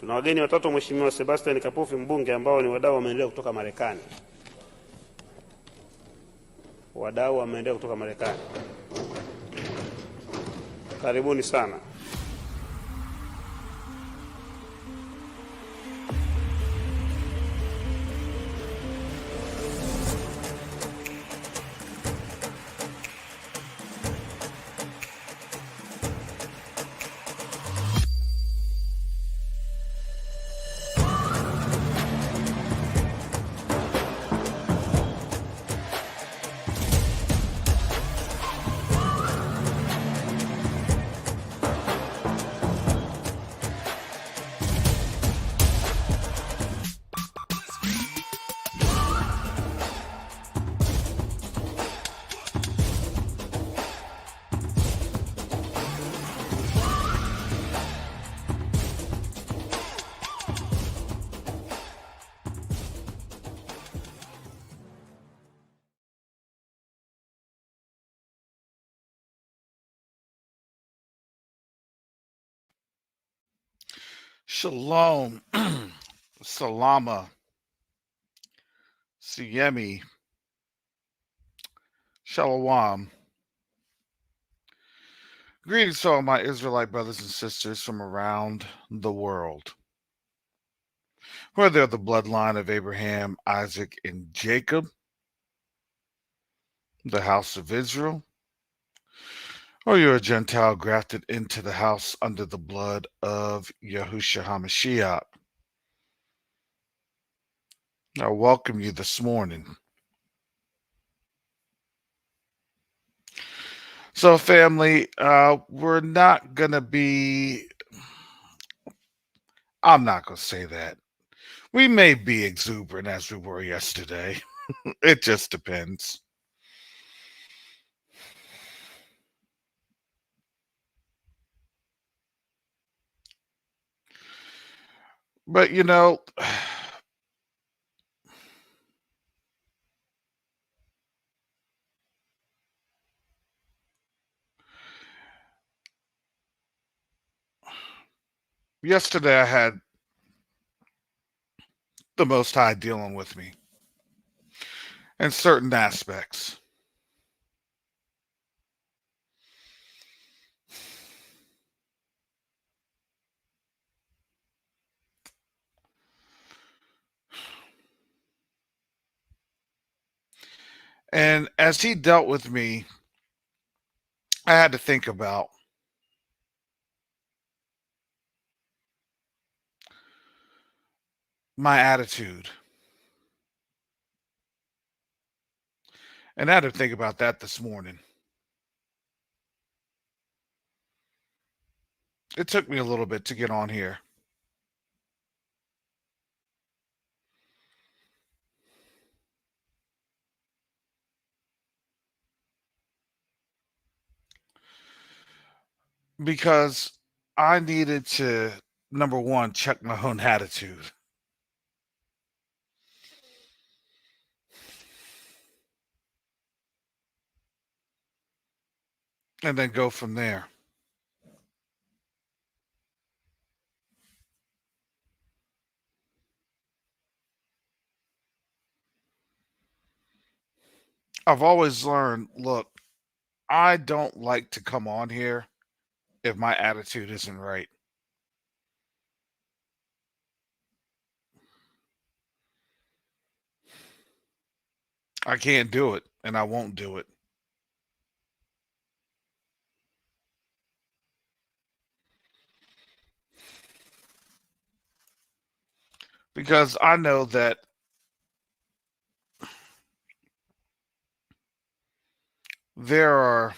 Tuna wageni watatu, Mheshimiwa Sebastian Kapufi mbunge, ambao ni wadau wa maendeleo kutoka Marekani. Wadau wa maendeleo kutoka Marekani, karibuni sana. Shalom, Salama, Siyemi, Shalom. Greetings to all my Israelite brothers and sisters from around the world. Whether they're the bloodline of Abraham, Isaac, and Jacob, the house of Israel, or you're a Gentile grafted into the house under the blood of Yahushua HaMashiach, I welcome you this morning. So, family, we're not going to be, I'm not going to say that. We may be exuberant as we were yesterday. It just depends. But, you know, yesterday I had the Most High dealing with me in certain aspects. And as he dealt with me, I had to think about my attitude. And I had to think about that this morning. It took me a little bit to get on here. Because I needed to, number one, check my own attitude. And then go from there. I've always learned, look, I don't like to come on here if my attitude isn't right. I can't do it, and I won't do it. Because I know that there are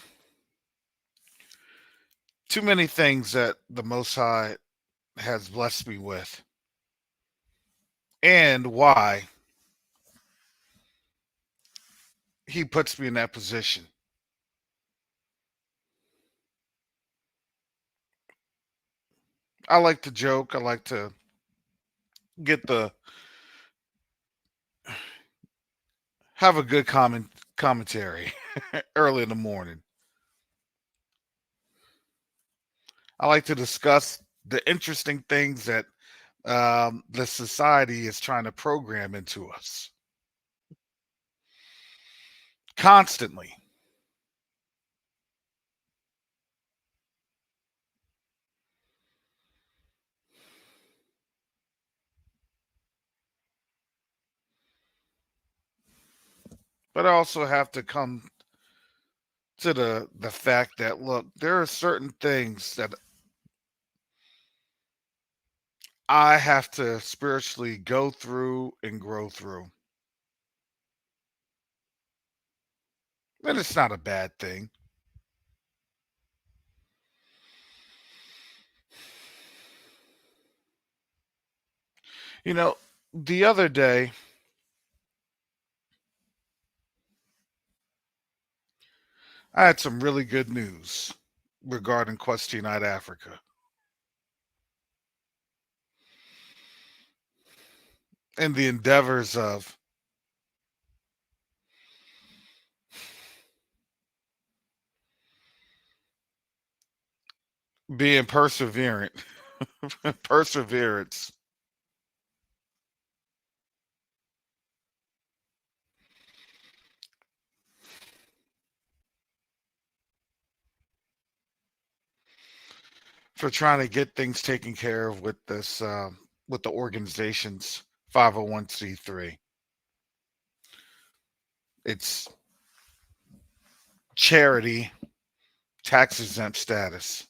too many things that the Most High has blessed me with, and why he puts me in that position. I like to joke. I like to get the have a good commentary early in the morning. I like to discuss the interesting things that the society is trying to program into us constantly. But I also have to come to the fact that, look, there are certain things that I have to spiritually go through and grow through. And it's not a bad thing. You know, the other day, I had some really good news regarding Quest Unite Africa and the endeavors of being perseverant, perseverance. For trying to get things taken care of with this, with the organization's 501c3. It's charity, tax exempt status.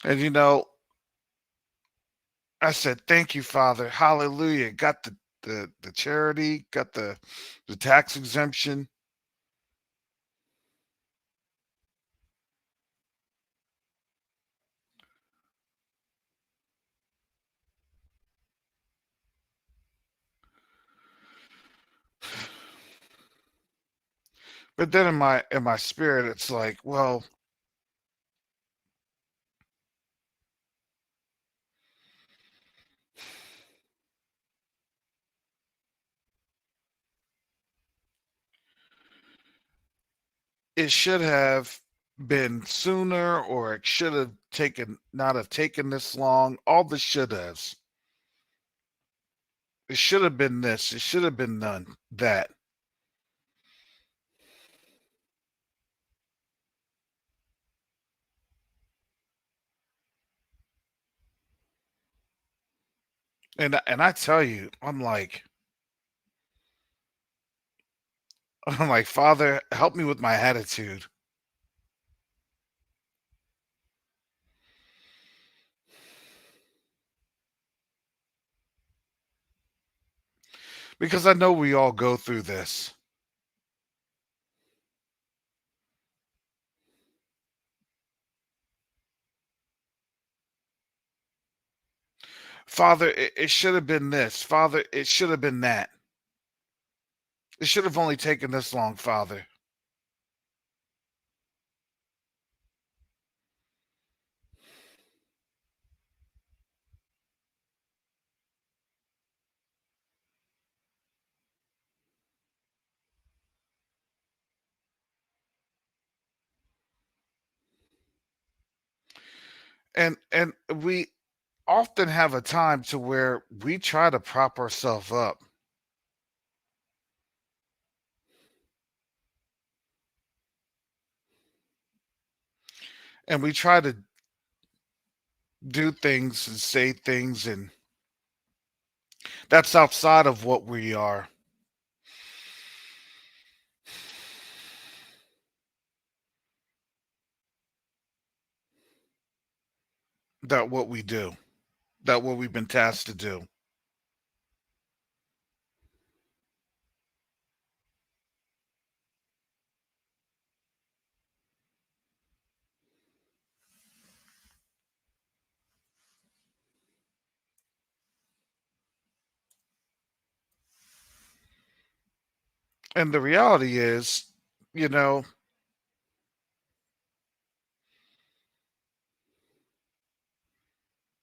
And I said, "Thank you, Father. Hallelujah." Got the charity, got the tax exemption. But then in my spirit, it's like, well, it should have been sooner, or it should have taken not have taken this long. All the should haves. It should have been this. It should have been none that. And I tell you, I'm like, Father, help me with my attitude. Because I know we all go through this. Father, it should have been this. Father, it should have been that. It should have only taken this long, Father. And we often have a time to where we try to prop ourselves up, and we try to do things and say things, and that's outside of what we are, that what we do, that what we've been tasked to do. And the reality is, you know,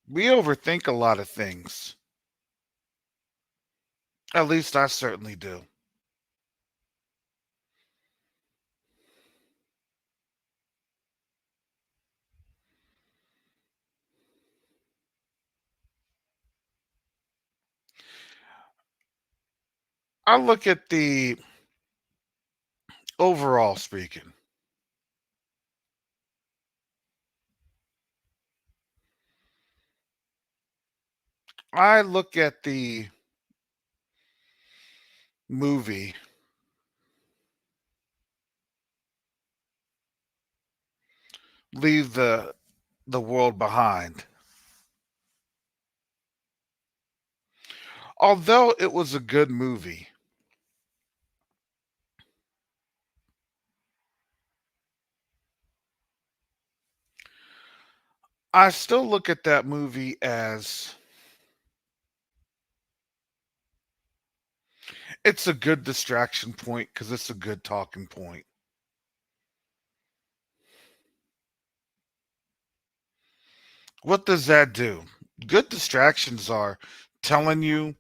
we overthink a lot of things. At least I certainly do. I look at the overall speaking. I look at the movie Leave the World Behind. Although it was a good movie, I still look at that movie as it's a good distraction point because it's a good talking point. What does that do? Good distractions are telling you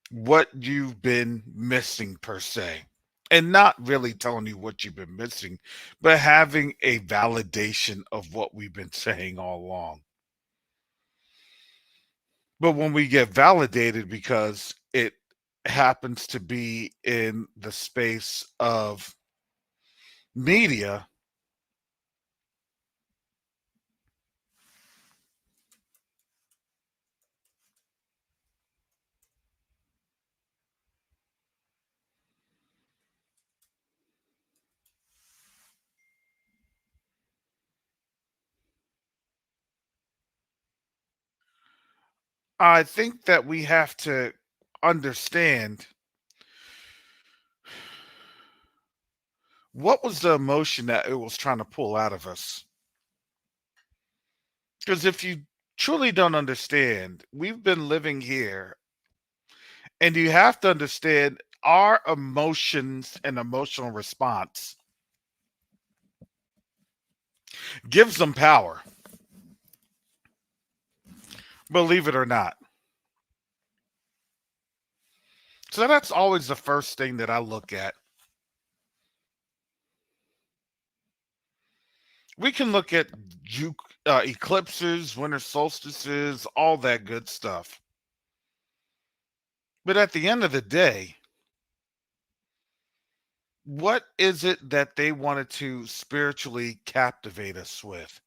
what you've been missing per se. And not really telling you what you've been missing, but having a validation of what we've been saying all along. But when we get validated because it happens to be in the space of media, I think that we have to understand what was the emotion that it was trying to pull out of us. Because if you truly don't understand, we've been living here, and you have to understand our emotions and emotional response gives them power, believe it or not. So that's always the first thing that I look at. We can look at eclipses, winter solstices, all that good stuff. But at the end of the day, what is it that they wanted to spiritually captivate us with?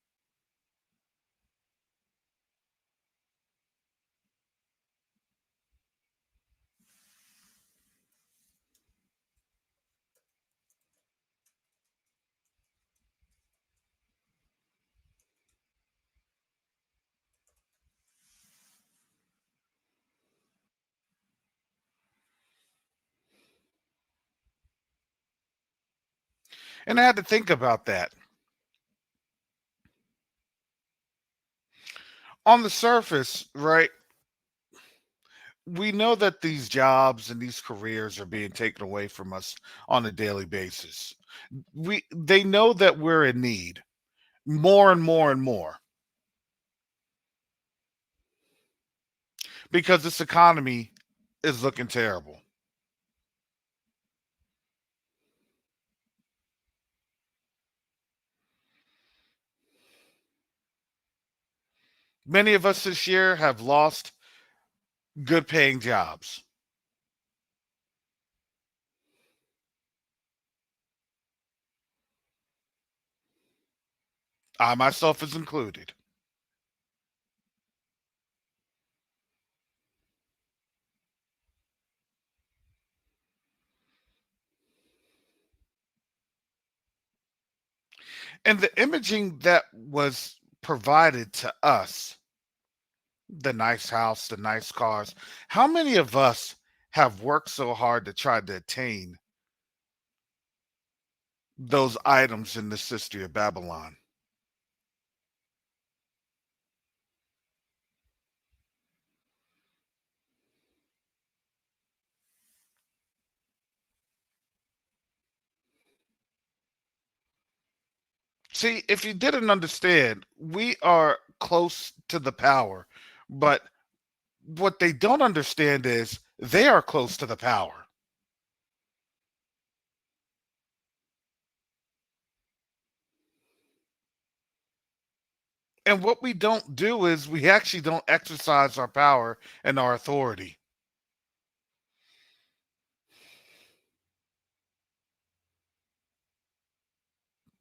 And I had to think about that. On the surface, right, we know that these jobs and these careers are being taken away from us on a daily basis. They know that we're in need more and more and more because this economy is looking terrible. Many of us this year have lost good paying jobs. I myself is included. And the imaging that was provided to us, the nice house, the nice cars, how many of us have worked so hard to try to attain those items in this history of Babylon? See, if you didn't understand, we are close to the power, but What they don't understand is they are close to the power. And what we don't do is we actually don't exercise our power and our authority.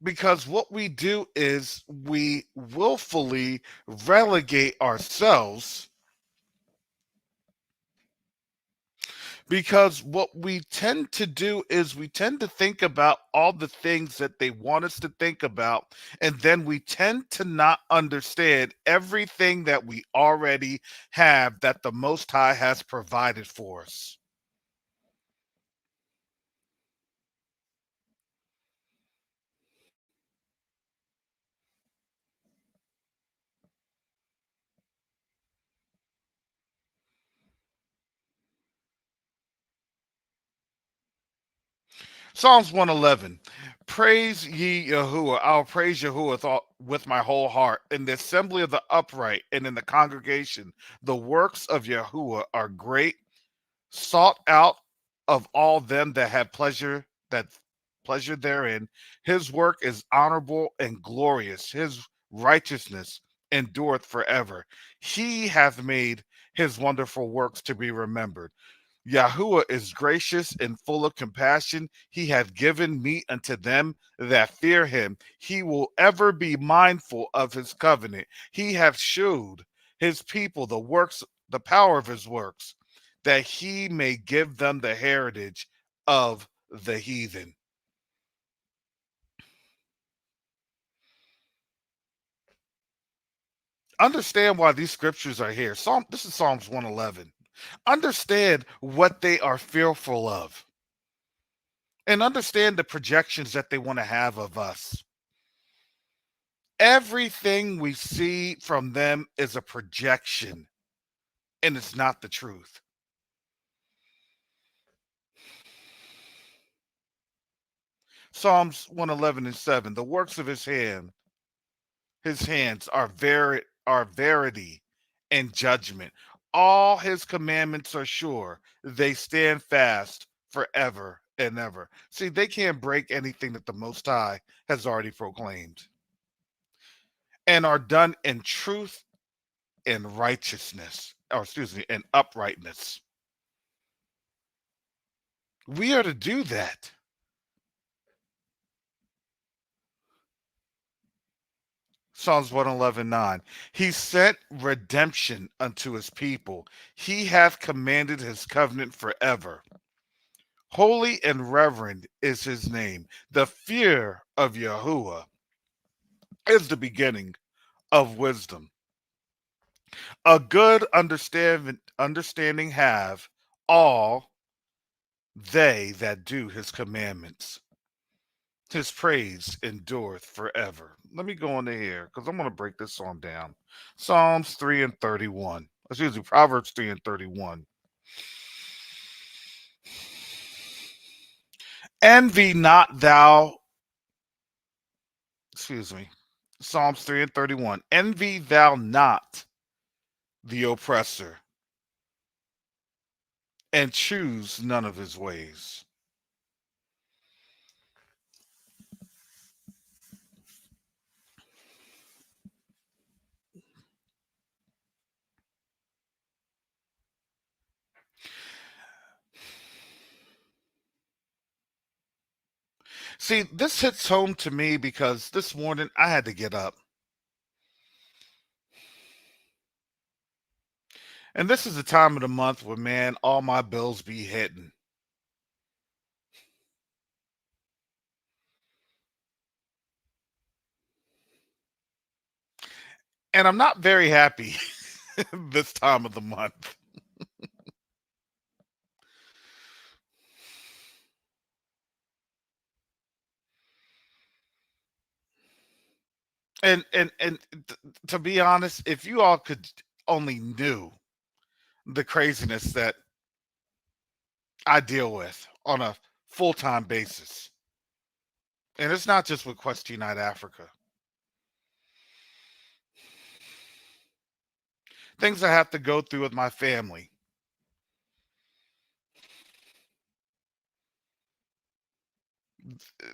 Because what we do is we willfully relegate ourselves, because what we tend to do is we tend to think about all the things that they want us to think about, and then we tend to not understand everything that we already have that the Most High has provided for us. Psalms 111. Praise ye Yahuwah. I'll praise Yahuwah with my whole heart. In the assembly of the upright and in the congregation, the works of Yahuwah are great, sought out of all them that have pleasure therein. His work is honorable and glorious. His righteousness endureth forever. He hath made his wonderful works to be remembered. Yahuwah is gracious and full of compassion. He hath given meat unto them that fear him. He will ever be mindful of his covenant. He hath shewed his people the power of his works, that he may give them the heritage of the heathen. Understand why these scriptures are here. This is Psalms 111. Understand what they are fearful of, and understand the projections that they want to have of us. Everything we see from them is a projection, and it's not the truth. Psalms 111 and 7. The works of his hands are verity and judgment. All his commandments are sure. They stand fast forever and ever. See, they can't break anything that the Most High has already proclaimed, and are done in truth and righteousness, or excuse me, and uprightness. We are to do that. Psalms 111:9. He sent redemption unto his people. He hath commanded his covenant forever. Holy and reverend is his name. The fear of Yahuwah is the beginning of wisdom. A good understanding have all they that do his commandments. His praise endureth forever. Let me go into here because I'm going to break this song down. Psalms 3 and 31. Excuse me, Proverbs 3 and 31. Envy not thou, excuse me, Psalms 3 and 31. Envy thou not the oppressor, and choose none of his ways. See, this hits home to me because this morning I had to get up. And this is the time of the month where, man, all my bills be hitting. And I'm not very happy this time of the month. To be honest, if you all could only knew the craziness that I deal with on a full-time basis. And it's not just with Quest Unite Africa. things I have to go through with my family,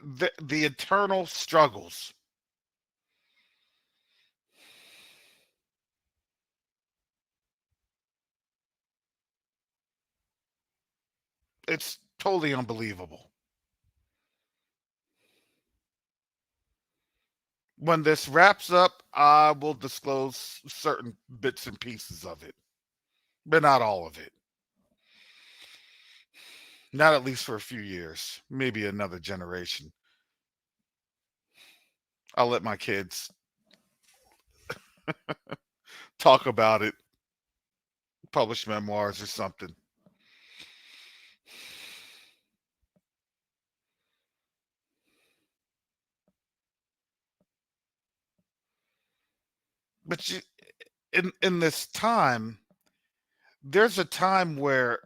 the eternal struggles. It's totally unbelievable. When this wraps up, I will disclose certain bits and pieces of it, but not all of it. Not at least for a few years, maybe another generation. I'll let my kids talk about it, publish memoirs or something. But in this time, there's a time where,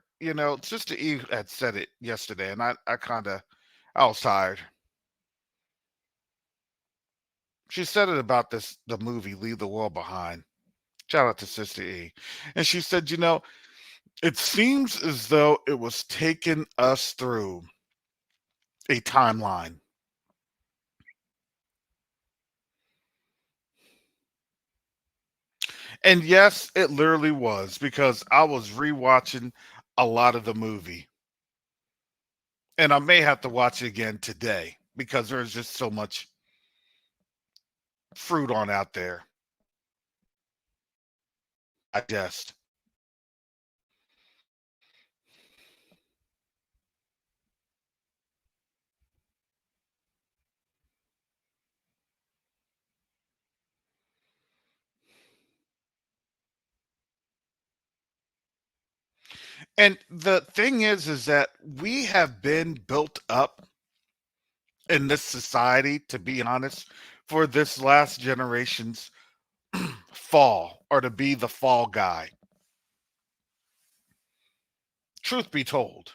Sister Eve had said it yesterday, and I was tired. She said it about the movie Leave the World Behind. Shout out to Sister E. And she said, it seems as though it was taking us through a timeline. And yes, it literally was, because I was rewatching a lot of the movie. And I may have to watch it again today because there's just so much fruit on out there. I just. And the thing is that we have been built up in this society, to be honest, for this last generation's fall, or to be the fall guy. Truth be told.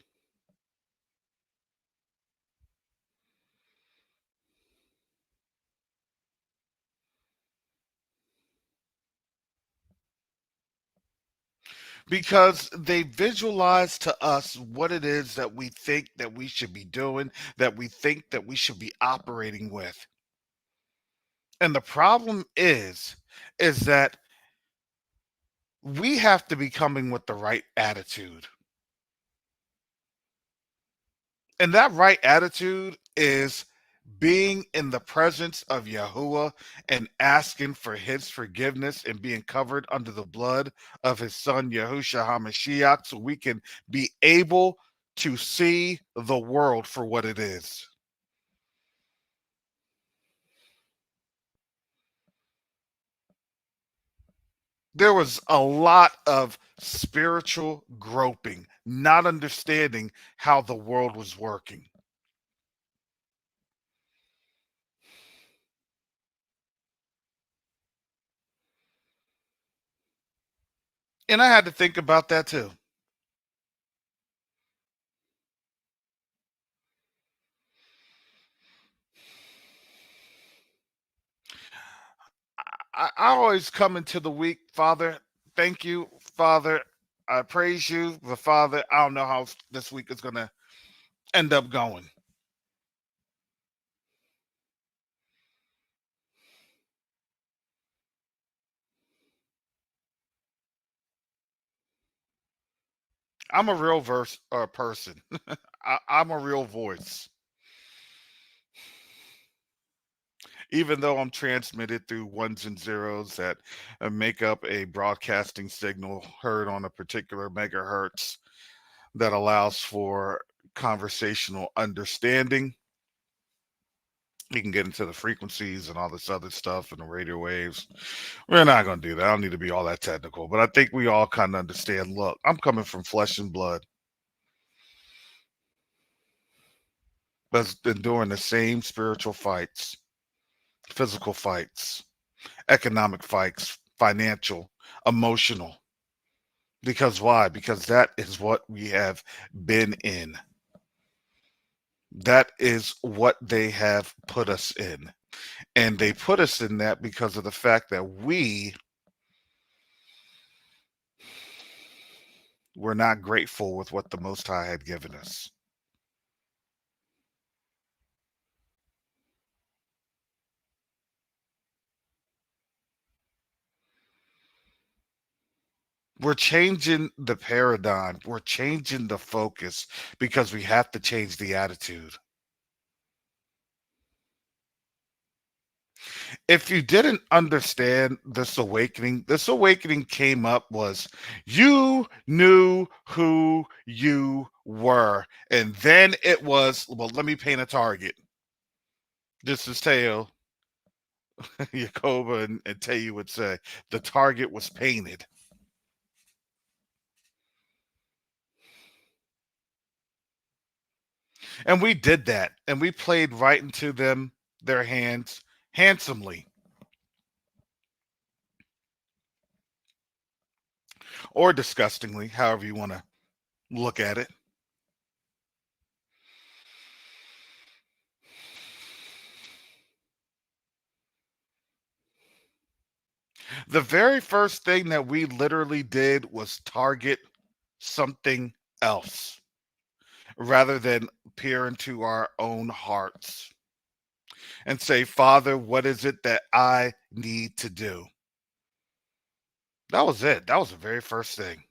Because they visualize to us what it is that we think that we should be doing, that we think that we should be operating with. And the problem is that we have to be coming with the right attitude. And that right attitude is being in the presence of Yahuwah and asking for his forgiveness and being covered under the blood of his son Yahusha HaMashiach, so we can be able to see the world for what it is. There was a lot of spiritual groping, not understanding how the world was working. And I had to think about that too. I always come into the week, Father. Thank you, Father. I praise you, the Father. I don't know how this week is going to end up going. I'm a real person. I'm a real voice. Even though I'm transmitted through ones and zeros that make up a broadcasting signal heard on a particular megahertz that allows for conversational understanding. You can get into the frequencies and all this other stuff and the radio waves. We're not going to do that. I don't need to be all that technical, but I think we all kind of understand. Look, I'm coming from flesh and blood, that's been doing the same spiritual fights, physical fights, economic fights, financial, emotional. Because why? Because that is what we have been in. That is what they have put us in. And they put us in that because of the fact that we We're not grateful with what the Most High had given us. We're changing the paradigm. We're changing the focus because we have to change the attitude. If you didn't understand this awakening came up was you knew who you were. And then it was, well, let me paint a target. This is Teo, Yakoba, and Teo would say the target was painted. And we did that. And we played right into their hands handsomely. Or disgustingly, however you want to look at it. The very first thing that we literally did was target something else rather than peer into our own hearts and say, Father, what is it that I need to do? That was it. That was the very first thing.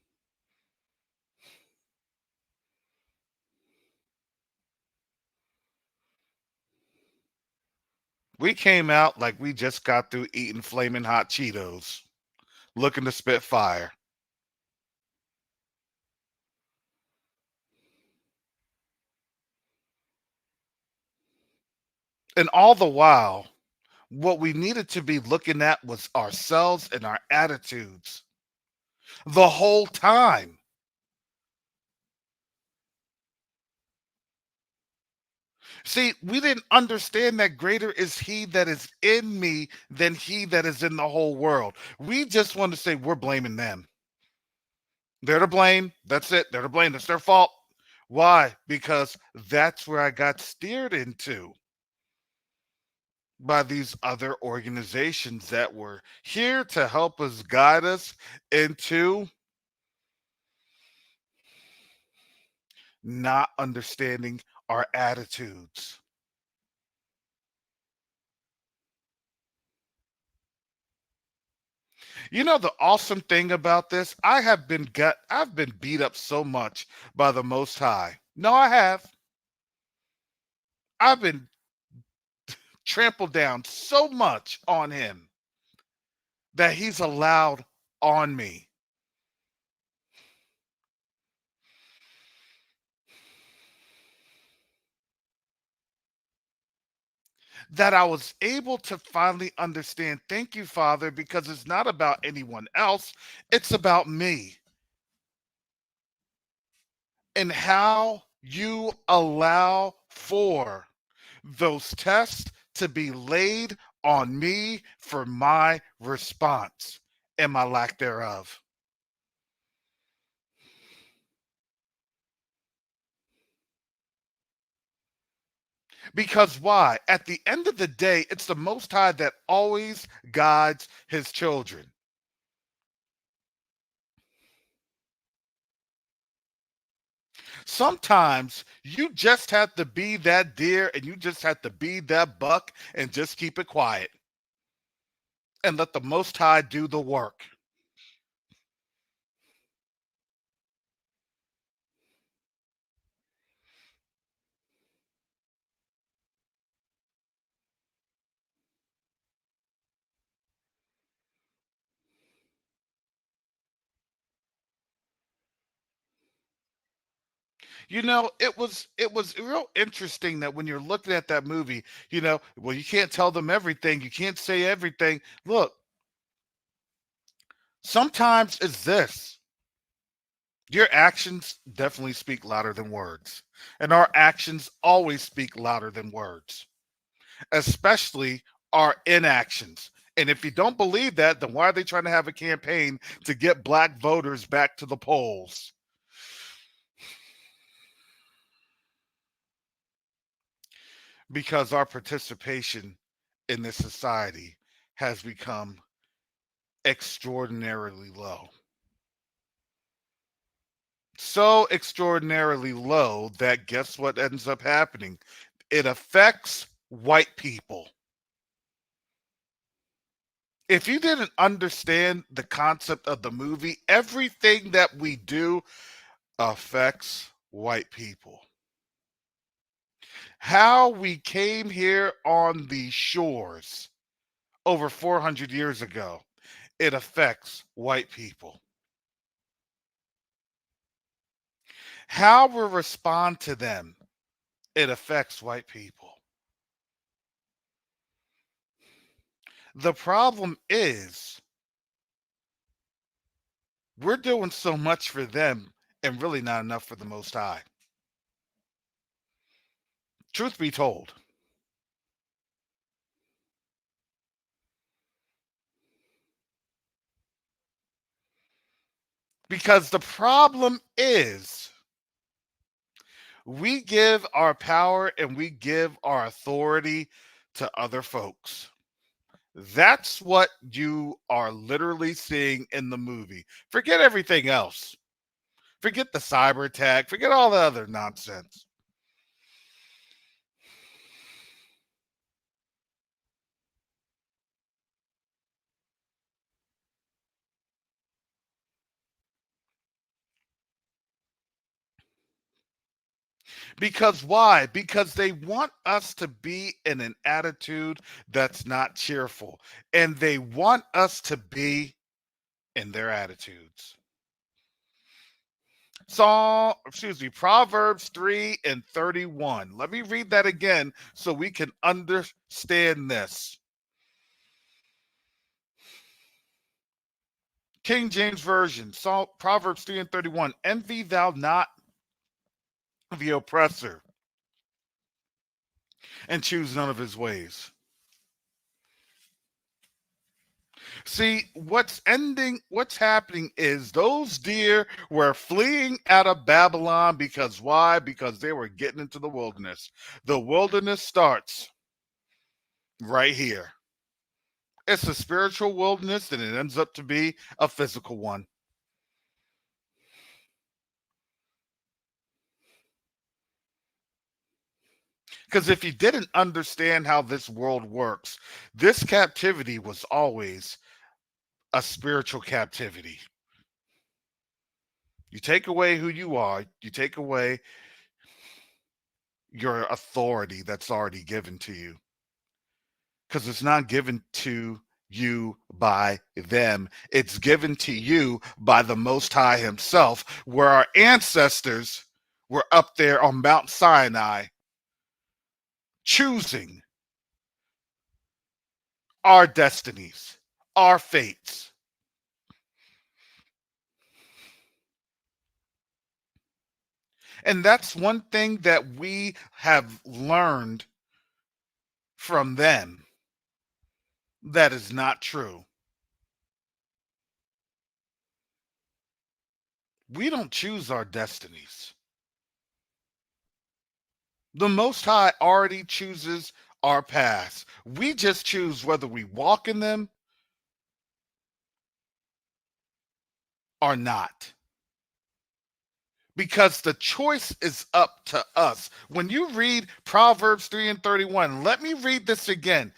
We came out like we just got through eating flaming hot Cheetos, looking to spit fire. And all the while, what we needed to be looking at was ourselves and our attitudes the whole time. See, we didn't understand that greater is he that is in me than he that is in the whole world. We just want to say we're blaming them. They're to blame. That's it. They're to blame. That's their fault. Why? Because that's where I got steered into by these other organizations that were here to help us guide us into not understanding our attitudes. You know the awesome thing about this? I've been beat up so much by the Most High. No, I have. I've been trampled down so much on him that he's allowed on me. That I was able to finally understand. Thank you, Father, because it's not about anyone else, it's about me and how you allow for those tests to be laid on me for my response and my lack thereof. Because why? At the end of the day, it's the Most High that always guides his children. Sometimes you just have to be that deer and you just have to be that buck and just keep it quiet and let the Most High do the work. You know, it was real interesting that when you're looking at that movie, well, you can't tell them everything, you can't say everything. Look, sometimes it's this. Your actions definitely speak louder than words. And our actions always speak louder than words, especially our inactions. And if you don't believe that, then why are they trying to have a campaign to get black voters back to the polls? Because our participation in this society has become extraordinarily low. so extraordinarily low that guess what ends up happening? It affects white people. If you didn't understand the concept of the movie, everything that we do affects white people. How we came here on these shores over 400 years ago, it affects white people. How we respond to them, it affects white people. The problem is we're doing so much for them and really not enough for the Most High. Truth be told. Because the problem is we give our power and we give our authority to other folks. That's what you are literally seeing in the movie. Forget everything else. Forget the cyber attack. Forget all the other nonsense. Because why? Because they want us to be in an attitude that's not cheerful. And they want us to be in their attitudes. Proverbs 3 and 31. Let me read that again so we can understand this. King James Version, Proverbs 3 and 31. Envy thou not the oppressor, and choose none of his ways. See, what's happening is those deer were fleeing out of Babylon because why? Because they were getting into the wilderness. The wilderness starts right here. It's a spiritual wilderness, and it ends up to be a physical one. Because if you didn't understand how this world works, this captivity was always a spiritual captivity. You take away who you are, you take away your authority that's already given to you. Because it's not given to you by them, it's given to you by the Most High Himself, where our ancestors were up there on Mount Sinai choosing our destinies, our fates. And that's one thing that we have learned from them that is not true. We don't choose our destinies. The Most High already chooses our paths. We just choose whether we walk in them or not. Because the choice is up to us. When you read Proverbs 3 and 31, let me read this again.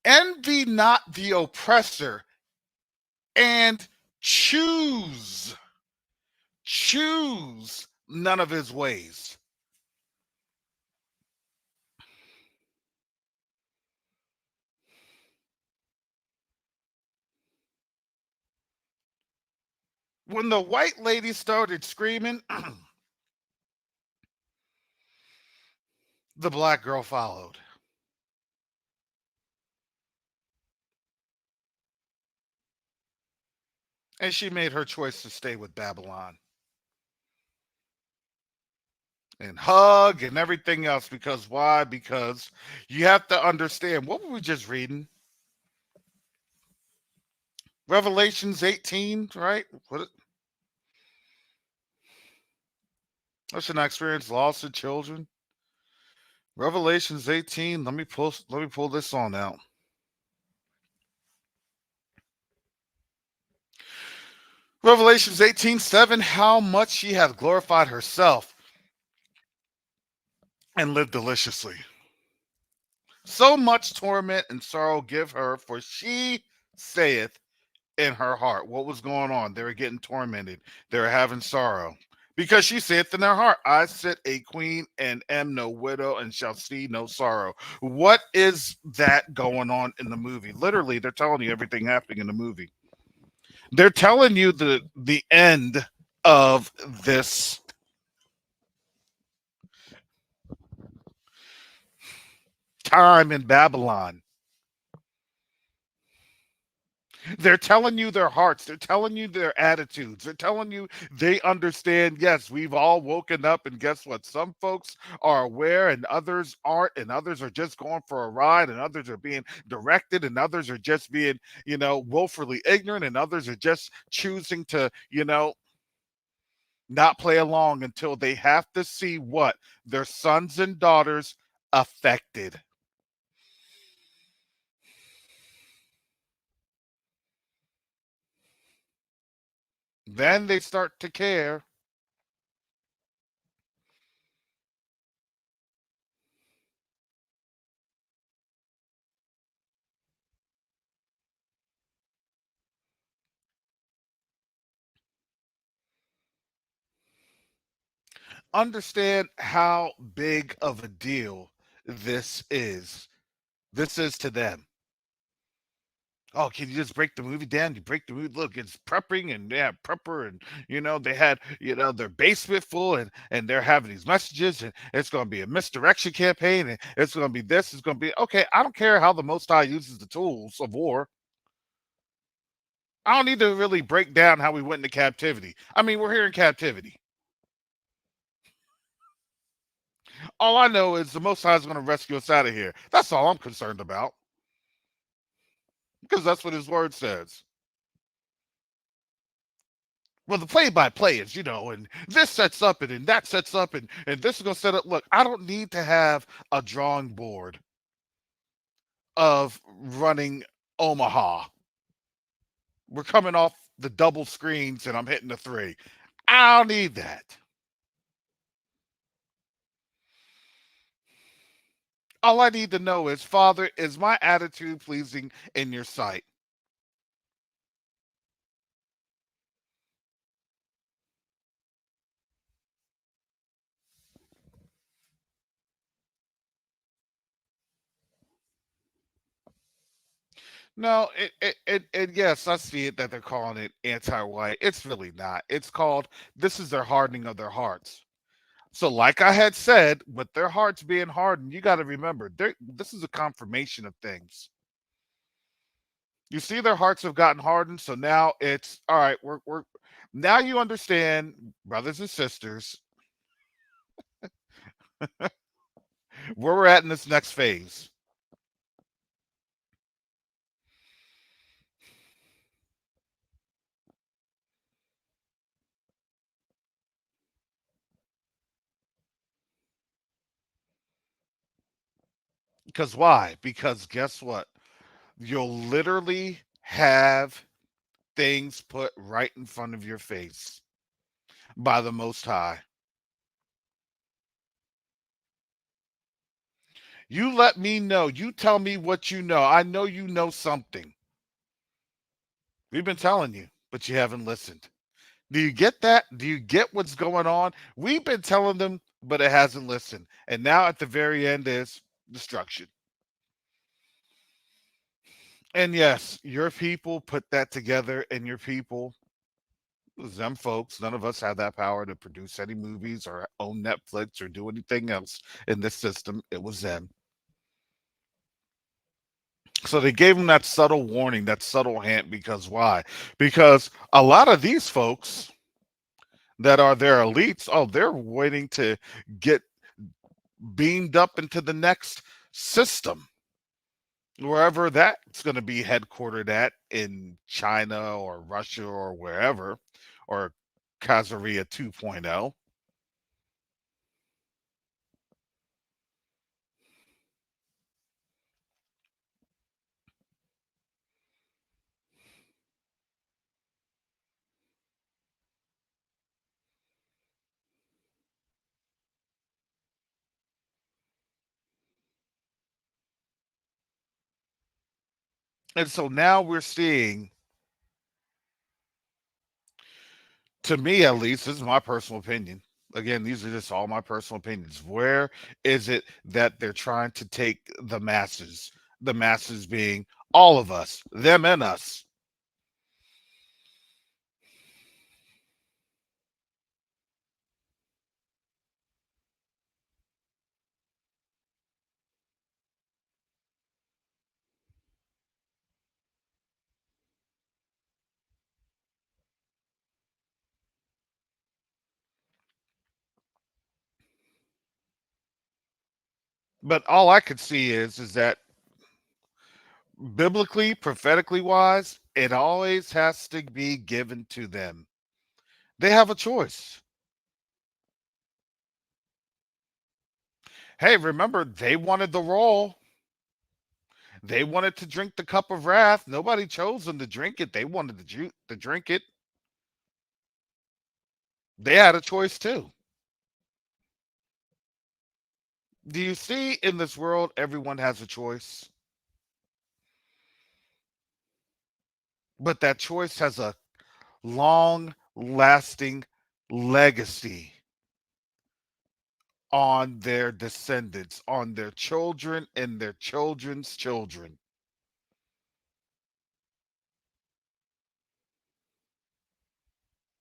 Envy not the oppressor, and choose none of his ways. When the white lady started screaming, the black girl followed. And she made her choice to stay with Babylon and hug and everything else. Because why? Because you have to understand, what were we just reading? Revelations 18, right? I should not experience loss of children. Revelations 18. Let me pull this on out. Revelations 18:7, how much she hath glorified herself and lived deliciously. So much torment and sorrow give her, for she saith in her heart. What was going on? They were getting tormented. They were having sorrow. Because she saith in her heart, I sit a queen and am no widow and shall see no sorrow. What is that going on in the movie? Literally, they're telling you everything happening in the movie. They're telling you the end of this time in Babylon. They're telling you their hearts. They're telling you their attitudes. They're telling you they understand. Yes, we've all woken up, and guess what? Some folks are aware, and others aren't, and others are just going for a ride, and others are being directed, and others are just being, willfully ignorant, and others are just choosing to, not play along until they have to see what their sons and daughters affected. Then they start to care. Understand how big of a deal this is. This is to them. Oh, can you just break the movie down? You break the movie. Look, it's prepping and they have prepper, and they had their basement full, and they're having these messages, and it's going to be a misdirection campaign, and it's going to be this. It's going to be okay. I don't care how the Most High uses the tools of war. I don't need to really break down how we went into captivity. I mean, we're here in captivity. All I know is the Most High is going to rescue us out of here. That's all I'm concerned about, because that's what His Word says. Well, the play-by-play is, and this sets up and that sets up and this is going to set up. Look, I don't need to have a drawing board of running Omaha. We're coming off the double screens and I'm hitting the three. I don't need that. All I need to know is, Father, is my attitude pleasing in your sight? No, yes, I see it that they're calling it anti-white. It's really not. It's called, this is their hardening of their hearts. So, like I had said, with their hearts being hardened, you got to remember, this is a confirmation of things. You see, their hearts have gotten hardened, so now it's all right. We're now you understand, brothers and sisters, where we're at in this next phase. Because why? Because guess what? You'll literally have things put right in front of your face by the Most High. You let me know. You tell me what you know. I know you know something. We've been telling you, but you haven't listened. Do you get that? Do you get what's going on? We've been telling them, but it hasn't listened. And now at the very end is destruction. And yes, your people put that together, and your people, them folks, none of us have that power to produce any movies or own Netflix or do anything else in this system. It was them. So they gave them that subtle warning, that subtle hint, because why? Because a lot of these folks that are their elites, oh, they're waiting to get beamed up into the next system, wherever that's going to be headquartered at, in China or Russia or wherever, or Kazaria 2.0. And so now we're seeing, to me at least, this is my personal opinion. Again, these are just all my personal opinions. Where is it that they're trying to take the masses? The masses being all of us, them and us. But all I could see is that biblically, prophetically wise, it always has to be given to them. They have a choice. Hey, remember, they wanted the role. They wanted to drink the cup of wrath. Nobody chose them to drink it. They wanted to drink it. They had a choice too. Do you see in this world, everyone has a choice? But that choice has a long lasting legacy on their descendants, on their children and their children's children.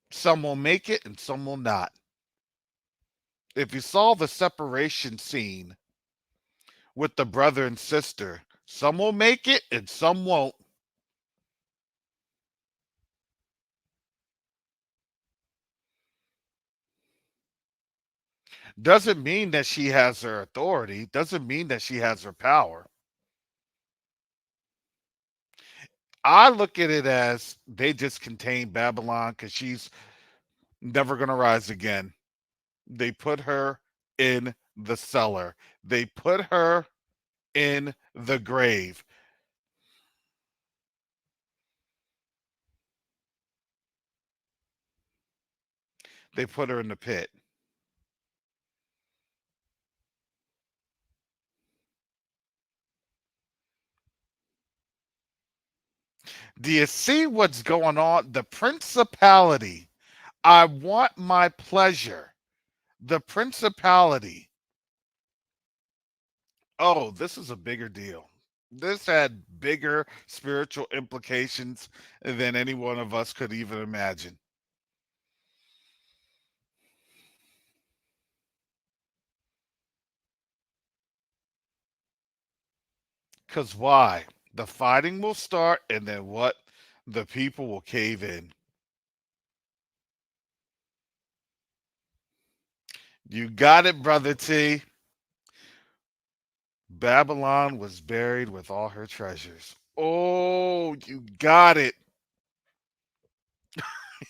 Some will make it and some will not. If you saw the separation scene with the brother and sister, some will make it and some won't. Doesn't mean that she has her authority, doesn't mean that she has her power. I look at it as they just contain Babylon because she's never going to rise again. They put her in the cellar, they put her in the grave, they put her in the pit. Do you see what's going on? The principality. I want my pleasure. The principality. Oh, this is a bigger deal. This had bigger spiritual implications than any one of us could even imagine. Because why? The fighting will start, and then what? The people will cave in. You got it, brother T. Babylon was buried with all her treasures. Oh, you got it.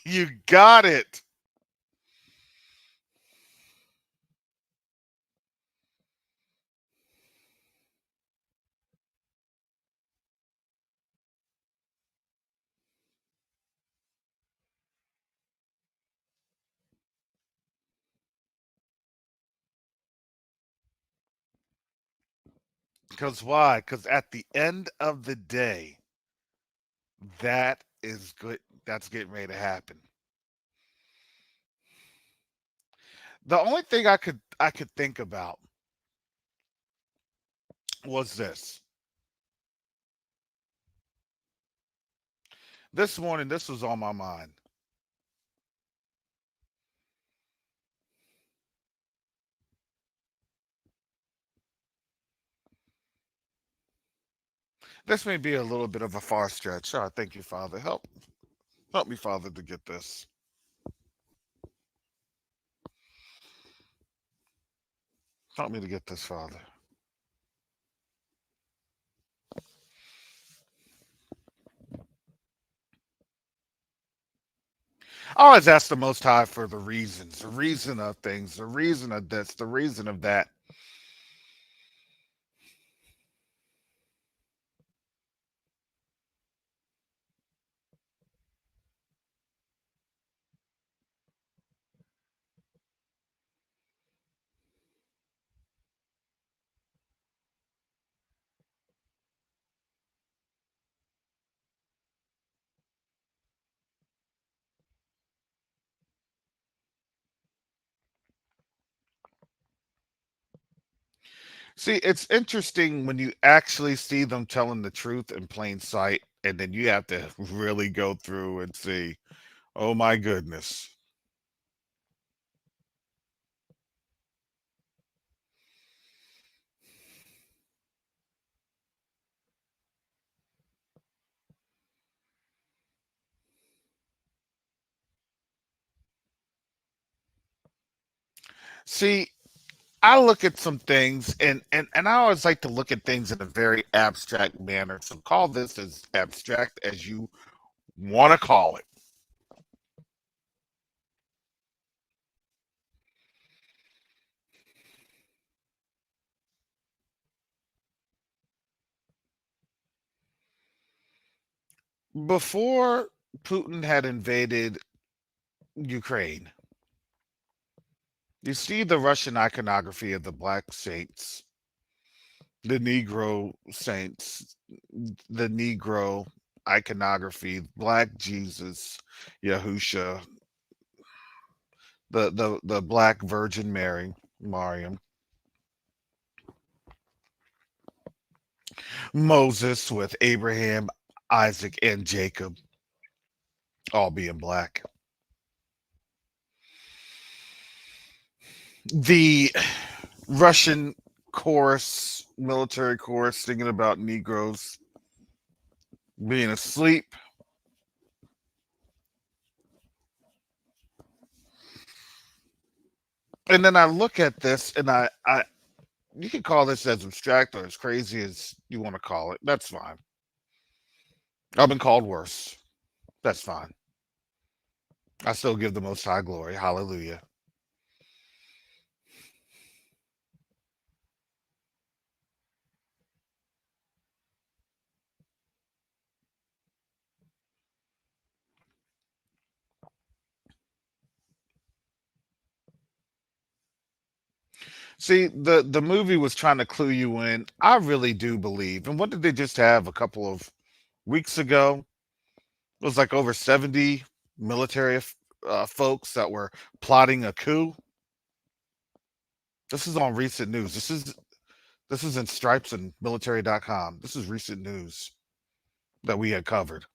You got it. Because why? Because at the end of the day, that is good. That's getting ready to happen. The only thing I could think about was this. This morning, this was on my mind. This may be a little bit of a far stretch. Oh, thank you, Father. Help me, Father, to get this. Help me to get this, Father. I always ask the Most High for the reasons, the reason of things, the reason of this, the reason of that. See, it's interesting when you actually see them telling the truth in plain sight, and then you have to really go through and see, oh my goodness. See, I look at some things and I always like to look at things in a very abstract manner. So call this as abstract as you want to call it. Before Putin had invaded Ukraine, you see the Russian iconography of the black saints, the Negro saints, the Negro iconography, Black Jesus, Yahusha, the Black Virgin Mary, Mariam, Moses with Abraham, Isaac, and Jacob, all being black. The Russian chorus, military chorus, singing about Negroes being asleep. And then I look at this and I you can call this as abstract or as crazy as you want to call it. That's fine. I've been called worse. That's fine. I still give the most high glory. Hallelujah. See, the movie was trying to clue you in. I really do believe. And what did they just have a couple of weeks ago? It was like over 70 military folks that were plotting a coup. This is on recent news. This is in Stripes and military.com. This is recent news that we had covered.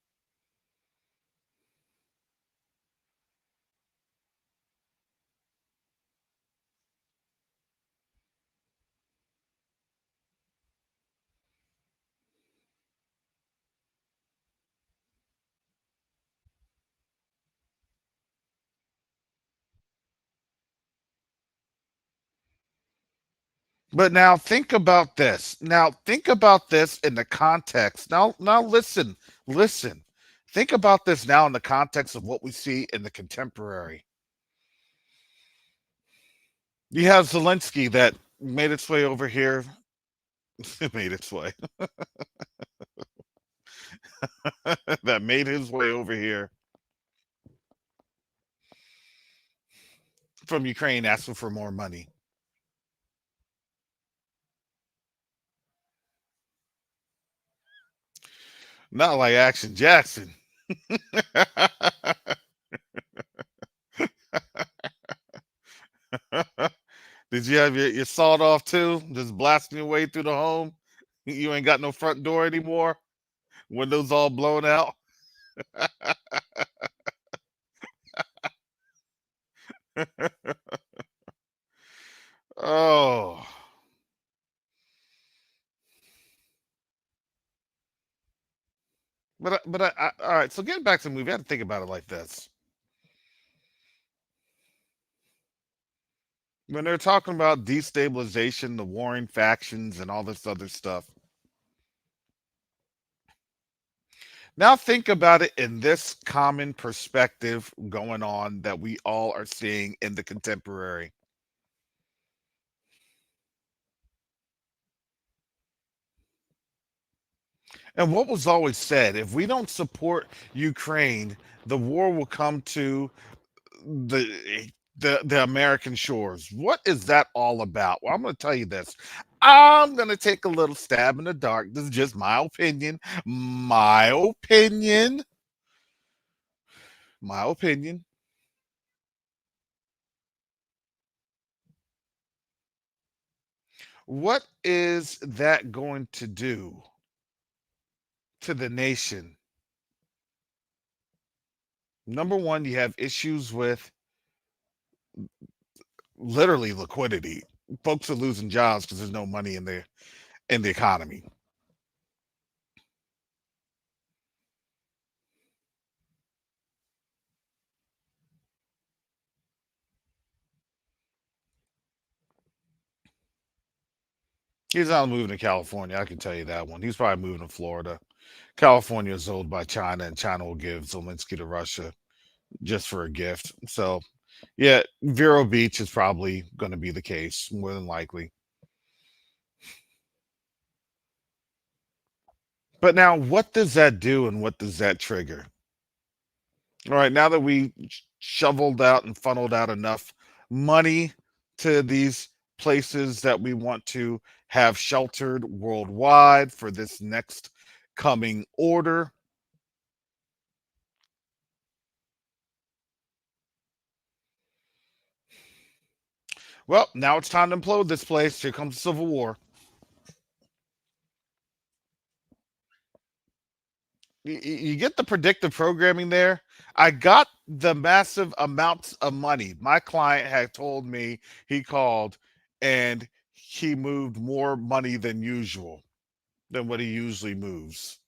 But now think about this. Now think about this in the context. Now listen. Think about this now in the context of what we see in the contemporary. You have Zelensky that made its way over here. Made its way. That made his way over here from Ukraine asking for more money. Not like Action Jackson. Did you have your sawed off too? Just blasting your way through the home? You ain't got no front door anymore? Windows all blown out? Oh. All right, so getting back to the movie, I had to think about it like this. When they're talking about destabilization, the warring factions, and all this other stuff, now think about it in this common perspective going on that we all are seeing in the contemporary. And what was always said, if we don't support Ukraine, the war will come to the American shores. What is that all about? Well, I'm going to tell you this. I'm going to take a little stab in the dark. This is just my opinion. My opinion. My opinion. What is that going to do to the nation? Number one, you have issues with literally liquidity. Folks are losing jobs because there's no money in the economy. He's not moving to California. I can tell you that one. He's probably moving to Florida. California is owned by China, and China will give Zelensky to Russia just for a gift. So, yeah, Vero Beach is probably going to be the case, more than likely. But now, what does that do and what does that trigger? All right, now that we shoveled out and funneled out enough money to these places that we want to have sheltered worldwide for this next coming order, well, now it's time to implode this place. Here comes the Civil War. You get the predictive programming there. I got the massive amounts of money. My client had told me he called and he moved more money than usual, than what he usually moves.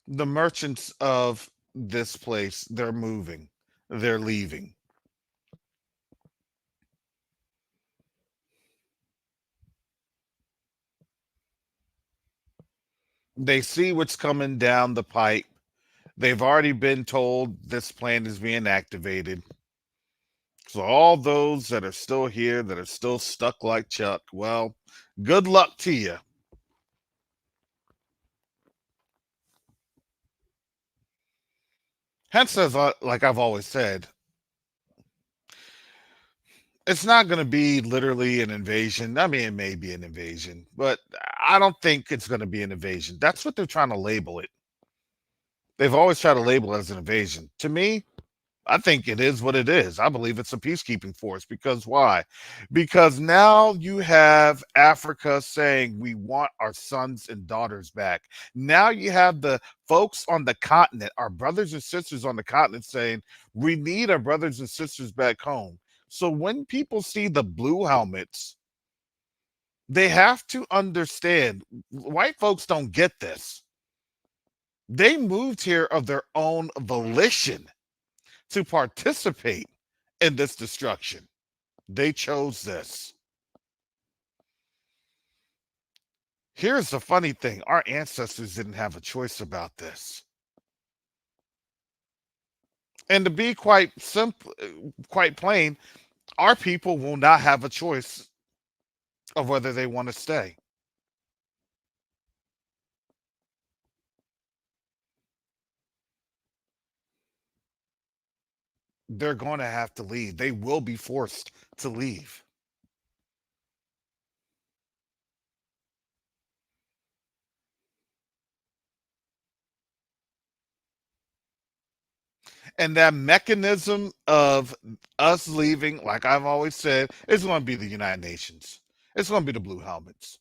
The merchants of this place, they're moving, they're leaving. They see what's coming down the pipe. They've already been told this plan is being activated. So all those that are still here, that are still stuck like Chuck, well, good luck to you. Hence, as like I've always said, it's not going to be literally an invasion. I mean, it may be an invasion, but I don't think it's going to be an invasion. That's what they're trying to label it. They've always tried to label it as an invasion. To me, I think it is what it is. I believe it's a peacekeeping force because why? Because now you have Africa saying we want our sons and daughters back. Now you have the folks on the continent, our brothers and sisters on the continent saying we need our brothers and sisters back home. So when people see the blue helmets, they have to understand white folks don't get this. They moved here of their own volition to participate in this destruction. They chose this. Here's the funny thing, our ancestors didn't have a choice about this. And to be quite simple, quite plain, our people will not have a choice of whether they want to stay. They're going to have to leave. They will be forced to leave. And that mechanism of us leaving, like I've always said, is going to be the United Nations. It's going to be the Blue Helmets.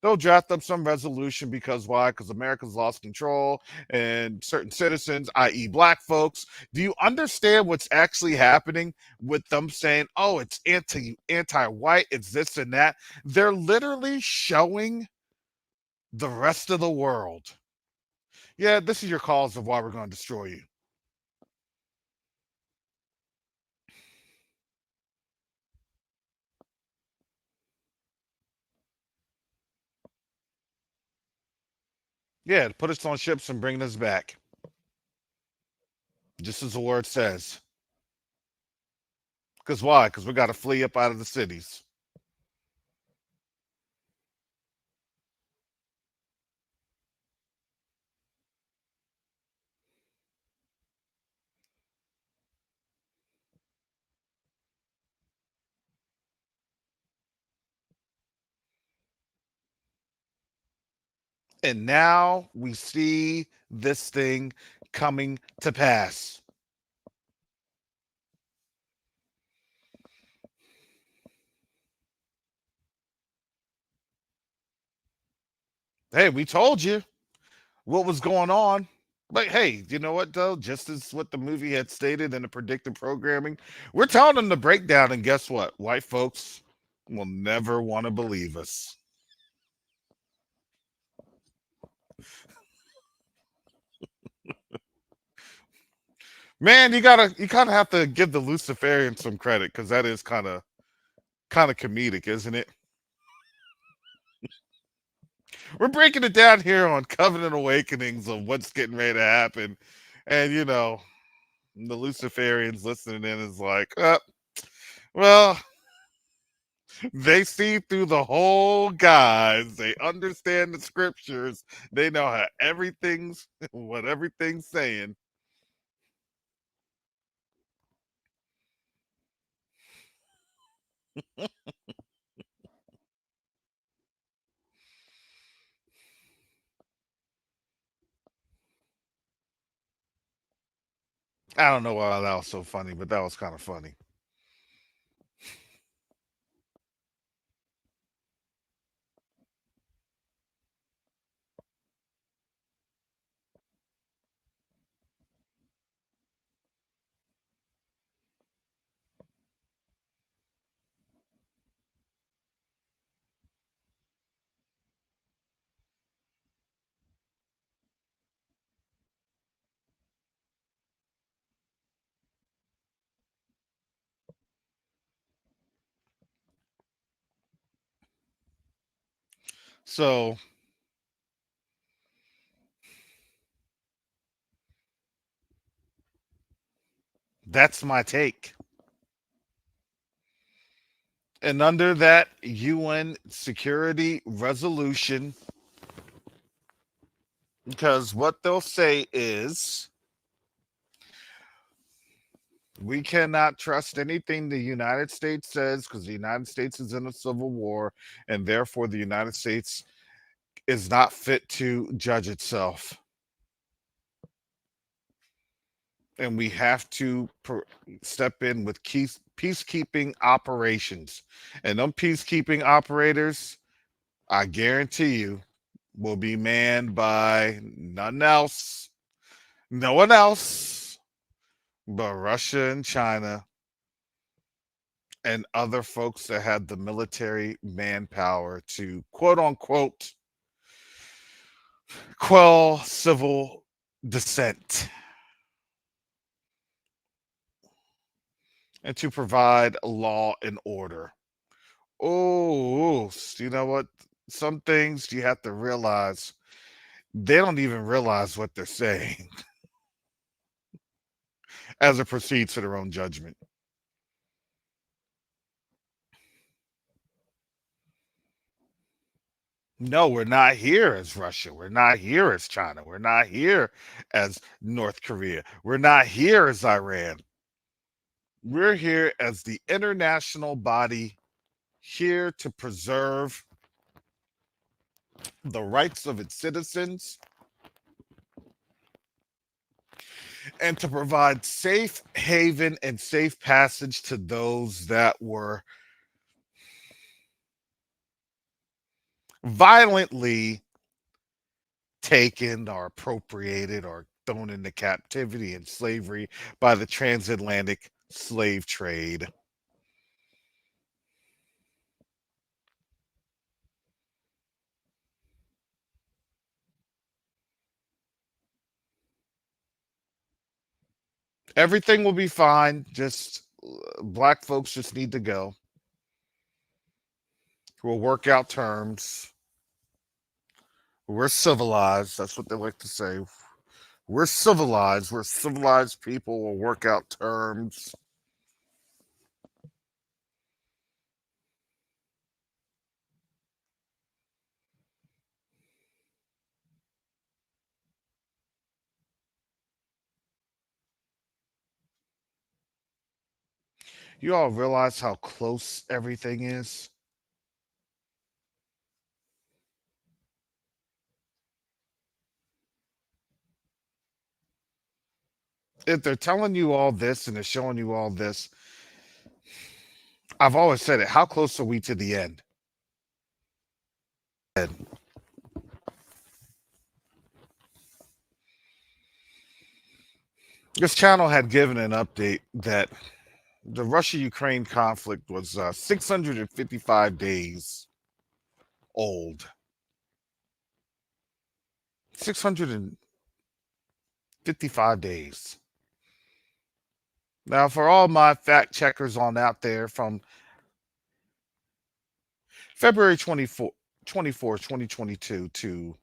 They'll draft up some resolution because why? Because America's lost control and certain citizens, i.e., black folks. Do you understand what's actually happening with them saying, "Oh, it's anti-white, it's this and that"? They're literally showing the rest of the world, yeah, this is your cause of why we're going to destroy you. Yeah, put us on ships and bring us back. Just as the word says. Because why? Because we got to flee up out of the cities. And now we see this thing coming to pass. Hey, we told you what was going on. But hey, you know what though? Just as what the movie had stated in the predictive programming, we're telling them to break down, and guess what? White folks will never want to believe us. Man, you kind of have to give the Luciferian some credit because that is kind of comedic, isn't it? We're breaking it down here on Covenant Awakenings of what's getting ready to happen, and the Luciferians listening in is like, well, they see through the whole guys. They understand the scriptures. They know how everything's what everything's saying. I don't know why that was so funny, but that was kind of funny. So that's my take. And under that UN security resolution, because what they'll say is we cannot trust anything the United States says because the United States is in a civil war, and therefore the United States is not fit to judge itself. And we have to step in with peacekeeping operations. And them peacekeeping operators, I guarantee you, will be manned by none else, no one else but Russia and China and other folks that had the military manpower to quote unquote quell civil dissent and to provide law and order. Oh, you know what? Some things you have to realize they don't even realize what they're saying as it proceeds to their own judgment. No, we're not here as Russia. We're not here as China. We're not here as North Korea. We're not here as Iran. We're here as the international body here to preserve the rights of its citizens and to provide safe haven and safe passage to those that were violently taken or appropriated or thrown into captivity and slavery by the transatlantic slave trade. Everything will be fine. Just black folks just need to go. We'll work out terms. We're civilized. That's what they like to say. We're civilized. We're civilized people. We'll work out terms. You all realize how close everything is? if they're telling you all this and they're showing you all this, I've always said it. How close are we to the end? This channel had given an update that the Russia-Ukraine conflict was 655 days old. 655 days. Now, for all my fact checkers on out there, from February 24, 2022 to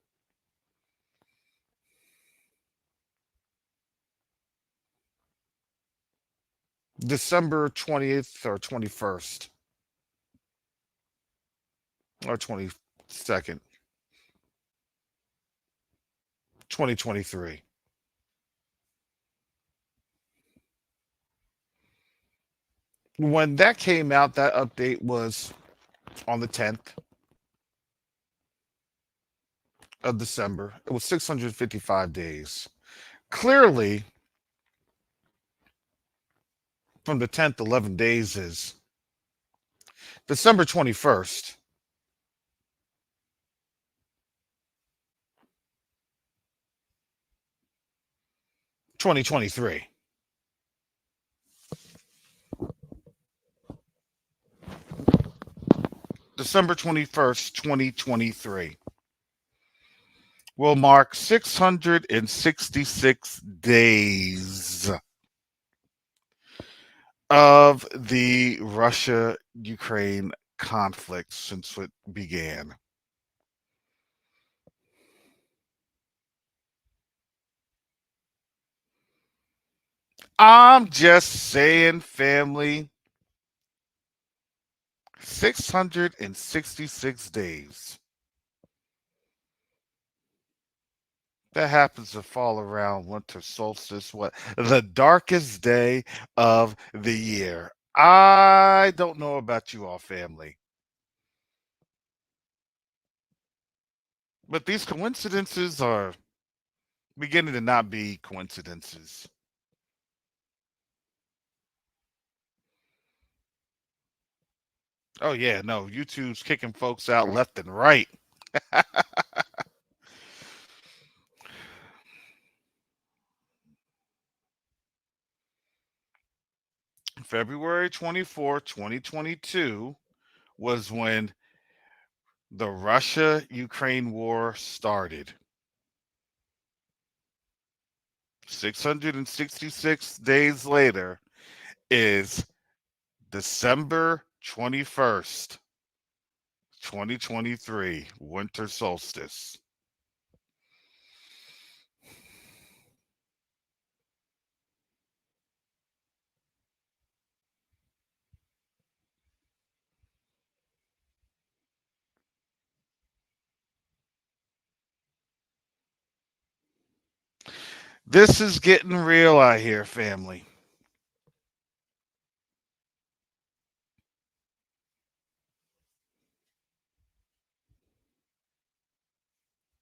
December 20th or 21st or 22nd, 2023. When that came out, that update was on the 10th of December. It was 655 days. Clearly, from the 10th, 11 days is December 21st. (2023). December 21st, 2023 will mark 666 days of the Russia-Ukraine conflict since it began. I'm just saying, family, 666 days. That happens to fall around winter solstice, what, the darkest day of the year. I don't know about you all, family, but these coincidences are beginning to not be coincidences. Oh yeah, no, YouTube's kicking folks out left and right. February 24th, 2022 was when the Russia-Ukraine war started. 666 days later is December 21st, 2023, winter solstice. This is getting real out here, family.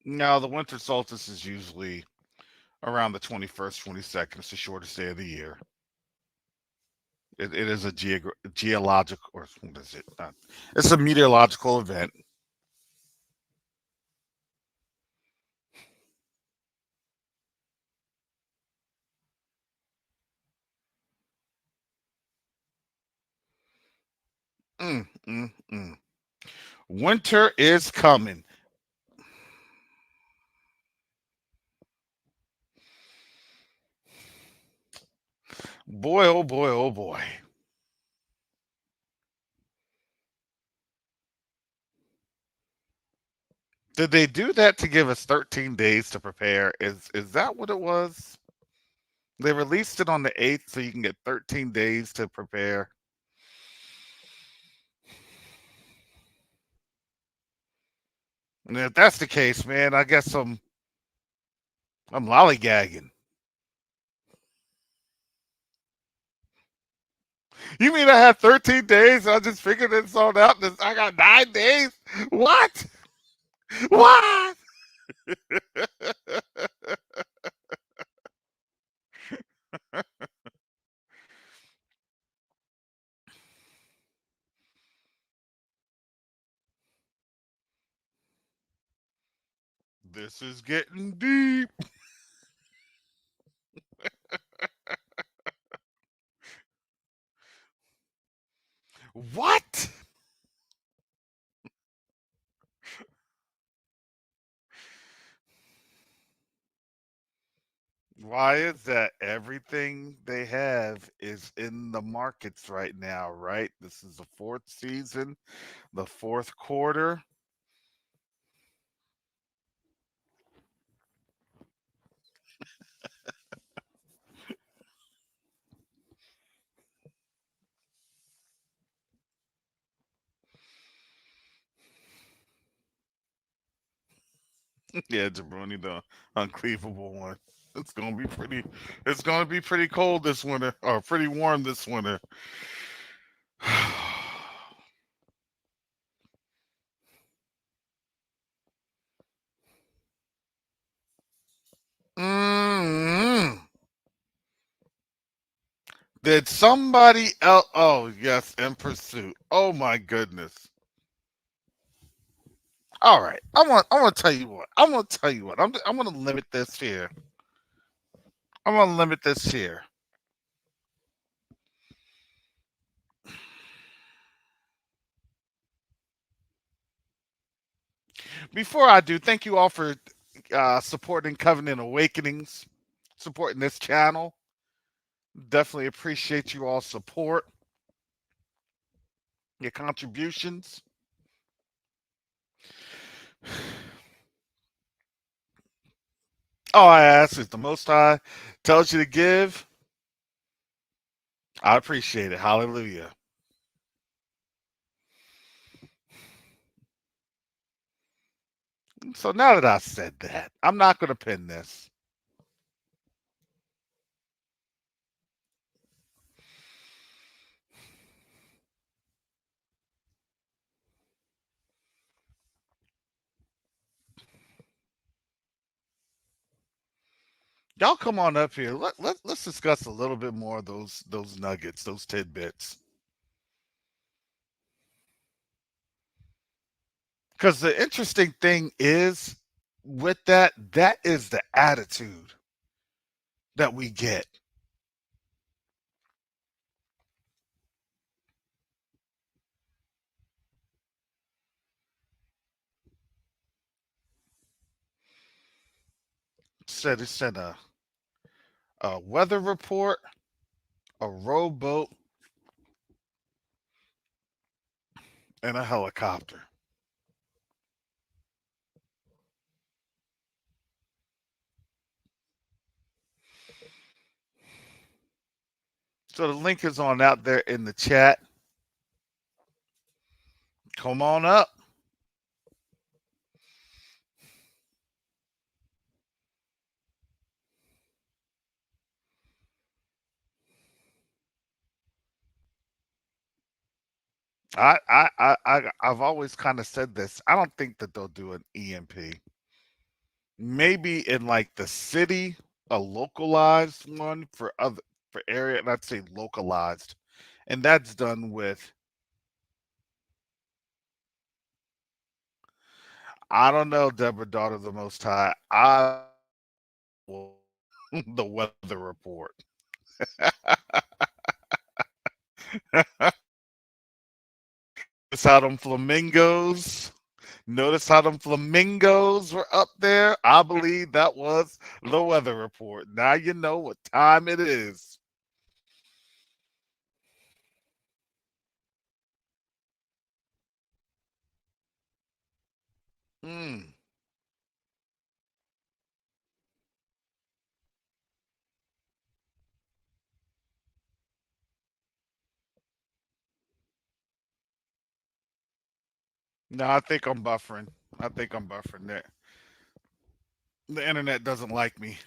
Now, the winter solstice is usually around the 21st, 22nd. It's the shortest day of the year. It is a geological, or what is it? It's a meteorological event. Mm, mm, mm. Winter is coming. Boy, oh boy, oh boy. Did they do that to give us 13 days to prepare? Is that what it was? They released it on the 8th so you can get 13 days to prepare. And if that's the case, man, I guess I'm lollygagging. You mean I had 13 days? I just figured this all out. I got 9 days? What? What? This is getting deep. What? Why is that? Everything they have is in the markets right now, right? This is the fourth season, the fourth quarter. Yeah, Jabroni, the uncleavable one. It's gonna be pretty. It's gonna be pretty cold this winter, or pretty warm this winter. mm Did somebody else? Oh yes, in pursuit. Oh my goodness. All right, I want to tell you what. I'm gonna tell you what. I'm gonna limit this here. I'm gonna limit this here. Before I do, thank you all for supporting Covenant Awakenings, supporting this channel. Definitely appreciate you all support, your contributions. All I ask is the Most High tells you to give. I appreciate it. Hallelujah. So now that I said that, I'm not going to pin this. Y'all come on up here. Let's discuss a little bit more of those nuggets, those tidbits. Because the interesting thing is with that is the attitude that we get. Said it sent a weather report, a rowboat, and a helicopter. So the link is on out there in the chat. Come on up. I've always kind of said this. I don't think that they'll do an EMP. Maybe in like the city, a localized one for area, and I'd say localized, and that's done with. I don't know, Deborah, daughter of the Most High. I will the weather report. Notice how them flamingos. Notice how them flamingos were up there. I believe that was the weather report. Now you know what time it is. Mm. No, I think I'm buffering. I think I'm buffering there. The internet doesn't like me.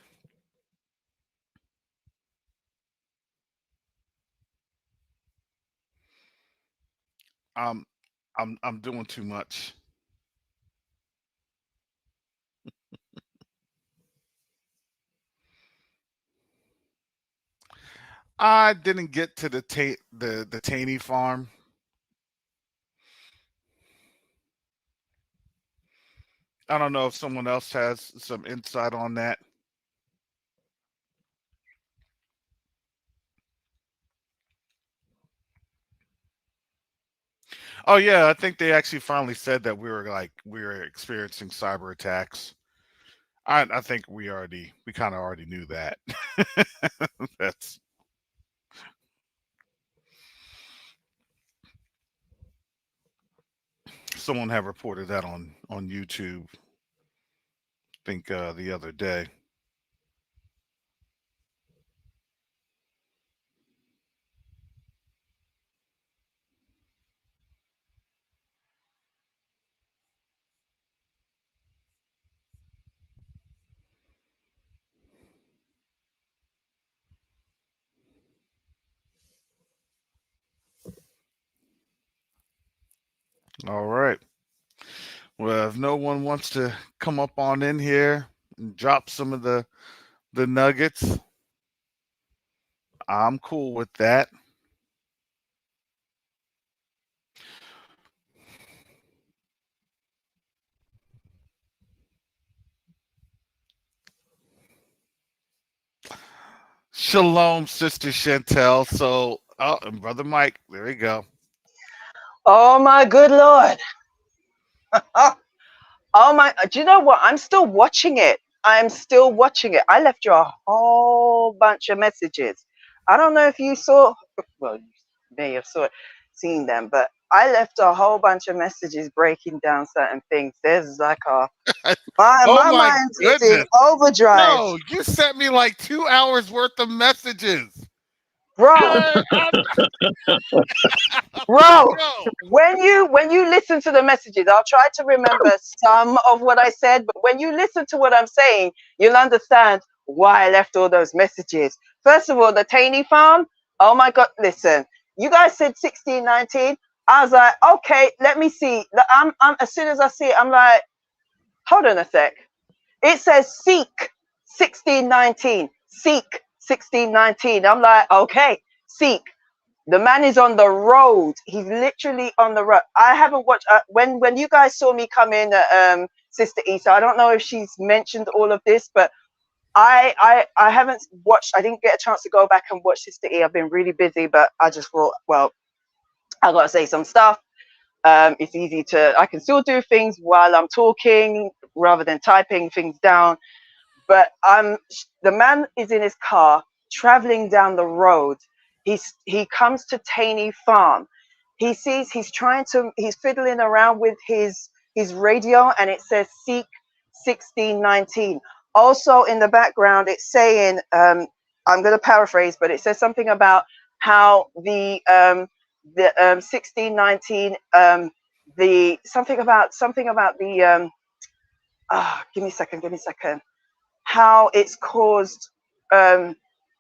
Um, I'm doing too much. I didn't get to the Taney farm. I don't know if someone else has some insight on that. Oh yeah, I think they actually finally said that we were experiencing cyber attacks. I think we kind of already knew that. That's someone had reported that on YouTube. I think the other day. All right. Well, if no one wants to come up on in here and drop some of the nuggets, I'm cool with that. Shalom, Sister Chantel. So, oh, and Brother Mike, there we go. Oh my good Lord. Oh my, do you know what? I'm still watching it. I'm still watching it. I left you a whole bunch of messages. I don't know if you saw, well, you may have seen them, but I left a whole bunch of messages breaking down certain things. There's like Oh my my mind is in goodness. overdrive. No, you sent me like 2 hours worth of messages. Bro, bro, Yo, when you listen to the messages, I'll try to remember some of what I said, but when you listen to what I'm saying, you'll understand why I left all those messages. First of all, the Taney farm. Oh my God, listen, you guys said 1619. I was like, okay, let me see. I'm as soon as I see it, I'm like, hold on a sec. It says seek 1619. Seek 1619. I'm like, okay, seek. The man is on the road. He's literally on the road. I haven't watched when you guys saw me come in, Sister Isa. I don't know if she's mentioned all of this, but I haven't watched. I didn't get a chance to go back and watch Sister E. I've been really busy, but I just thought, well, I gotta say some stuff. It's easy I can still do things while I'm talking rather than typing things down. But the man is in his car traveling down the road. He comes to Taney Farm. He's fiddling around with his radio, and it says seek 1619. Also in the background, it's saying, I'm going to paraphrase, but it says something about how the 1619, the something about the give me a second, how it's caused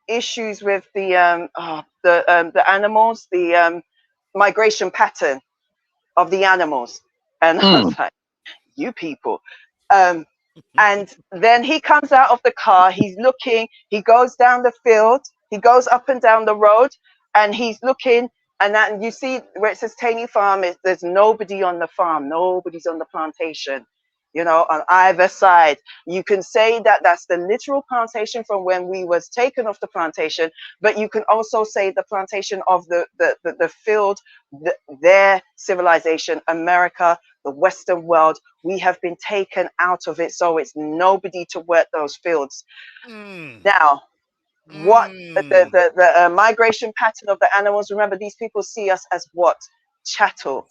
issues with the animals, the migration pattern of the animals. And I was like, you people. And then he comes out of the car, he's looking, he goes down the field, he goes up and down the road, and he's looking, and that you see where it says Taney Farm, there's nobody on the farm, nobody's on the plantation, on either side. You can say that that's the literal plantation from when we was taken off the plantation, but you can also say the plantation of the field, their civilization, America, the Western world. We have been taken out of it, so it's nobody to work those fields. Now, what the migration pattern of the animals? Remember, these people see us as what? Chattel,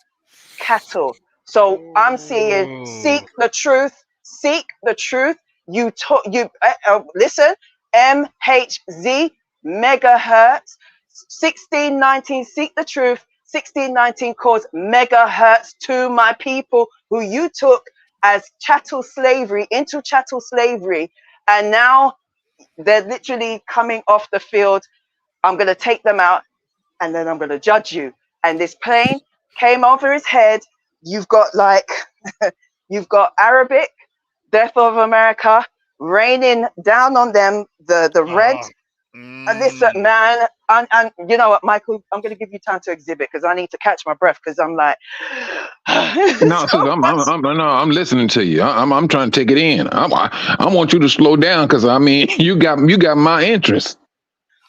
cattle. So I'm seeing seek the truth, seek the truth. Listen, MHZ megahertz 1619, seek the truth. 1619 caused megahertz to my people who you took as chattel slavery, into chattel slavery, and now they're literally coming off the field. I'm going to take them out, and then I'm going to judge you. And this plane came over his head. You've got you've got Arabic, Death of America, raining down on them, the red. And this man, and you know what, Michael, I'm going to give you time to exhibit because I need to catch my breath because I'm like, No, So sis, I'm listening to you. I'm trying to take it in. I want you to slow down because I mean, you got my interest.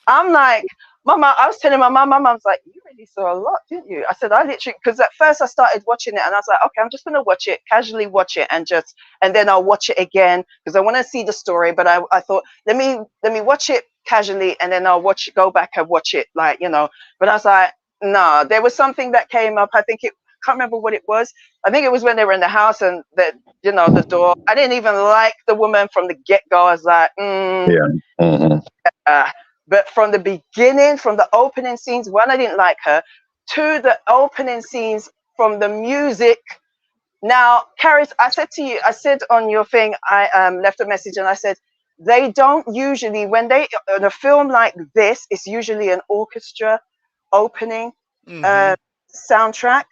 I'm like, Mama, I was telling my mom's like, you really saw a lot, didn't you? I said, I literally, because at first I started watching it and I was like, okay, I'm just going to watch it, casually watch it and then I'll watch it again because I want to see the story. But I thought, let me watch it casually and then I'll go back and watch it, like, but I was like, no, there was something that came up. Can't remember what it was. I think it was when they were in the house and the door. I didn't even like the woman from the get-go. I was like, Yeah. Mm-hmm. uh, but from the beginning, from the opening scenes, one, I didn't like her. Two, the opening scenes from the music. Now, Karis, I said on your thing, I left a message and I said, they don't usually, in a film like this, it's usually an orchestra opening soundtrack.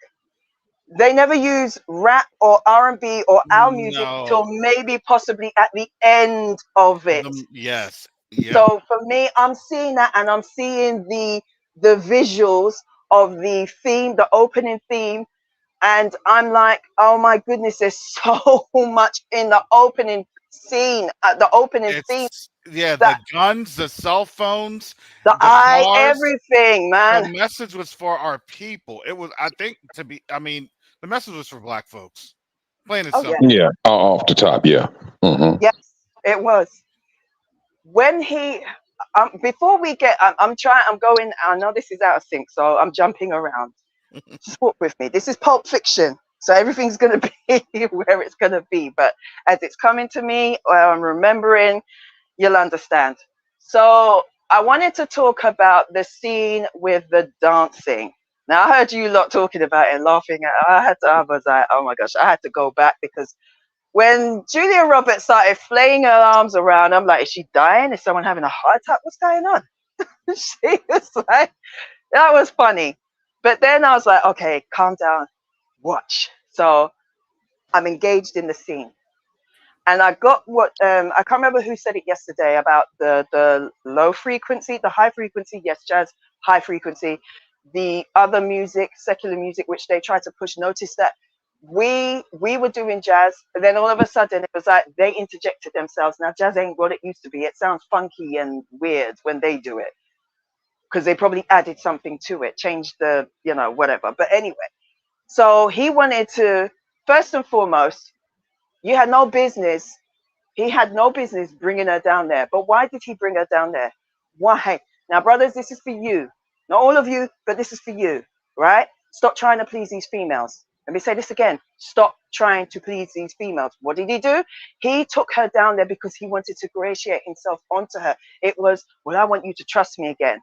They never use rap or R&B or our music till No. maybe possibly at the end of it. Yes. Yep. So for me, I'm seeing that and I'm seeing the visuals of the theme, the opening theme, and I'm like, oh my goodness, there's so much in the opening scene, theme. Yeah, That the guns, the cell phones, the the eye, cars. everything, man. The message was for our people. It was, I think, the message was for black folks. Plain and Oh yeah, simple. Yeah. Off the top. Yeah. Mm-hmm. yes, it was. When he, before we get, I'm going. I know this is out of sync, so I'm jumping around. Just walk with me. This is Pulp Fiction, so everything's going to be where it's going to be. But as it's coming to me, or I'm remembering, you'll understand. So I wanted to talk about the scene with the dancing. Now I heard you lot talking about it and laughing. I was like, oh my gosh, I had to go back because when Julia Roberts started flailing her arms around, I'm like, is she dying? Is someone having a heart attack? What's going on? She was like, that was funny. But then I was like, okay, calm down, watch. So I'm engaged in the scene. And I got what I can't remember who said it yesterday about the low frequency, the high frequency, yes, jazz, high frequency, the other music, secular music, which they try to push. Notice that we were doing jazz, and then all of a sudden it was like they interjected themselves. Now jazz ain't what it used to be. It sounds funky and weird when they do it because they probably added something to it, changed the whatever. But anyway, so he wanted to, first and foremost, he had no business bringing her down there. But why did he bring her down there? Why? Now, brothers, this is for you. Not all of you, but this is for you, right? Stop trying to please these females. Let me say this again. Stop trying to please these females. What did he do? He took her down there because he wanted to ingratiate himself onto her. It was, well, I want you to trust me again.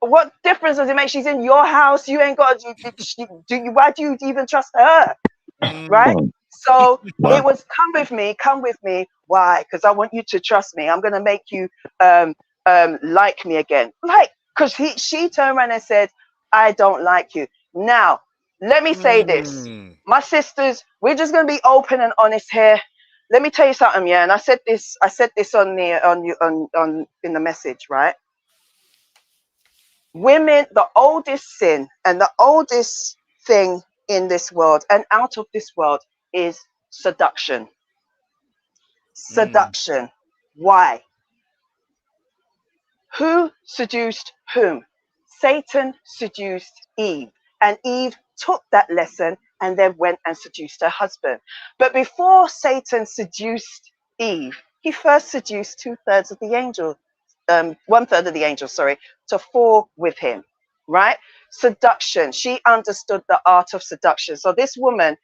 What difference does it make? She's in your house. You ain't got to, why do you even trust her? Right? So it was, come with me. Why? Because I want you to trust me. I'm going to make you like me again. Like, because she turned around and said, I don't like you. Now, let me say this. My sisters, we're just going to be open and honest here. Let me tell you something, yeah. And I said this on in the message, right? Women, the oldest sin and the oldest thing in this world and out of this world is seduction. Seduction. Why? Who seduced whom? Satan seduced Eve, and Eve took that lesson and then went and seduced her husband. But before Satan seduced Eve, he first seduced 2/3 of the angels, 1/3 of the angels, sorry, to fall with him, right? Seduction. She understood the art of seduction. So this woman,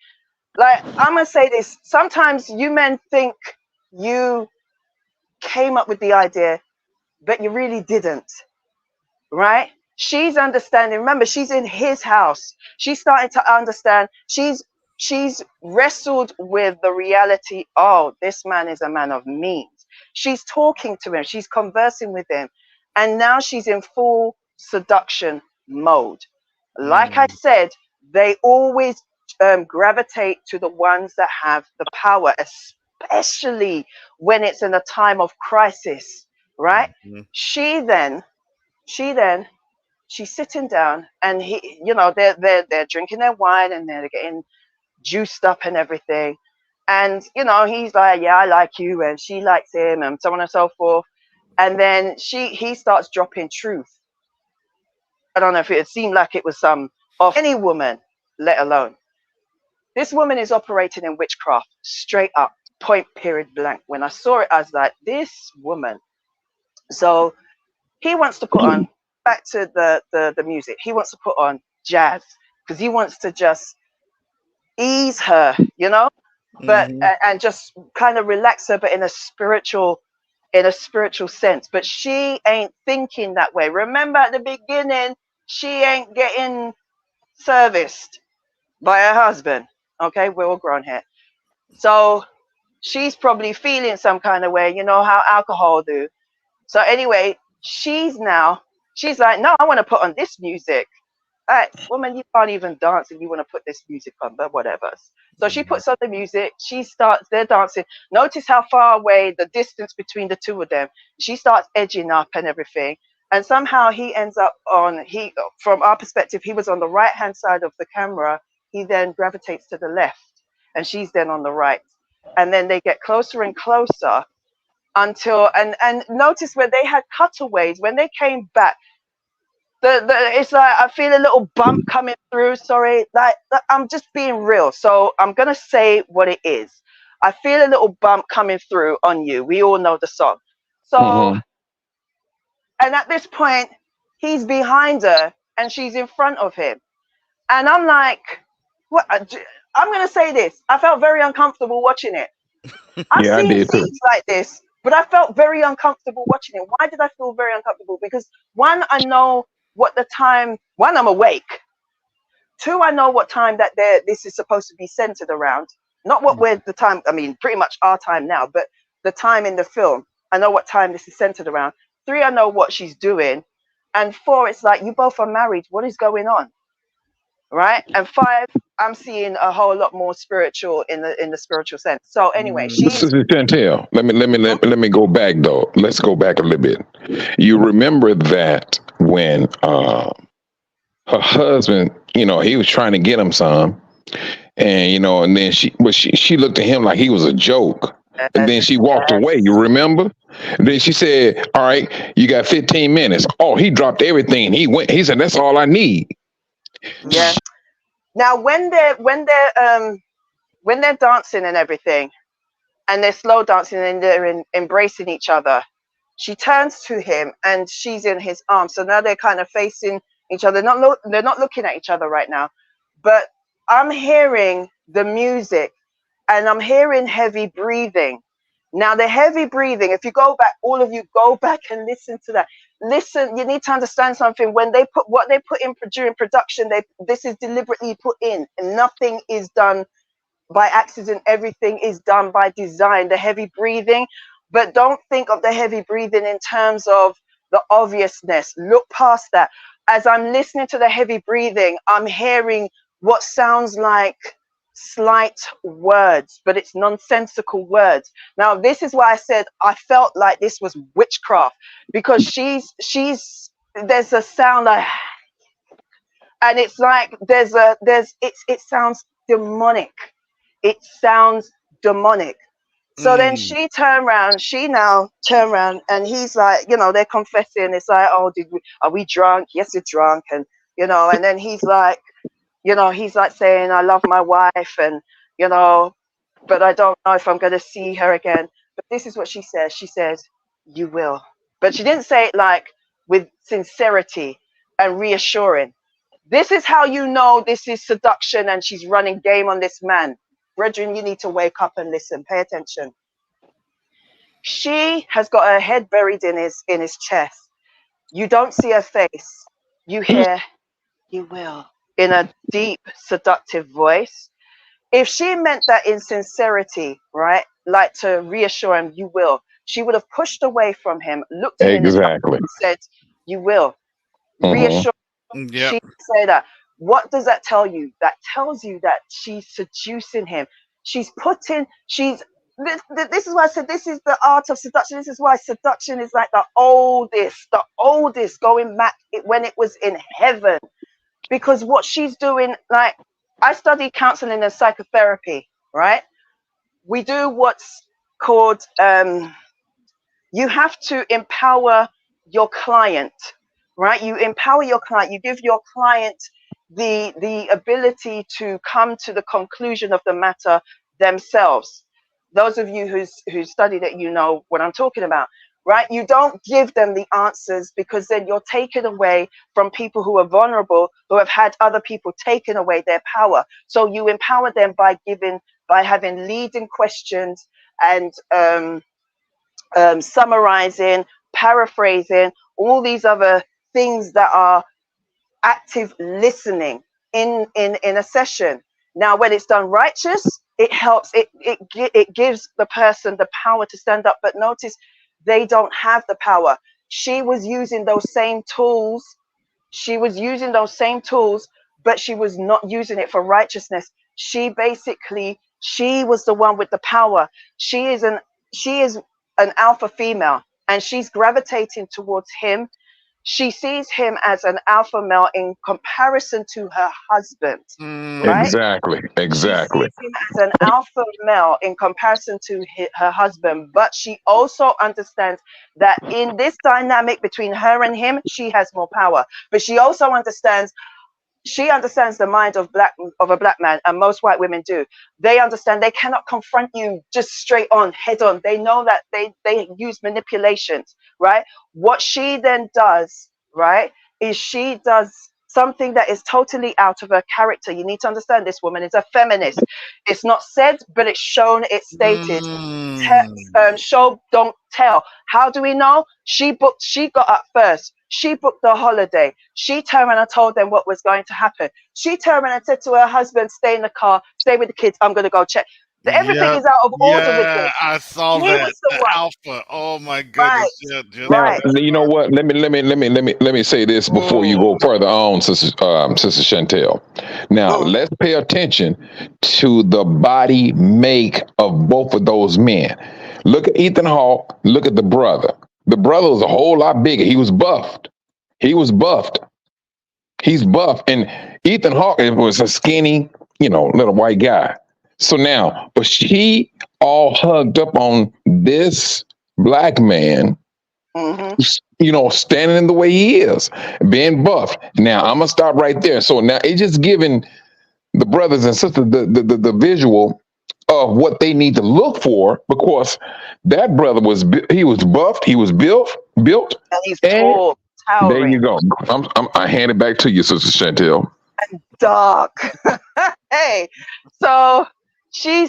like, I'm going to say this, sometimes you men think you came up with the idea, but you really didn't, right? She's understanding. Remember, she's in his house. She's starting to understand. She's wrestled with the reality. Oh, this man is a man of means. She's talking to him. She's conversing with him. And now she's in full seduction mode. Like I said, they always gravitate to the ones that have the power, especially when it's in a time of crisis, right? She then she's sitting down, and he, you know, they're drinking their wine, and they're getting juiced up and everything. And, you know, he's like, yeah, I like you, and she likes him, and so on and so forth. And then he starts dropping truth. I don't know if it seemed like it was some of any woman, let alone. This woman is operating in witchcraft, straight up, point period blank. When I saw it, I was like, this woman. So he wants to put on, back to the music, he wants to put on jazz, because he wants to just ease her, you know, but and just kind of relax her, but in a spiritual sense. But she ain't thinking that way. Remember at the beginning, she ain't getting serviced by her husband. Okay, we're all grown here. So she's probably feeling some kind of way, you know how alcohol do. So anyway, she's like, no, I want to put on this music. All right, woman, you can't even dance and you want to put this music on, but whatever. So she puts on the music, they're dancing. Notice how far away the distance between the two of them. She starts edging up and everything. And somehow he ends up from our perspective, he was on the right-hand side of the camera. He then gravitates to the left, and she's then on the right. And then they get closer and closer until, and notice where they had cutaways, when they came back, it's like I feel a little bump coming through. Sorry, like I'm just being real, so I'm gonna say what it is. I feel a little bump coming through on you. We all know the song. So, and at this point, he's behind her and she's in front of him, and I'm like, what? I'm gonna say this. I felt very uncomfortable watching it. I've Yeah, I seen did too. scenes like this, but I felt very uncomfortable watching it. Why did I feel very uncomfortable? Because one, I know what the time, one, I'm awake. Two, I know what time that this is supposed to be centered around. Not what we're the time, I mean, pretty much our time now, but the time in the film. I know what time this is centered around. Three, I know what she's doing. And four, it's like, you both are married. What is going on? Right? And five, I'm seeing a whole lot more spiritual in the spiritual sense. So anyway, Sister Chantel, let me go back though. Let's go back a little bit. You remember that when her husband, you know, he was trying to get him some, and you know, and then she looked at him like he was a joke, and then she walked away. You remember? And then she said, "All right, you got 15 minutes." Oh, he dropped everything. He went. He said, "That's all I need." Yeah. Now when they're dancing and everything, and they're slow dancing and they're embracing each other, she turns to him and she's in his arms. So now they're kind of facing each other. They're not looking at each other right now. But I'm hearing the music and I'm hearing heavy breathing. Now the heavy breathing, if you go back, all of you go back and listen to that. Listen, you need to understand something. When they put what they put in during production, this is deliberately put in, and nothing is done by accident. Everything is done by design. The heavy breathing, but don't think of the heavy breathing in terms of the obviousness. Look past that. As I'm listening to the heavy breathing, I'm hearing what sounds like slight words, but it's nonsensical words. Now this is why I said I felt like this was witchcraft, because there's a sound like, and it's like it sounds demonic. It sounds demonic. So then she now turned around, and he's like, you know, they're confessing. It's like, oh, are we drunk? Yes, you're drunk. And, you know, and then he's like, you know, he's like saying, I love my wife, and, you know, but I don't know if I'm going to see her again. But this is what she says. She says, you will. But she didn't say it like with sincerity and reassuring. This is how you know this is seduction and she's running game on this man. Brethren, you need to wake up and listen. Pay attention. She has got her head buried in his chest. You don't see her face. You hear, you will, in a deep, seductive voice. If she meant that in sincerity, right, like to reassure him, you will, she would have pushed away from him, looked at him and said, you will. Reassure him. Yep. She said that. What does that tell you? That tells you that she's seducing him. She's this is why I said this is the art of seduction. This is why seduction is like the oldest going back when it was in heaven. Because what she's doing, like, I study counseling and psychotherapy, right? We do what's called, you have to empower your client, right? You empower your client, you give your client the ability to come to the conclusion of the matter themselves. Those of you who studied it, you know what I'm talking about, right? You don't give them the answers, because then you're taken away from people who are vulnerable, who have had other people taken away their power. So you empower them by having leading questions and summarizing, paraphrasing, all these other things that are active listening in a session. Now, when it's done righteous, it helps. It gives the person the power to stand up. But notice, they don't have the power. She was using those same tools. But she was not using it for righteousness. She was the one with the power. She is an alpha female, and she's gravitating towards him. She sees him as an alpha male in comparison to her husband, right? Exactly. She sees him as an alpha male in comparison to her husband, but she also understands that in this dynamic between her and him, she has more power. But she also understands the mind of a black man, and most white women do. They understand they cannot confront you just straight on, head on. They know that they use manipulations, right? What she then does, right, is she does something that is totally out of her character. You need to understand, this woman is a feminist. It's not said, but it's shown, it's stated. Show, don't tell. How do we know? She got up first. She booked the holiday. She turned around and told them what was going to happen. She turned around and said to her husband, stay in the car, stay with the kids, I'm going to go check. Everything is out of order with this. I saw He that. was the one. Alpha. Oh my goodness. Right. Now, you know what? Let me say this before you go further on, Sister Chantel. Now, let's pay attention to the body make of both of those men. Look at Ethan Hawke. Look at the brother. The brother was a whole lot bigger. He was buffed. He's buffed. And Ethan Hawke was a skinny, little white guy. So now, but she all hugged up on this black man, standing in the way he is, being buffed. Now, I'm going to stop right there. So now it's just giving the brothers and sisters the visual of what they need to look for, because that brother was buffed, he was built, and he's tall, towering. There you go. I hand it back to you, Sister Chantel. And dark. Hey, so she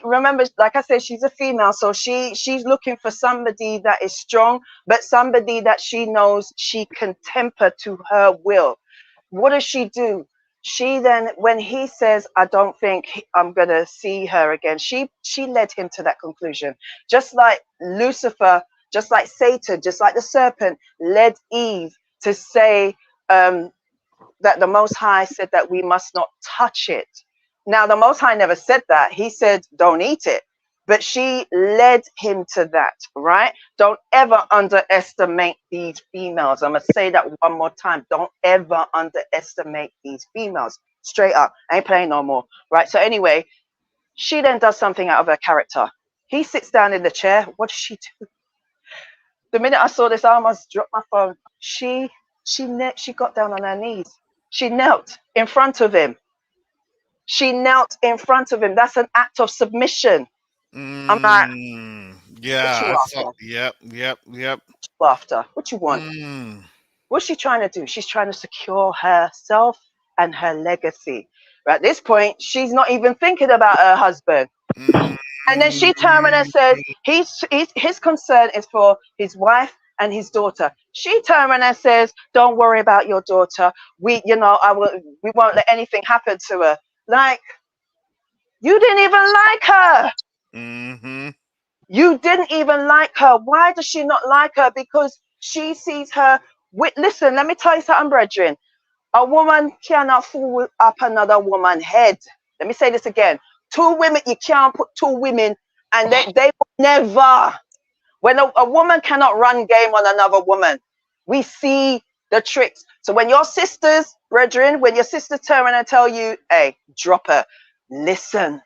remembers, like I said, she's a female, so she's looking for somebody that is strong, but somebody that she knows she can temper to her will. What does she do? She then, when he says, I don't think I'm going to see her again, she led him to that conclusion. Just like Lucifer, just like Satan, just like the serpent led Eve to say that the Most High said that we must not touch it. Now, the Most High never said that. He said, don't eat it. But she led him to that, right? Don't ever underestimate these females. I'm going to say that one more time. Don't ever underestimate these females. Straight up. I ain't playing no more, right? So anyway, she then does something out of her character. He sits down in the chair. What does she do? The minute I saw this, I almost dropped my phone. She got down on her knees. She knelt in front of him. That's an act of submission. I'm like, yeah, yep. After what you want? What's she trying to do? She's trying to secure herself and her legacy. But at this point, she's not even thinking about her husband. And then she turned around and says, his concern is for his wife and his daughter. She turned around and says, don't worry about your daughter. We won't let anything happen to her. Like, you didn't even like her. You didn't even like her. Why does she not like her? Because she sees her listen, let me tell you something, brethren. A woman cannot fool up another woman's head. Let me say this again. You can't put two women And they will never, when a woman cannot run game on another woman, we see the tricks. So when your sisters, brethren, when your sisters turn around and tell you, hey, drop her, listen.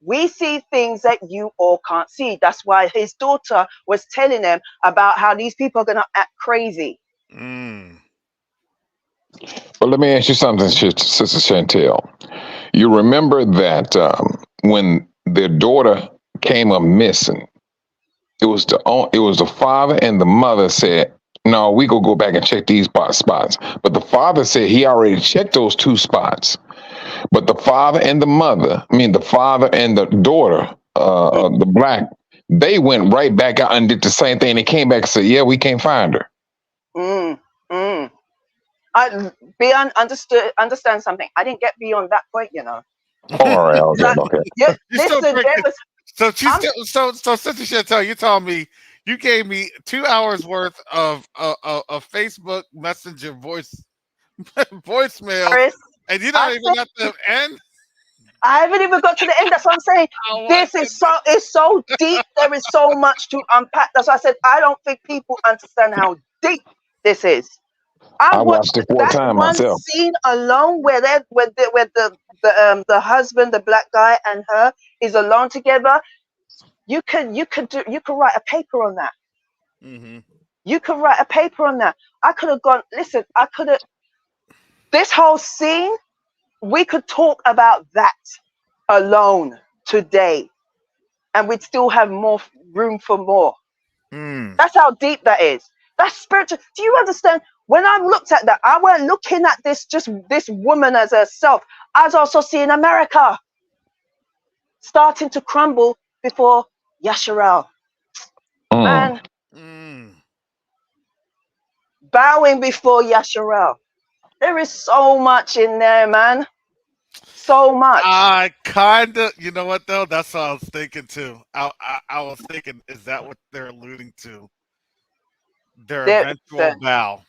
We see things that you all can't see. That's why his daughter was telling them about how these people are going to act crazy. Mm. Well, let me ask you something, Sister Chantel. You remember that when their daughter came up missing, it was the father and the mother said, "No, we go back and check these spots." But the father said he already checked those 2 spots. But the father and the mother, I mean the father and the daughter, the black, they went right back out and did the same thing. They came back and said, "Yeah, we can't find her." Mm, mm. Understand something. I didn't get beyond that point, you know. All right, okay. Yeah, You still listen, breaking- there was, So Sister Chantel, you told me you gave me 2 hours worth of Facebook Messenger voicemail, Paris, and you're not I even at the end. I haven't even got to the end. That's what I'm saying. Oh, This is so deep. There is so much to unpack. That's why I said I don't think people understand how deep this is. I watched it 4 that times one myself. scene alone where the husband, the black guy, and her is alone together. You could write a paper on that. Mm-hmm. You could write a paper on that. I could have gone. Listen, I could have. This whole scene, we could talk about that alone today, and we'd still have more room for more. Mm. That's how deep that is. That's spiritual. Do you understand? When I looked at that, I weren't looking at this woman as herself. I was also seeing America starting to crumble before Yasharel. Man, bowing before Yasharel. There is so much in there, man. So much. I kind of, you know what though? That's what I was thinking too. I was thinking, is that what they're alluding to? Their eventual bow.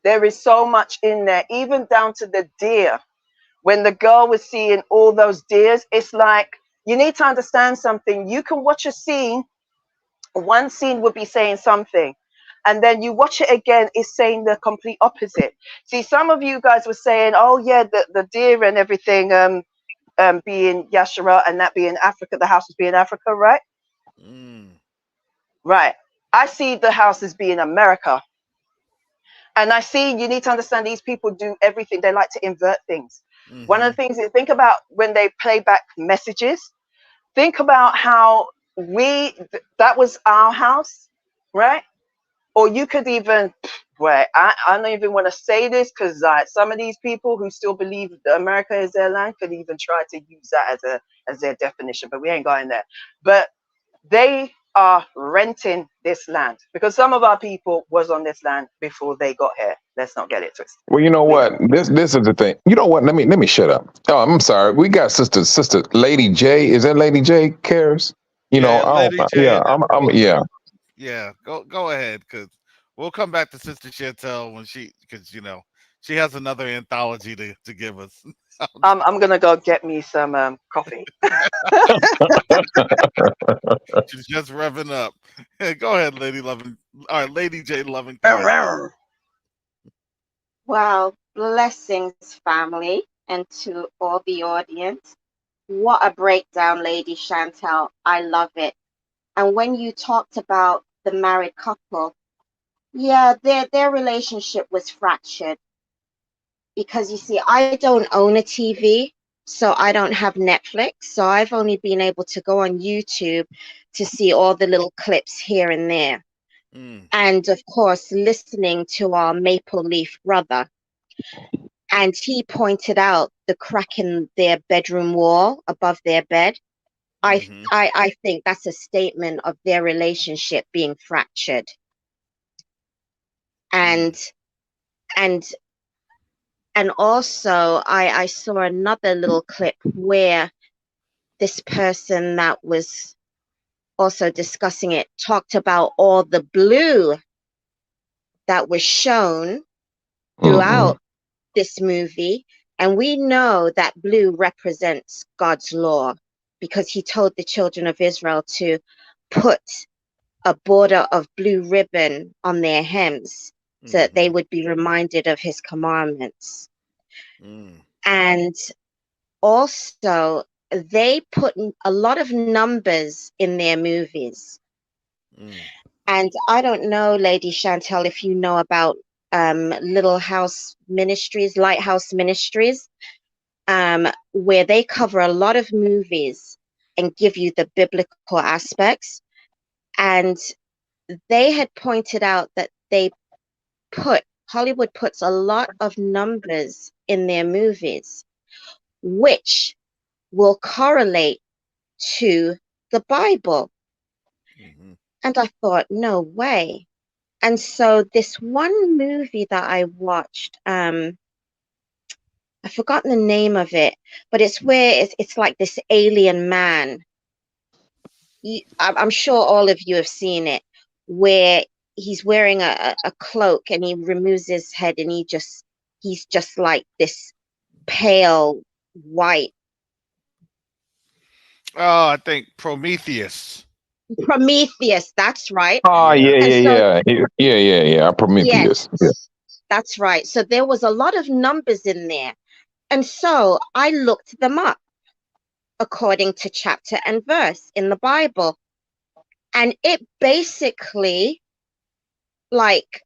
There is so much in there, even down to the deer. When the girl was seeing all those deers, it's like, you need to understand something. You can watch a scene, one scene would be saying something, and then you watch it again, it's saying the complete opposite. See, some of you guys were saying, oh yeah, the deer and everything being Yasharel and that being Africa, the house was being Africa, right? Right. I see the house as being America. And I see, you need to understand, these people do everything. They like to invert things. One of the things is, think about when they play back messages. Think about how that was our house, right? Or you could even, I don't even want to say this, because some of these people who still believe that America is their land could even try to use that as their definition, but we ain't going there. But they are renting this land, because some of our people was on this land before they got here. Let's not get it twisted. Well, you know what? This is the thing. You know what? Let me shut up. Oh, I'm sorry. We got sister Lady J. Is that Lady J cares? You know, Lady J, yeah. Yeah, go ahead, because we'll come back to Sister Chantel when because you know she has another anthology to give us. I'm gonna go get me some coffee. She's just revving up. Go ahead, Lady Loving. All right, Lady J Loving. Well, blessings, family, and to all the audience. What a breakdown, Lady Chantel. I love it. And when you talked about the married couple, yeah, their relationship was fractured. Because you see, I don't own a TV, so I don't have Netflix. So I've only been able to go on YouTube to see all the little clips here and there. And of course, listening to our Maple Leaf brother. And he pointed out the crack in their bedroom wall above their bed. I think that's a statement of their relationship being fractured. And also I saw another little clip where this person that was also discussing it talked about all the blue that was shown throughout this movie. And we know that blue represents God's law. because he told the children of Israel to put a border of blue ribbon on their hems so that they would be reminded of his commandments. And also, they put a lot of numbers in their movies. And I don't know, Lady Chantel, if you know about Little House Ministries, Lighthouse Ministries, where they cover a lot of movies and give you the biblical aspects. And they had pointed out that Hollywood puts a lot of numbers in their movies, which will correlate to the Bible. And I thought, no way. And so this one movie that I watched, I've forgotten the name of it, but it's where it's like this alien man. I'm sure all of you have seen it, where he's wearing a cloak and he removes his head and he's just like this pale white. Oh, I think Prometheus. Prometheus, that's right. Oh Yeah. And so, yeah. Prometheus. yes, that's right. So there was a lot of numbers in there. And so I looked them up according to chapter and verse in the Bible. And it basically like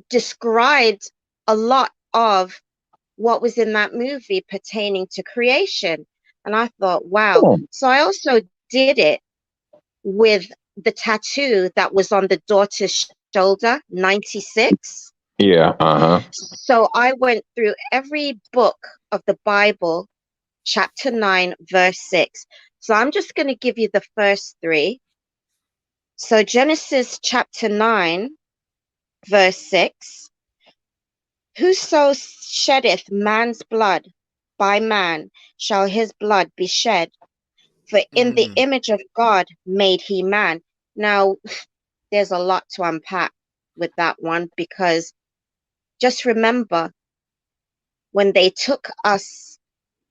described a lot of what was in that movie pertaining to creation. And I thought, wow. Oh. So I also did it with the tattoo that was on the daughter's shoulder, 96. Yeah. So I went through every book of the Bible, chapter 9, verse 6. So I'm just going to give you the first three. So Genesis chapter 9, verse 6. Whoso sheddeth man's blood, by man shall his blood be shed. For in the image of God made he man. Now, there's a lot to unpack with that one, because just remember, when they took us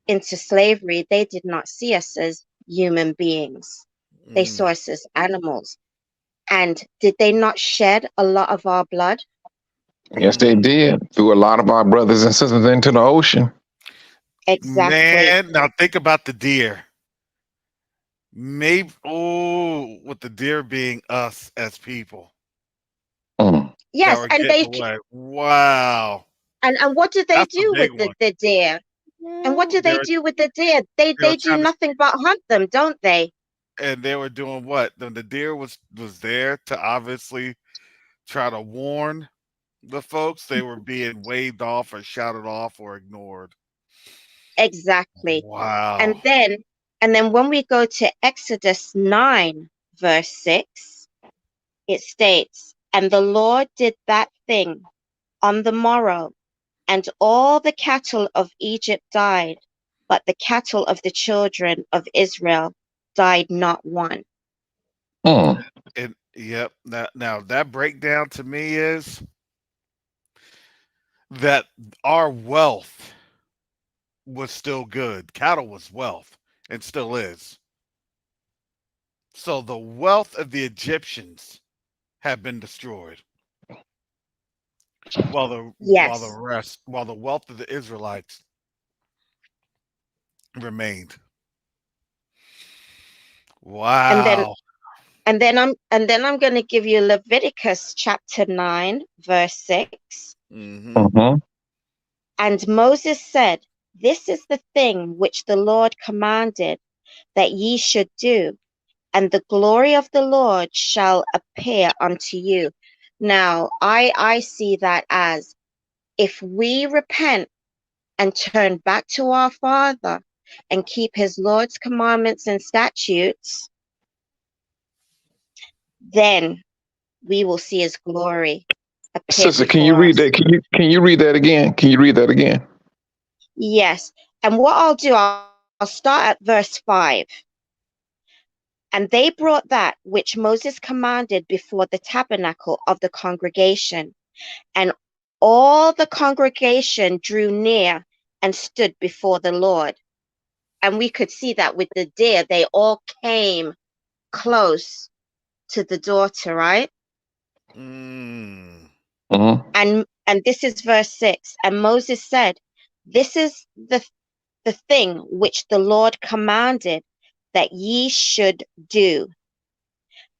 into slavery, they did not see us as human beings. They saw us as animals. And did they not shed a lot of our blood? Yes, they did. Threw a lot of our brothers and sisters into the ocean. Exactly. Man, now think about the deer. Maybe, with the deer being us as people. Yes, and they wow. And what do they That's a do big with one. the deer? And what do they do with the deer? They were do trying to- nothing but hunt them, don't they? And they were doing what? Then the deer was there to obviously try to warn the folks. They were being waved off or shouted off or ignored. Exactly. Wow. And then when we go to Exodus 9, verse 6, it states, and the Lord did that thing on the morrow, and all the cattle of Egypt died, but the cattle of the children of Israel died not one. And yep. Now that breakdown to me is that our wealth was still good. Cattle was wealth and still is. So the wealth of the Egyptians have been destroyed. While the wealth of the Israelites remained. Wow. And then I'm going to give you Leviticus chapter 9, verse 6. And Moses said, this is the thing which the Lord commanded that ye should do, and the glory of the Lord shall appear unto you. Now, I see that as if we repent and turn back to our Father and keep his Lord's commandments and statutes, then we will see his glory appear. Sister, can you read that? Can you read that again? Can you read that again? Yes. And what I'll do, I'll start at verse 5. And they brought that which Moses commanded before the tabernacle of the congregation. And all the congregation drew near and stood before the Lord. And we could see that with the deer, they all came close to the daughter, right? Mm. Mm-hmm. And this is verse 6. And Moses said, "This is the thing which the Lord commanded that ye should do,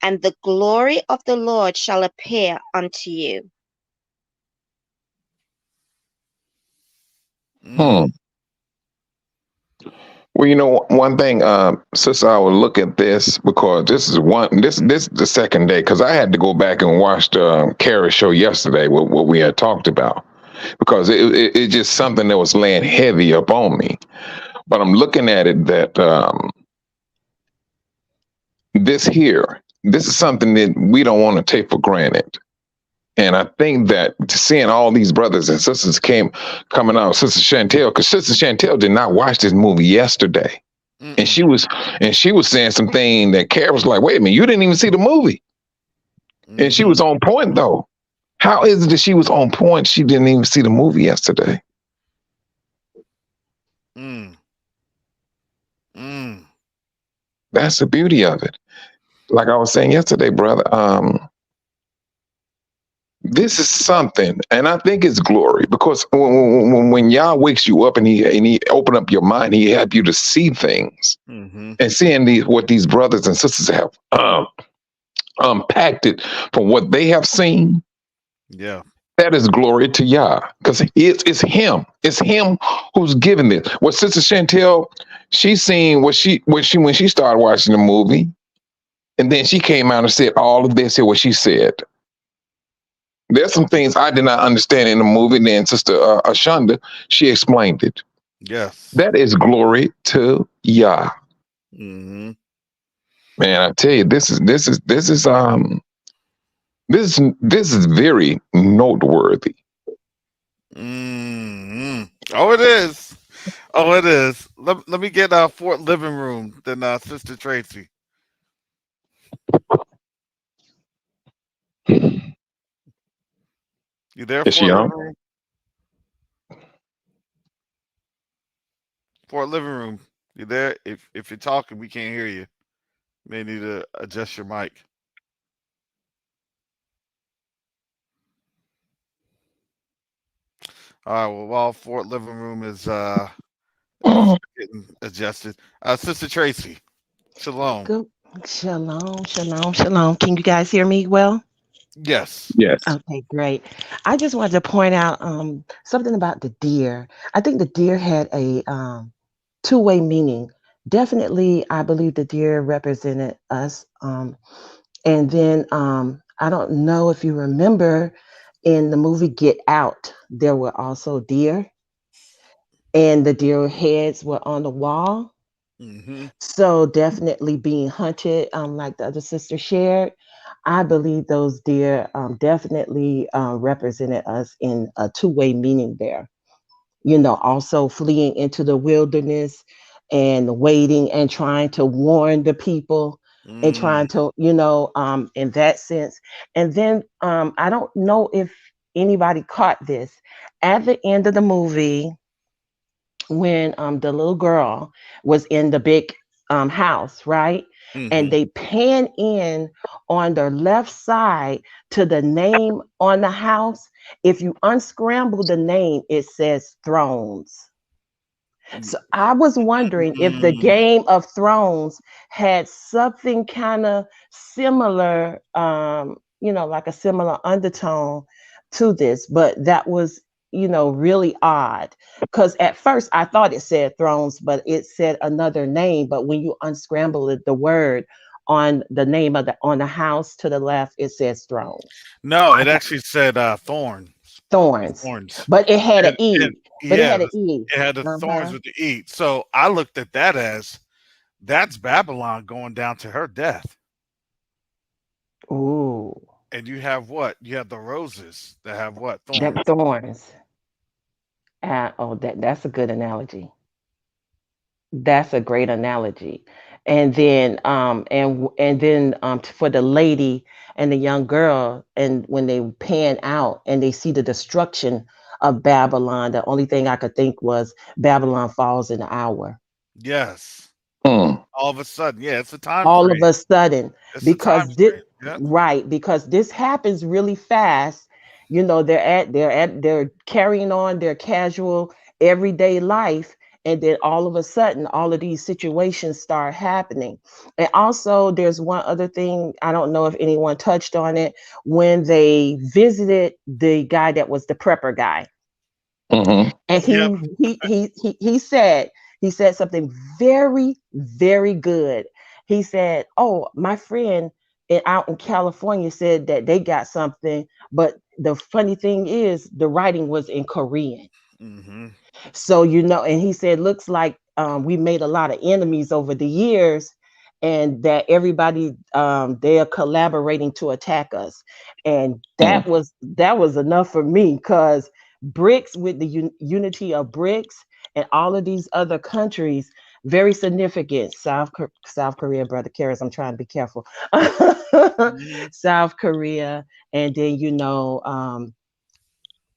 and the glory of the Lord shall appear unto you." Hmm. Well, you know, one thing, sister, I will look at this because this is the second day because I had to go back and watch the Carrie show yesterday, what we had talked about, because it's just something that was laying heavy upon me. But I'm looking at it that this is something that we don't want to take for granted. And I think that seeing all these brothers and sisters coming out, Sister Chantel, because Sister Chantel did not watch this movie yesterday. And she was saying something that Kara was like, wait a minute, you didn't even see the movie. And she was on point though. How is it that she was on point? She didn't even see the movie yesterday. That's the beauty of it. Like I was saying yesterday, brother, this is something, and I think it's glory because when Yah wakes you up and he open up your mind, he help you to see things and seeing what these brothers and sisters have unpacked it from what they have seen. Yeah, that is glory to Yah because it's him. It's him who's giving this. What Sister Chantel, she's seen when she started watching the movie, and then she came out and said all of this. Here, what she said. There's some things I did not understand in the movie. Then Sister Ashonda, she explained it. Yes. That is glory to Yah. Man, I tell you, this is very noteworthy. Oh, it is. Oh, it is. Let me get Fort Living Room, then Sister Tracy. You there, Is she on? Fort Living Room. You there? If you're talking, we can't hear you. May need to adjust your mic. All right. Well, while Fort Living Room is getting adjusted, Sister Tracy, shalom. Good. Shalom, shalom, shalom. Can you guys hear me well? Yes. Yes. Okay, great. I just wanted to point out something about the deer. I think the deer had a two-way meaning. Definitely, I believe the deer represented us. And then I don't know if you remember in the movie Get Out, there were also deer, and the deer heads were on the wall. So definitely being hunted, like the other sister shared, I believe those deer definitely represented us in a two-way meaning there. Also fleeing into the wilderness and waiting and trying to warn the people and trying to, in that sense. And then I don't know if anybody caught this at the end of the movie when the little girl was in the big house, right? And they pan in on the left side to the name on the house. If you unscramble the name, it says Thrones. So I was wondering if the Game of Thrones had something kind of similar, like a similar undertone to this, but that was, really odd. Because at first I thought it said Thrones, but it said another name. But when you unscramble it, the word on the name on the house to the left, it says Thrones. No, it actually said Thorns. Thorns. But it had an E. But it had an E. It had the thorns with the E. So I looked at that as that's Babylon going down to her death. Ooh. And you have what? You have the roses that have what? Thorns. Thorns. That's a good analogy. That's a great analogy. And then for the lady and the young girl, and when they pan out and they see the destruction of Babylon, the only thing I could think was Babylon falls in an hour. Yes. Mm. All of a sudden, yeah, it's a time All of frame. a sudden, It's a time because this, frame. Yep. right, because this happens really fast. You know, they're carrying on their casual everyday life, and then all of a sudden all of these situations start happening. And also there's one other thing, I don't know if anyone touched on it, when they visited the guy that was the prepper guy, Hmm. and Yep. he said something very, very good. He said, "Oh, my friend out in California said that they got something, but the funny thing is the writing was in Korean." Mm-hmm. So, you know, and he said, looks like we made a lot of enemies over the years, and that everybody they are collaborating to attack us. And Mm. that was enough for me, because BRICS, with the unity of BRICS and all of these other countries, very significant. South Korea, brother Karis, I'm trying to be careful. Mm-hmm. South Korea, and then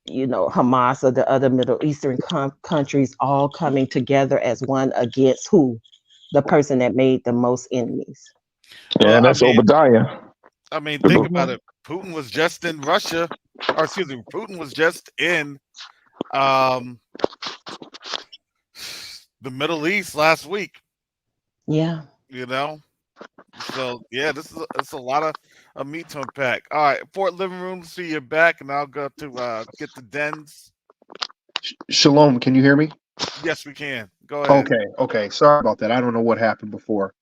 Hamas or the other Middle Eastern countries all coming together as one against who? The person that made the most enemies. Well, Yeah, that's Obadiah. think Mhm. about it. Putin was just in Russia, or excuse me, Putin was just in um, the Middle East last week. Yeah. You know, so yeah, it's a lot of meat to unpack. All right, Fort Living Room, see you back, and I'll go to get the dens. Shalom, can you hear me? Yes, we can. Go ahead. Okay. Sorry about that. I don't know what happened before.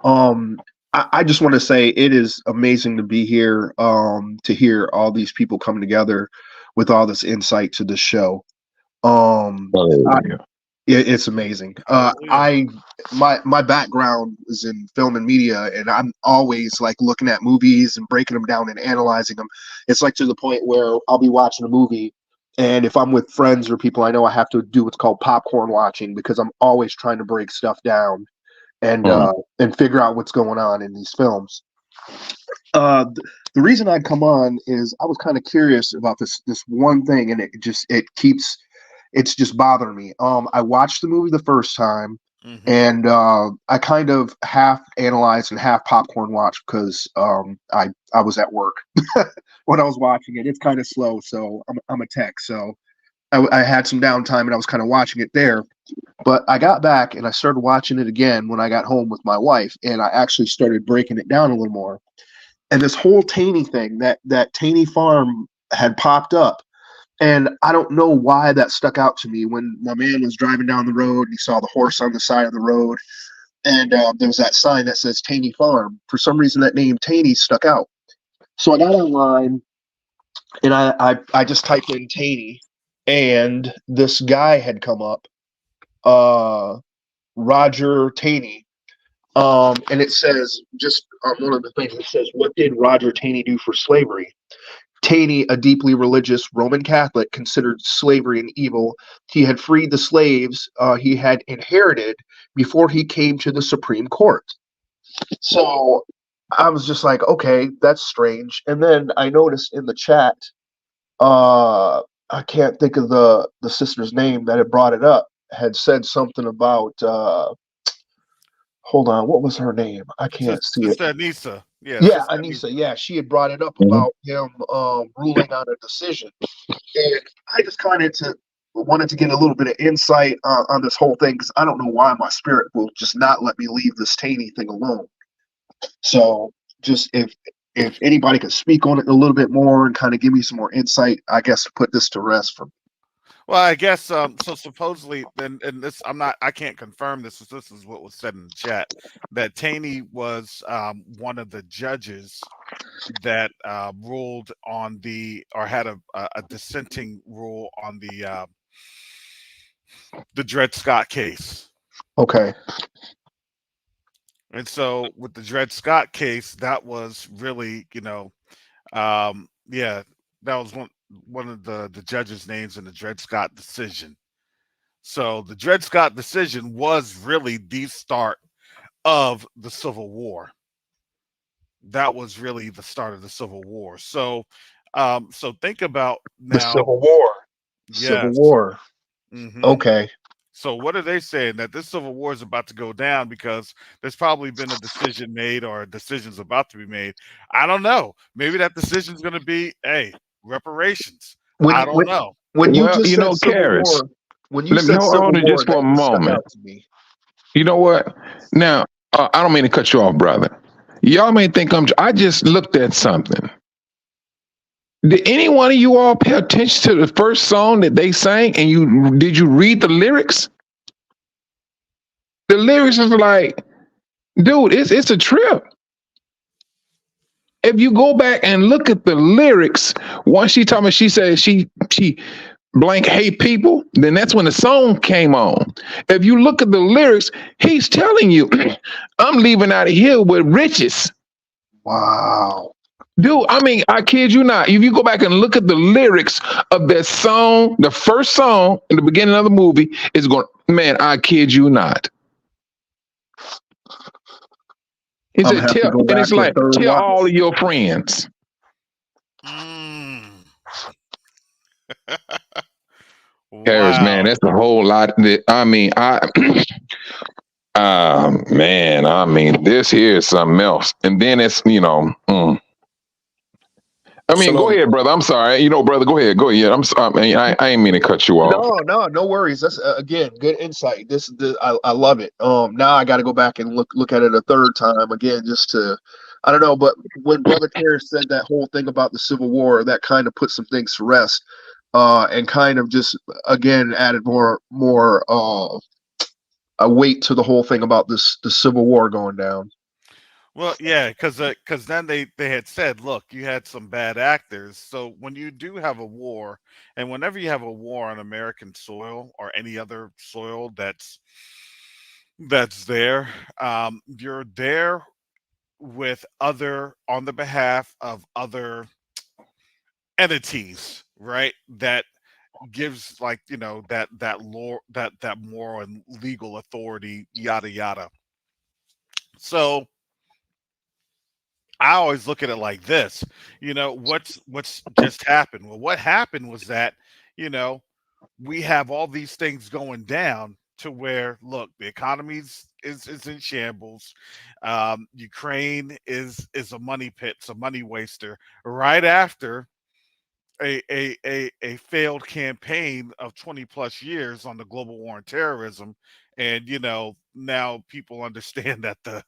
Um, I just want to say it is amazing to be here, to hear all these people come together with all this insight to the show. I, Hallelujah. it's amazing. Hallelujah. My background is in film and media, and I'm always like looking at movies and breaking them down and analyzing them. It's like to the point where I'll be watching a movie, and if I'm with friends or people I know, I have to do what's called popcorn watching, because I'm always trying to break stuff down Mm. and figure out what's going on in these films. The reason I come on is I was kind of curious about this one thing, and it's just bothering me. I watched the movie the first time, Mm-hmm. and I kind of half analyzed and half popcorn watched, because I was at work when I was watching it. It's kind of slow, so I'm a tech, so I had some downtime and I was kind of watching it there. But I got back and I started watching it again when I got home with my wife, and I actually started breaking it down a little more. And this whole Taney thing, that Taney farm had popped up, and I don't know why that stuck out to me. When my man was driving down the road and he saw the horse on the side of the road, and there was that sign that says Taney Farm. For some reason, that name Taney stuck out. So I got online and I just typed in Taney, and this guy had come up, Roger Taney. And it says, just on one of the things, it says, "What did Roger Taney do for slavery?" Taney, a deeply religious Roman Catholic, considered slavery an evil. He had freed the slaves he had inherited before he came to the Supreme Court. So I was just like, okay, that's strange. And then I noticed in the chat, I can't think of the sister's name that had brought it up, had said something about hold on, what was her name? I can't see it. Sister Anissa. Yeah, Yeah, Sister Anissa. Anissa. Yeah, she had brought it up Mhm. about him ruling on a decision, and I just wanted to get a little bit of insight on this whole thing, because I don't know why my spirit will just not let me leave this Taney thing alone. So, just if anybody could speak on it a little bit more and kind of give me some more insight, I guess, to put this to rest for me. Well, I guess so. Supposedly, and this I can't confirm this. This is what was said in the chat, that Taney was one of the judges that ruled on or had a dissenting rule on the Dred Scott case. Okay. And so with the Dred Scott case, that was really, yeah, that was one of the judges' names in the Dred Scott decision. So the Dred Scott decision was really the start of the Civil War. That was really the start of the Civil War. So, so think about The now. Civil War. Civil Yes. War. Hmm. Okay. So what are they saying? That this civil war is about to go down because there's probably been a decision made or a decision's about to be made. I don't know. Maybe that decision's going to be, hey, reparations. I don't know. When you Well, just you said know, civil Karis, war, when you let me said hold civil on to war, just for a that stuck moment. out to me. You know what? Now, I don't mean to cut you off, brother. Y'all may think I just looked at something. Did any one of you all pay attention to the first song that they sang? And did you read the lyrics? The lyrics is like, dude, it's a trip. If you go back and look at the lyrics, once she said she blank hate people, then that's when the song came on. If you look at the lyrics, he's telling you, I'm leaving out of here with riches. Wow. Dude, I mean, I kid you not. If you go back and look at the lyrics of that song, the first song in the beginning of the movie is going, man, I kid you not. He I'm said, gonna have to tell, go and back it's to a like, third tell watch. all of your friends. Mm. Harris, man, Wow. that's a whole lot. I mean, man, I mean, this here is something else. And then it's, I mean, go Shalom. ahead, brother. I'm sorry. Brother, go ahead. Go ahead. Yeah, I'm sorry. I ain't mean to cut you off. No worries. That's again good insight. I love it. Now I got to go back and look at it a third time again, just to, I don't know. But when Brother Terrence said that whole thing about the Civil War, that kind of put some things to rest, and kind of just again added more a weight to the whole thing about the Civil War going down. Well, yeah, because then they had said, look, you had some bad actors. So when you do have a war, and whenever you have a war on American soil or any other soil that's there, you're there with on the behalf of other entities, right? That gives that law, that moral and legal authority, yada yada. So I always look at it like this, what's just happened. Well, what happened was that, we have all these things going down to where, look, the economy is in shambles. Ukraine is a money pit, it's a money waster. Right after a failed campaign of 20 plus years on the global war on terrorism, and now people understand that the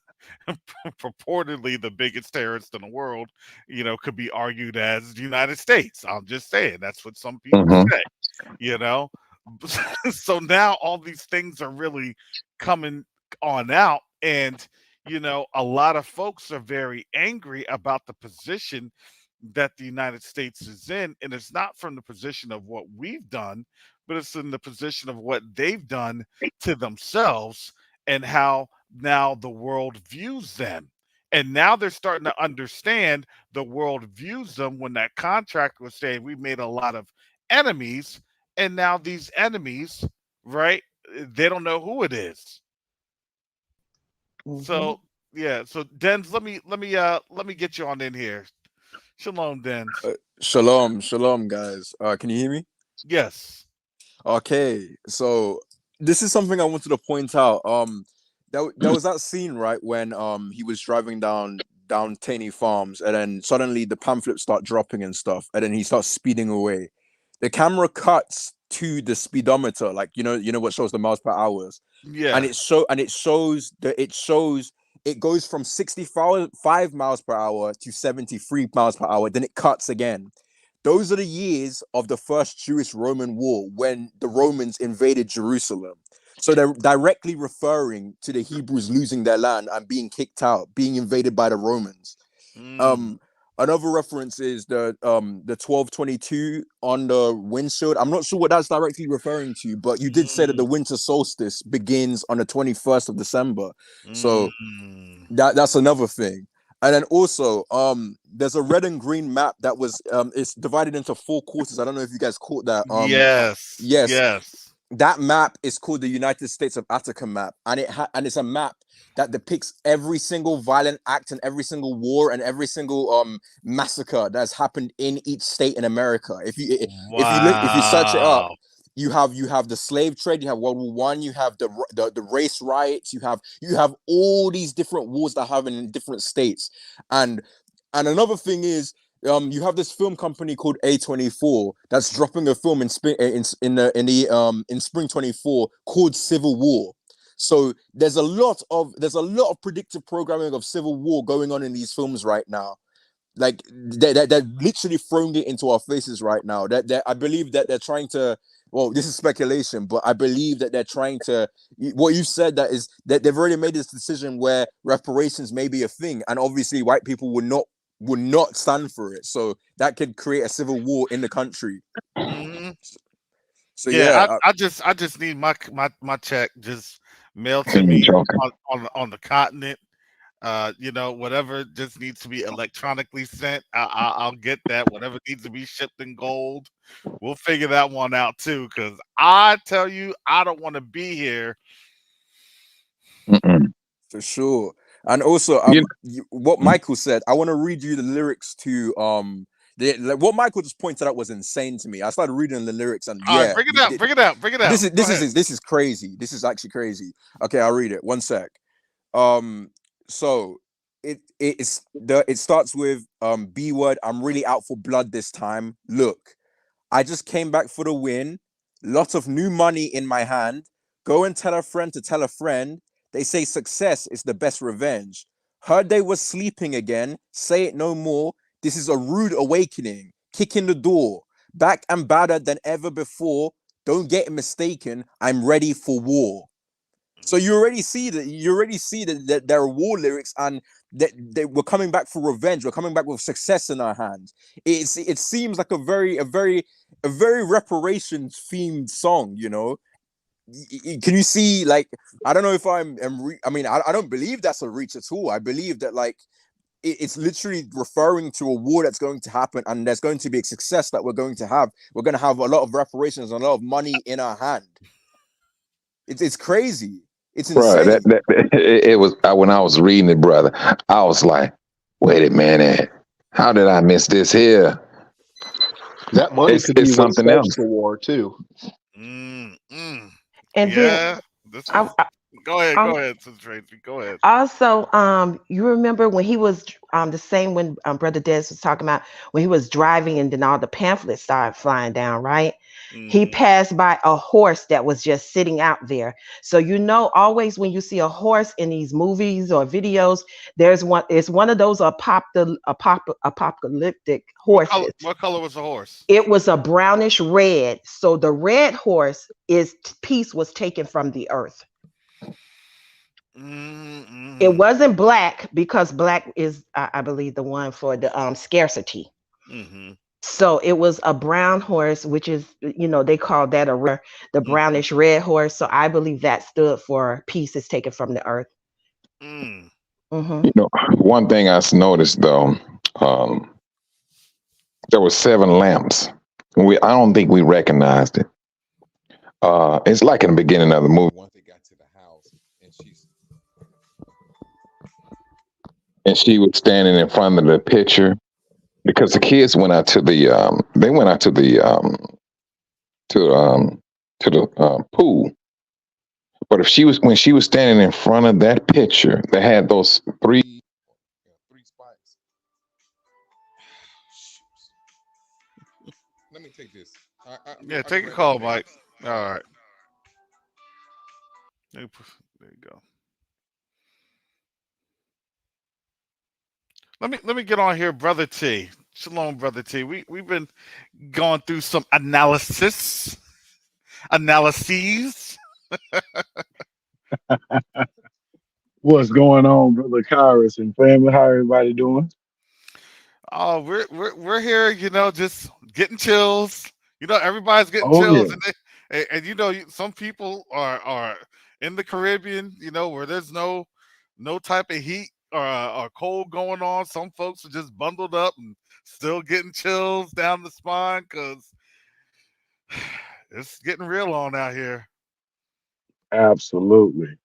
purportedly the biggest terrorist in the world, could be argued as the United States. I'm just saying that's what some people say, So now all these things are really coming on out, and a lot of folks are very angry about the position that the United States is in, and it's not from the position of what we've done, but it's in the position of what they've done to themselves and how now the world views them. And now they're starting to understand the world views them when that contract was saying we made a lot of enemies, and now these enemies, right? They don't know who it is. So yeah, so Dens, let me get you on in here. Shalom, Dens. Shalom, guys. Can you hear me? Yes. Okay, so this is something I wanted to point out. There was that scene, right, when he was driving down Taney Farms, and then suddenly the pamphlets start dropping and stuff, and then he starts speeding away. The camera cuts to the speedometer, like what shows the miles per hour. Yeah. And it goes from 65 miles per hour to 73 miles per hour. Then it cuts again. Those are the years of the first Jewish-Roman war when the Romans invaded Jerusalem. So they're directly referring to the Hebrews losing their land and being kicked out, being invaded by the Romans. Another reference is the 1222 on the windshield. I'm not sure what that's directly referring to, but you did say that the winter solstice begins on the 21st of December. So that's another thing. And then also, there's a red and green map that was it's divided into 4 quarters. I don't know if you guys caught that. Yes. That map is called the United States of Attica map, and it's a map that depicts every single violent act and every single war and every single massacre that's happened in each state in America. If you search it up, you have the slave trade, you have World War One, you have the race riots, you have all these different wars that happen in different states. And another thing is, you have this film company called A24 that's dropping a film in spring in spring 24 called Civil War. So there's a lot of predictive programming of civil war going on in these films right now. Like they're literally throwing it into our faces right now. That I believe that they're trying to. Well, this is speculation, but I believe that they're trying to. What you said, that is that they've already made this decision where reparations may be a thing, and obviously white people would not stand for it. So that could create a civil war in the country. So Yeah, I just need my check just mailed to me on the continent. Whatever just needs to be electronically sent, I'll get that. Whatever needs to be shipped in gold, we'll figure that one out too. Because I tell you, I don't want to be here. For sure. And also, what Michael said, I want to read you the lyrics to what Michael just pointed out was insane to me. I started reading the lyrics, and bring it out. This is crazy. This is actually crazy. Okay, I'll read it. One sec. So it starts with B word. I'm really out for blood this time. Look, I just came back for the win. Lots of new money in my hand. Go and tell a friend to tell a friend. They say success is the best revenge. Heard they was sleeping again. Say it no more. This is a rude awakening. Kick in the door. Back and badder than ever before. Don't get mistaken. I'm ready for war. So you already see that there are war lyrics, and that we're coming back for revenge. We're coming back with success in our hands. It seems like a very reparations themed song, you know. Can you see, like, I don't know if I don't believe that's a reach at all. I believe that, like, it's literally referring to a war that's going to happen, and there's going to be a success that we're going to have. We're going to have a lot of reparations and a lot of money in our hand. It's crazy. It's insane. Bro, it was when I was reading it, brother. I was like, "Wait a minute, how did I miss this here?" That money could be something else. The war too. And yeah, then go ahead, Tracy. Go ahead. Also, you remember when he was the same when Brother Des was talking about when he was driving and then all the pamphlets started flying down, right? He passed by a horse that was just sitting out there. So always when you see a horse in these movies or videos, there's one. It's one of those apocalyptic horses. What color was the horse? It was a brownish red. So the red horse piece was taken from the earth. It wasn't black, because black is, I believe, the one for the scarcity. So it was a brown horse, which is, they call that the brownish red horse. So I believe that stood for pieces taken from the earth. One thing I noticed though, there were 7 lamps. I don't think we recognized it. It's like in the beginning of the movie. Once they got to the house, and she was standing in front of the picture, because the kids went out to the pool. But when she was standing in front of that picture, they had those three spikes. Let me take this. Take a call, Mike. All right. There you go. Let me get on here, Brother T. Shalom, Brother T. We've been going through some analyses. What's going on, Brother Kyrus and family? How everybody doing? Oh, we're here, just getting chills. Everybody's getting chills, yeah. And some people are in the Caribbean, where there's no type of heat or cold going on. Some folks are just bundled up and still getting chills down the spine because it's getting real on out here. Absolutely.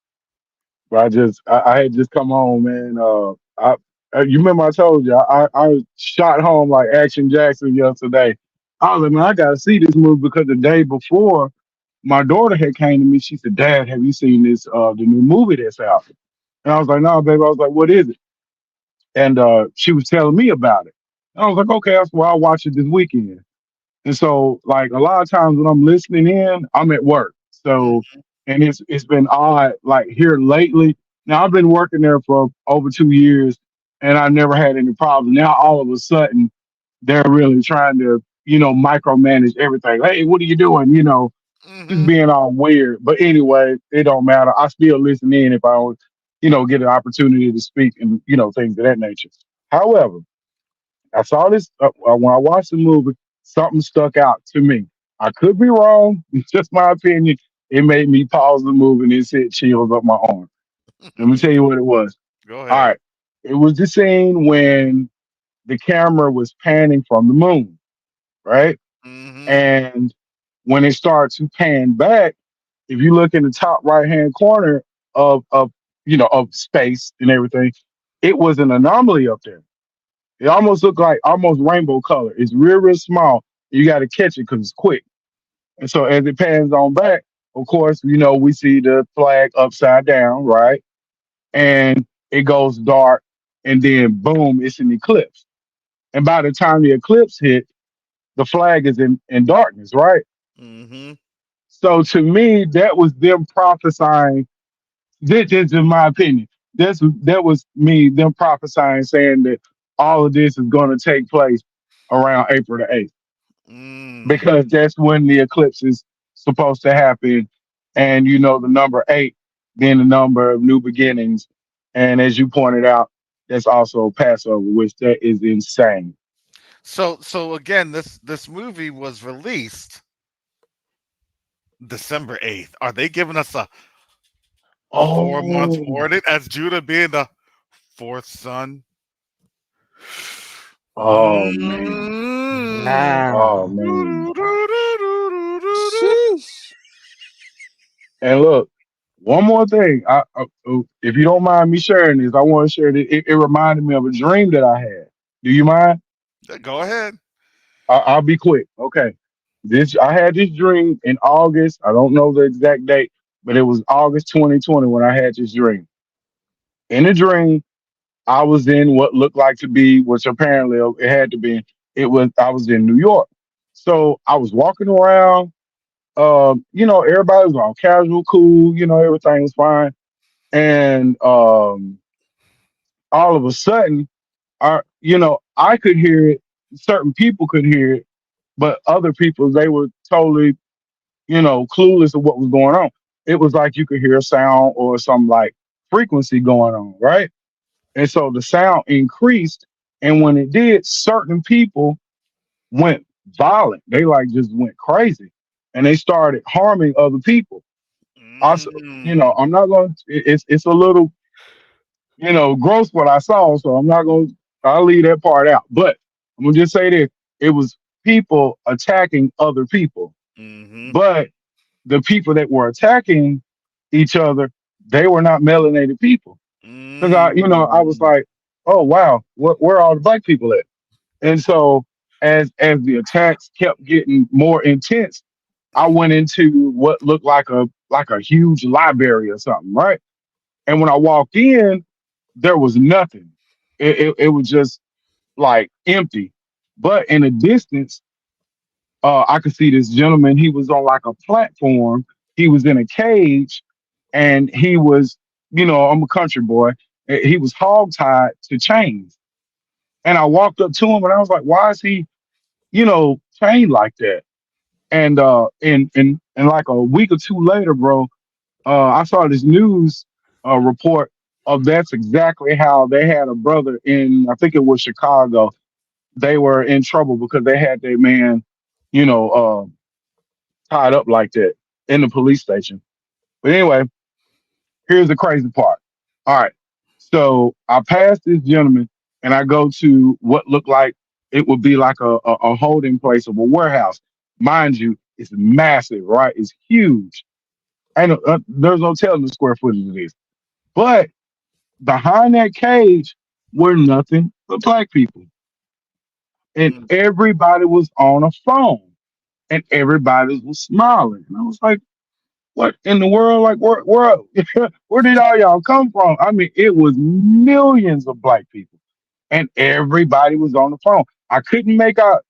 But I had just come home, man. You remember I told you I shot home like Action Jackson yesterday. I was like, man, I gotta see this movie, because the day before my daughter had came to me. She said, "Dad, have you seen this the new movie that's out?" And I was like, "No, baby." I was like, "What is it?" And she was telling me about it. And I was like, "Okay, that's why I'll watch it this weekend." And so, like a lot of times when I'm listening in, I'm at work. So, and it's been odd. Like here lately, now I've been working there for over 2 years, and I've never had any problems. Now all of a sudden, they're really trying to, micromanage everything. Hey, what are you doing? Just Hmm. being all weird. But anyway, it don't matter. I still listen in if I don't, get an opportunity to speak and things of that nature. However, I saw this when I watched the movie. Something stuck out to me. I could be wrong. It's just my opinion. It made me pause the movie and it sent chills up my arm. Let me tell you what it was. Go All ahead. right, it was the scene when the camera was panning from the moon, right? Hmm. And when it starts to pan back, if you look in the top right hand corner of space and everything, it was an anomaly up there. It almost looked like almost rainbow color. It's real small. You got to catch it because it's quick. And so as it pans on back, of course, we see the flag upside down, right? And it goes dark, and then boom, it's an eclipse. And by the time the eclipse hit, the flag is in darkness, right? Hmm. So to me, that was them prophesying. This is my opinion. That was me them prophesying, saying that all of this is going to take place around April the 8th, Mm. because that's when the eclipse is supposed to happen. And the number 8 being the number of new beginnings. And as you pointed out, that's also Passover, which that is insane. So again, this movie was released December 8th. Are they giving us a 4 month Oh, warning as Judah being the fourth son? oh man. Mm. Oh Wow. man. Sheesh. And look, one more thing. If you don't mind me sharing this, I want to share that it reminded me of a dream that I had. Do you mind? Go ahead. I'll be quick. Okay. I had this dream in August. I don't know the exact date, but it was August 2020 when I had this dream. In the dream, I was in what looked like to be, which apparently it had to be. I was in New York. So I was walking around. Everybody was on casual, cool. Everything was fine. And all of a sudden, I could hear it. Certain people could hear it, but other people, they were totally, clueless of what was going on. It was like you could hear a sound or some like frequency going on, right? And so the sound increased, and when it did, certain people went violent. They like just went crazy, and they started harming other people. Also, Mm. I'm not going. It's a little gross what I saw, so I'm not going. I'll leave that part out. But I'm gonna just say this: it was people attacking other people, Hmm. but the people that were attacking each other, they were not melanated people. Because I was Mm. like, oh wow, where are all the black people at? And so as the attacks kept getting more intense, I went into what looked like a huge library or something, right? And when I walked in, there was nothing. It was just like empty. But in the distance, I could see this gentleman. He was on like a platform. He was in a cage, and he was, I'm a country boy. He was hog tied to chains. And I walked up to him, and I was like, "Why is he, chained like that?" And and like a week or two later, bro, I saw this news report of that's exactly how they had a brother in, I think it was Chicago. They were in trouble because they had their man, you know, uh, tied up like that in the police station. But anyway, here's the crazy part. All right. So I passed this gentleman and I go to what looked like it would be like a holding place of a warehouse. Mind you, it's massive, right? It's huge. And there's no telling the square footage of this. But behind that cage were nothing but black people. And Mm. everybody was on a phone and everybody was smiling. And I was like, what in the world? Like, where, where did all y'all come from? I mean, it was millions of black people, and everybody was on the phone. I couldn't make out,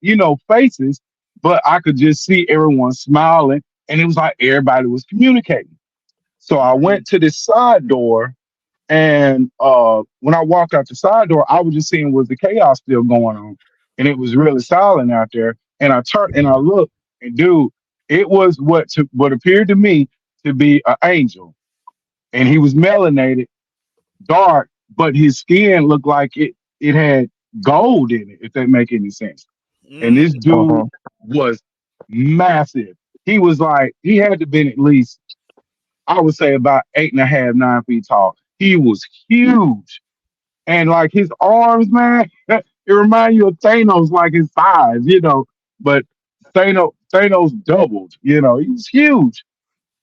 faces, but I could just see everyone smiling, and it was like everybody was communicating. So I Mhm. went to this side door, and when I walked out the side door, I was just seeing was the chaos still going on, and it was really silent out there. And I turned and I looked, and dude, it was what appeared to me to be an angel, and he was melanated, dark, but his skin looked like it had gold in it, if that make any sense. And Mm. this dude was massive. He had to been at least, I would say, about 8.5, 9 feet tall. He was huge. And like his arms, man, it reminded you of Thanos, like his size, But Thanos doubled, he was huge.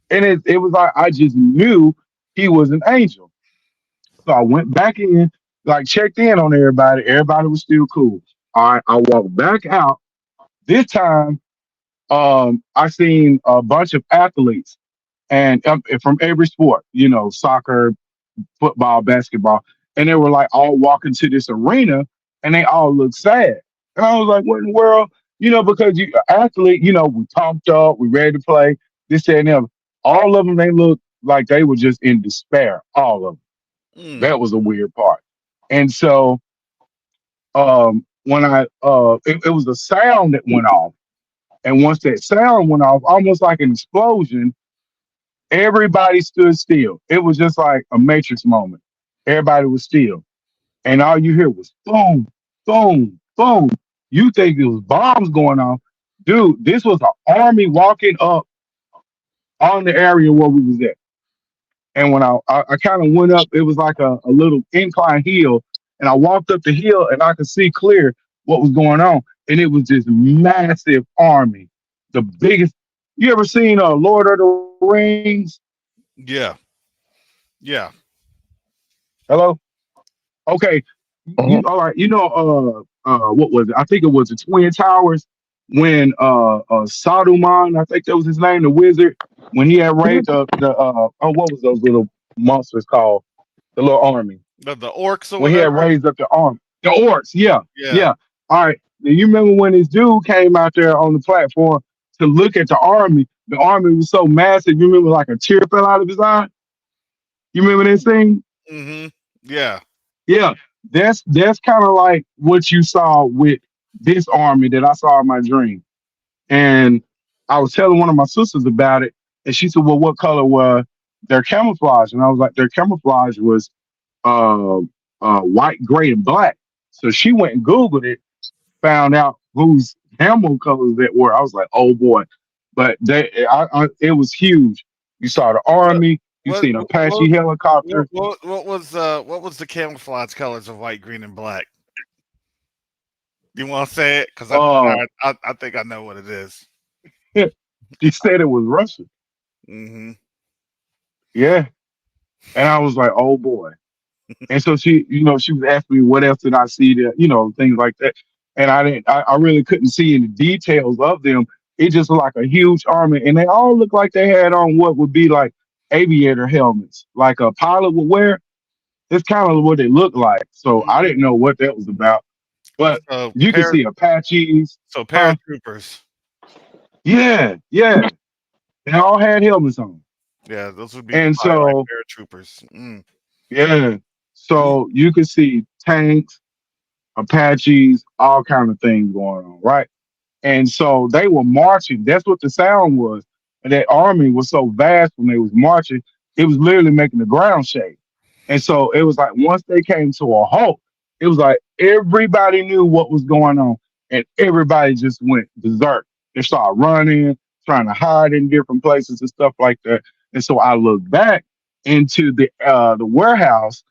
And it was like I just knew he was an angel. So I went back in, like checked in on everybody. Everybody was still cool. All right, I walked back out. This time, I seen a bunch of athletes and from every sport, soccer, football, basketball, and they were like all walking to this arena, and they all looked sad. And I was like, "What in the world?" Because you athlete, we pumped up, we ready to play, this, that, and the other. All of them, they looked like they were just in despair. All of them. Mm. That was a weird part. And so, when it was a sound that went off, and once that sound went off, almost like an explosion, everybody stood still. It was just like a Matrix moment. Everybody was still. And all you hear was boom, boom, boom. You think it was bombs going off. Dude, this was an army walking up on the area where we was at. And when I kind of went up, it was like a little incline hill. And I walked up the hill and I could see clear what was going on. And it was this massive army. The biggest. You ever seen Lord of the Rings? Yeah. Yeah. Hello? Okay. Mhm. All right. What was it? I think it was the Twin Towers when Saruman, I think that was his name, the wizard, when he had raised what was those little monsters called? The little army. The orcs or When he had whatever. raised up the army. The orcs, yeah. Yeah. Yeah. All right. Now, you remember when this dude came out there on the platform to look at the army? The army was so massive, you remember like a tear fell out of his eye? You remember that scene? Mm-hmm. Yeah. Yeah, that's kind of like what you saw with this army that I saw in my dream. And I was telling one of my sisters about it, and she said, "Well, what color was their camouflage?" And I was like, "Their camouflage was uh, white, gray, and black." So she went and Googled it, found out whose camo colors that were. I was like, "Oh boy!" But it was huge. You saw the What army. You what seen what Apache helicopter. what was the camouflage colors of white, green, and black? You want to say it? Because Uh, I think I know what it is. she said it was Russian. Mm-hmm. Yeah. And I was like, oh boy. And so she was asking me what else did I see there, things like that. And I really couldn't see any details of them. It just looked like a huge army. And they all looked like they had on what would be like aviator helmets, like a pilot would wear. It's kind of what they look like. So I Mm-hmm. didn't know what that was about. But So you can see Apaches, huh? paratroopers. Yeah, yeah. They all had helmets on. Yeah, those would be And probably like so paratroopers. Mm. yeah. So you can see tanks, Apaches, all kind of things going on, right? And so they were marching. That's what the sound was. And that army was so vast when they was marching, it was literally making the ground shake. And so it was like once they came to a halt, it was like everybody knew what was going on, and everybody just went berserk. They started running, trying to hide in different places and stuff like that. And so I looked back into the warehouse,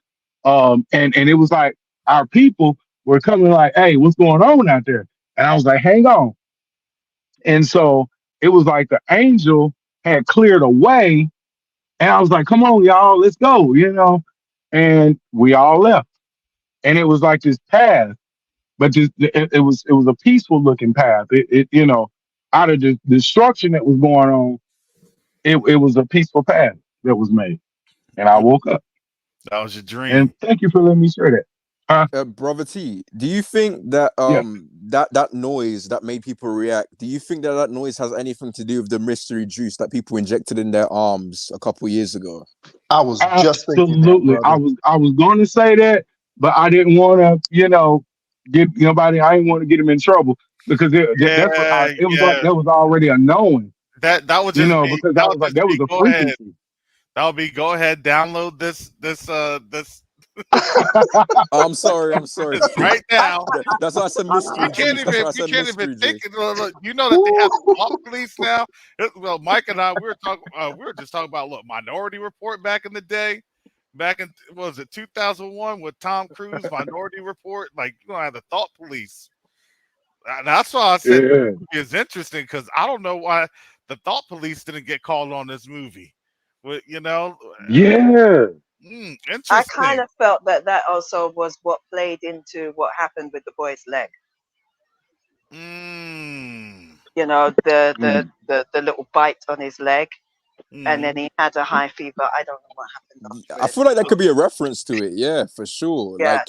and it was like our people were coming like, "Hey, what's going on out there?" And I was like, "Hang on." And so it was like the angel had cleared a way, and I was like, "Come on, y'all, let's go," And we all left, and it was like this path, but just it was a peaceful looking path. Out of the destruction that was going on, it was a peaceful path that was made, and I woke up. That was your dream. And thank you for letting me share that. Brother T, do you think that Yeah. that noise that made people react, do you think that that noise has anything to do with the mystery juice that people injected in their arms a couple years ago? I was just thinking that, Absolutely. brother. I was going to say that, but I didn't want to, get nobody. I didn't want to get him in trouble because that's what Yeah, it was yeah. like. That was already a knowing, That was just me. because That that was was like just that me. was a Go ahead. frequency. That would be go ahead, download this. I'm sorry. Right now. That's why I said mystery You can't juice. That's why I even said mystery think. juice. Look, you know that they have thought police now. Well, Mike and I, we were just talking about Minority Report back in the day. Back in what was it 2001 with Tom Cruise, Minority Report. Like you don't have the thought police. That's why I said Yeah. it's interesting because I don't know why the thought police didn't get called on this movie. But Yeah. interesting. I kind of felt that also was what played into what happened with the boy's leg. The little bite on his leg, and then he had a high fever. I don't know what happened. I feel like that could be a reference to it. Yeah, for sure. Yeah,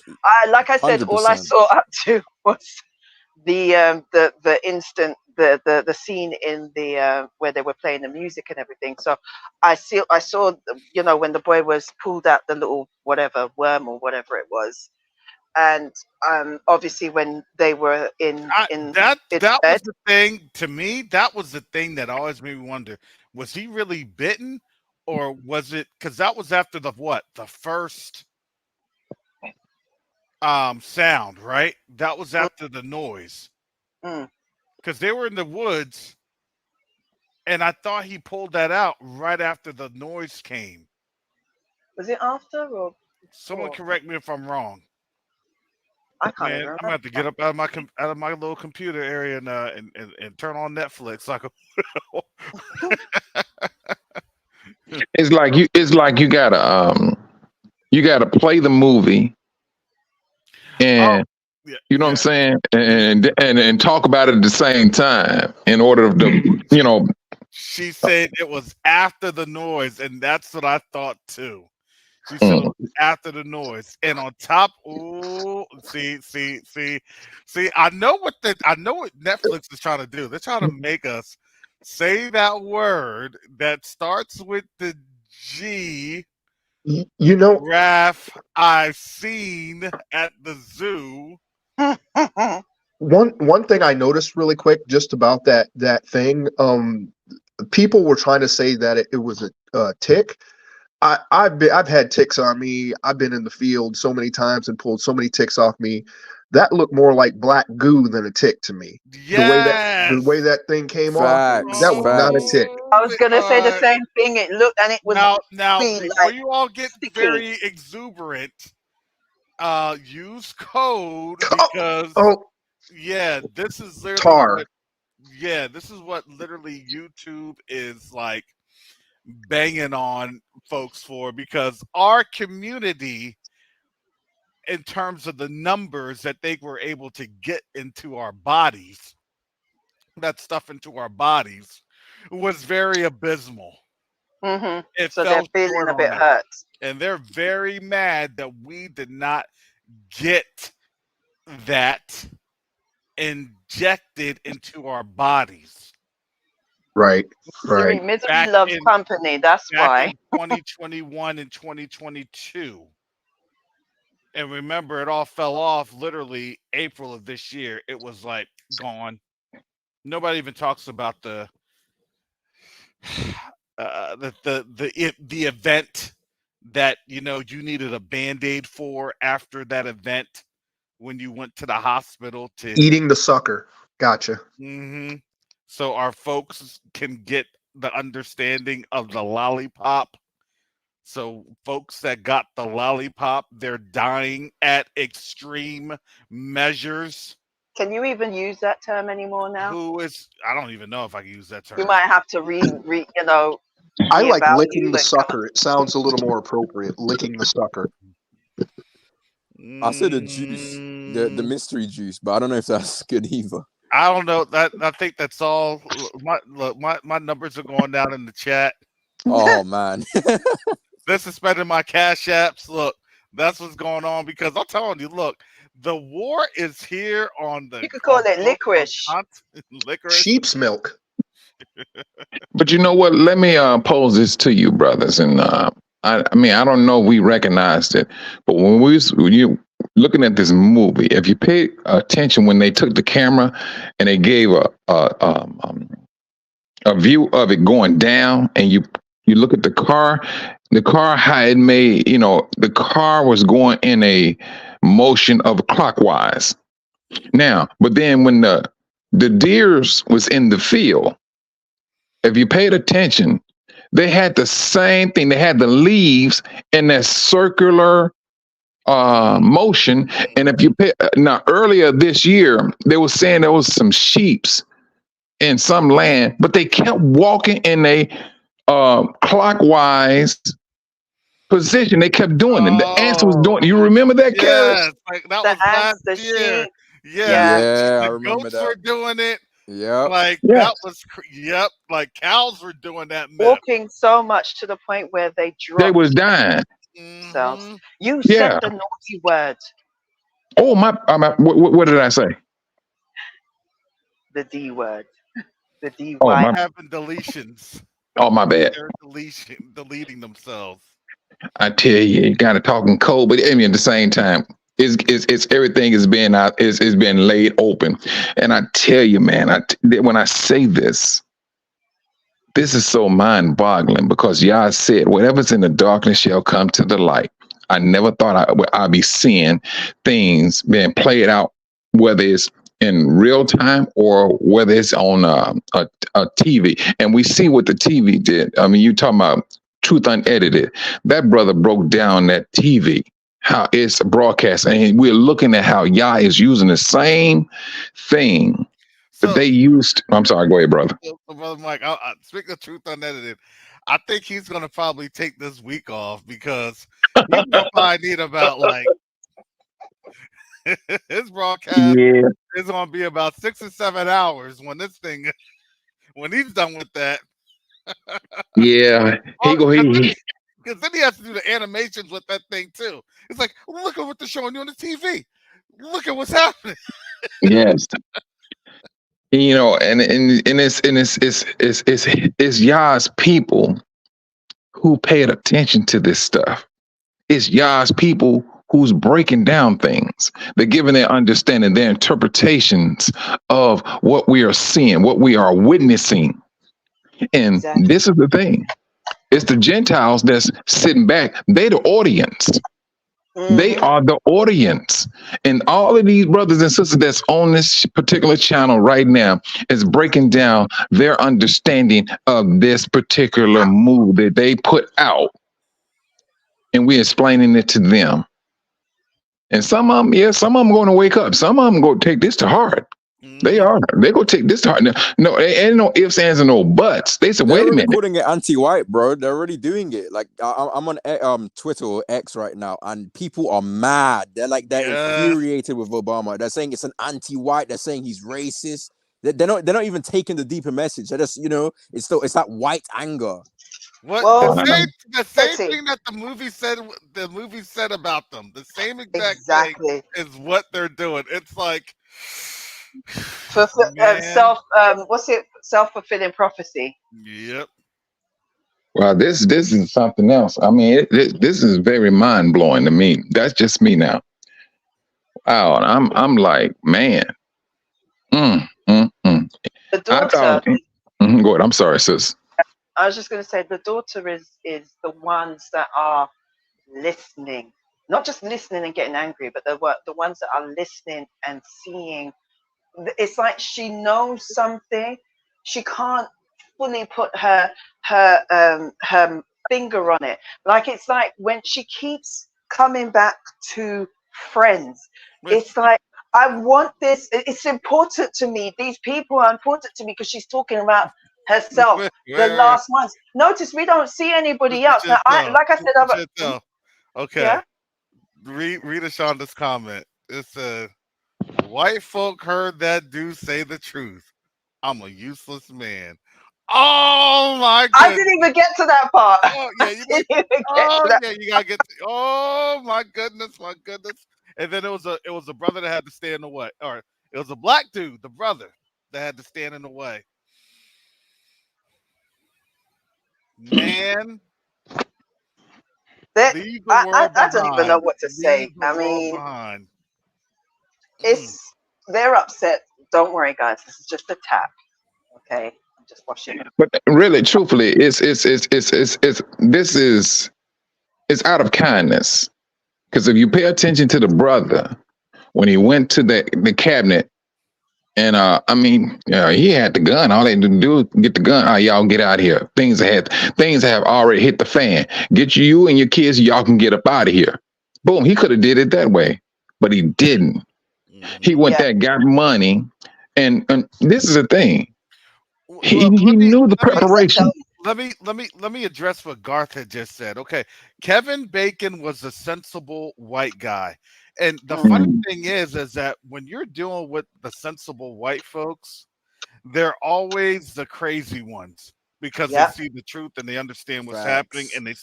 like I said, all I 100%. saw up to was the instant the scene in the where they were playing the music and everything. So I saw when the boy was pulled out the little whatever worm or whatever it was, and obviously when they were in that was the thing to me. That was the thing that always made me wonder: was he really bitten, or was it because that was after the first sound, right? That was after the noise. Because they were in the woods, and I thought he pulled that out right after the noise came. Was it after or? Someone correct me if I'm wrong. I can't Man, remember. I'm gonna have to get up out of my little computer area and turn on Netflix. It's like you gotta play the movie, and you know what I'm saying, and talk about it at the same time in order to She said it was after the noise, and that's what I thought too. She said it was after the noise, and on top, see. I know what Netflix is trying to do. They're trying to make us say that word that starts with the G. Giraffe I've seen at the zoo. One thing I noticed really quick just about that thing, people were trying to say that it was a tick. I've had ticks on me. I've been in the field so many times and pulled so many ticks off me. That looked more like black goo than a tick to me. Yes. The way that thing came Facts, off, that was not a tick. I was gonna say the same thing. It looked, and it was now really, before like, you all get sticky. very exuberant, use code because this is literally Tar. this is what literally YouTube is like banging on folks for, because our community, in terms of the numbers that they were able to get into our bodies, that stuff into our bodies, was very abysmal. It So they're fell feeling short a on bit that. hurt. And they're very mad that we did not get that injected into our bodies. Right. Misery loves company. That's why. In 2021 and 2022. And remember, it all fell off literally April of this year. It was like gone. Nobody even talks about the event that you needed a Band-Aid for after that event when you went to the hospital to Eating the sucker. Gotcha. So our folks can get the understanding of the lollipop. So folks that got the lollipop, they're dying at extreme measures. Can you even use that term anymore now? I don't even know if I can use that term. You might have to I like licking the sucker. It sounds a little more appropriate. Licking the sucker. I said the juice, the mystery juice, but I don't know if that's good either. I don't know. I think that's all. My numbers are going down in the chat. Oh man. They're suspending my cash apps. Look, that's what's going on because I'm telling you, look, the war is here on the You could call it on licorice. licorice. Sheep's milk. But you know what? Let me pose this to you, brothers. And I mean, I don't know if we recognized it, but when you looking at this movie, if you pay attention when they took the camera and they gave a view of it going down, and you look at the car how it made, the car was going in a motion of clockwise. Now, but then when the deers was in the field, if you paid attention, they had the same thing. They had the leaves in that circular motion. And if you pay now, earlier this year, they were saying there was some sheeps in some land, but they kept walking in a clockwise position. They kept doing it. The ants was doing. You remember that, Karen? Yes, like that The was ants, last the year. sheep. Yeah, Yeah, I the remember goats that. were doing it. Yep. Like Yeah. that was yep. Like cows were doing that. Myth. Walking so much to the point where they dropped They was dying. themselves. Mhm. You Yeah. said the naughty word, Oh my! What did I say? the D word, the D Oh Y. my! Having deletions. Oh my bad. They're deleting themselves. I tell you kind of talking cold, but I mean at the same time, it's everything is being out is being laid open, and I tell you, man, when I say this is so mind-boggling because Yah said, "Whatever's in the darkness shall come to the light." I never thought I'd be seeing things being played out, whether it's in real time or whether it's on a TV, and we see what the TV did. I mean, you talking about Truth Unedited. That brother broke down that TV, how it's broadcast, and we're looking at how Yah is using the same thing that So, they used. I'm sorry, go ahead, brother. Brother Mike, speaking of Truth Unedited, I think he's going to probably take this week off because he's going to probably need about like his broadcast Yeah, is going to be about 6 or 7 hours when this thing when he's done with that. yeah. Because then he has to do the animations with that thing too. It's like, look at what they're showing you on the TV. Look at what's happening. Yes. And it's Yah's people who paid attention to this stuff. It's Yah's people who's breaking down things. They're giving their understanding, their interpretations of what we are seeing, what we are witnessing. And Exactly. this is the thing. It's the Gentiles that's sitting back. They're the audience. They are the audience. And all of these brothers and sisters that's on this particular channel right now is breaking down their understanding of this particular move that they put out. And we're explaining it to them. And some of them going to wake up. Some of them going to take this to heart. They are. They're going to take this to heart. No, ain't no ifs, ands, and no buts. They said, They're wait a already minute. calling it anti-white, bro. They're already doing it. Like I'm on Twitter or X right now, and people are mad. They're infuriated with Obama. They're saying it's an anti-white. They're saying he's racist. They're not even taking the deeper message. They're just it's that white anger. What Well, the same Betty. thing that the movie said about them. The same exact Exactly. thing is what they're doing. It's like Man. Self-fulfilling prophecy. Yep. Well, this is something else. I mean, this is very mind blowing to me. That's just me now. Wow, I'm like, man. The daughter. Go ahead. I'm sorry, sis. I was just going to say the daughter is the ones that are listening, not just listening and getting angry, but the ones that are listening and seeing. It's like she knows something. She can't fully put her finger on it. Like it's like when she keeps coming back to Friends. It's like I want this. It's important to me. These people are important to me because she's talking about herself. The last ones. Notice we don't see anybody else. Now, like I said, okay. Yeah? Read Ashonda's comment. It said, "White folk heard that dude say the truth. I'm a useless man. Oh my I goodness. didn't even get to that part. Oh yeah, I you didn't even get to oh that. yeah, you gotta get. Oh my goodness, my goodness. And then it was a brother that had to stand in the way, or it was a black dude, the brother that had to stand in the way. Man, That leave the I world don't even know behind. what to say. Leave the I world mean, behind. Mm. it's they're upset. Don't worry, guys. This is just a tap. Okay, I'm just washing it. But really, truthfully, it's this is it's out of kindness. Because if you pay attention to the brother when he went to the cabinet, and I mean, he had the gun. All they had to do was get the gun. Y'all get out of here. Things have already hit the fan. Get you and your kids. Y'all can get up out of here. Boom. He could have did it that way, but he didn't. He Mhm. went Yeah, there, got money, and this is the thing. Well, He let me knew the let me what does it tell preparation. you? let me address what Garth had just said. Okay, Kevin Bacon was a sensible white guy, and the funny Mhm. Mm. thing is that when you're dealing with the sensible white folks, they're always the crazy ones because they Yep. see the truth and they understand what's happening Facts. and they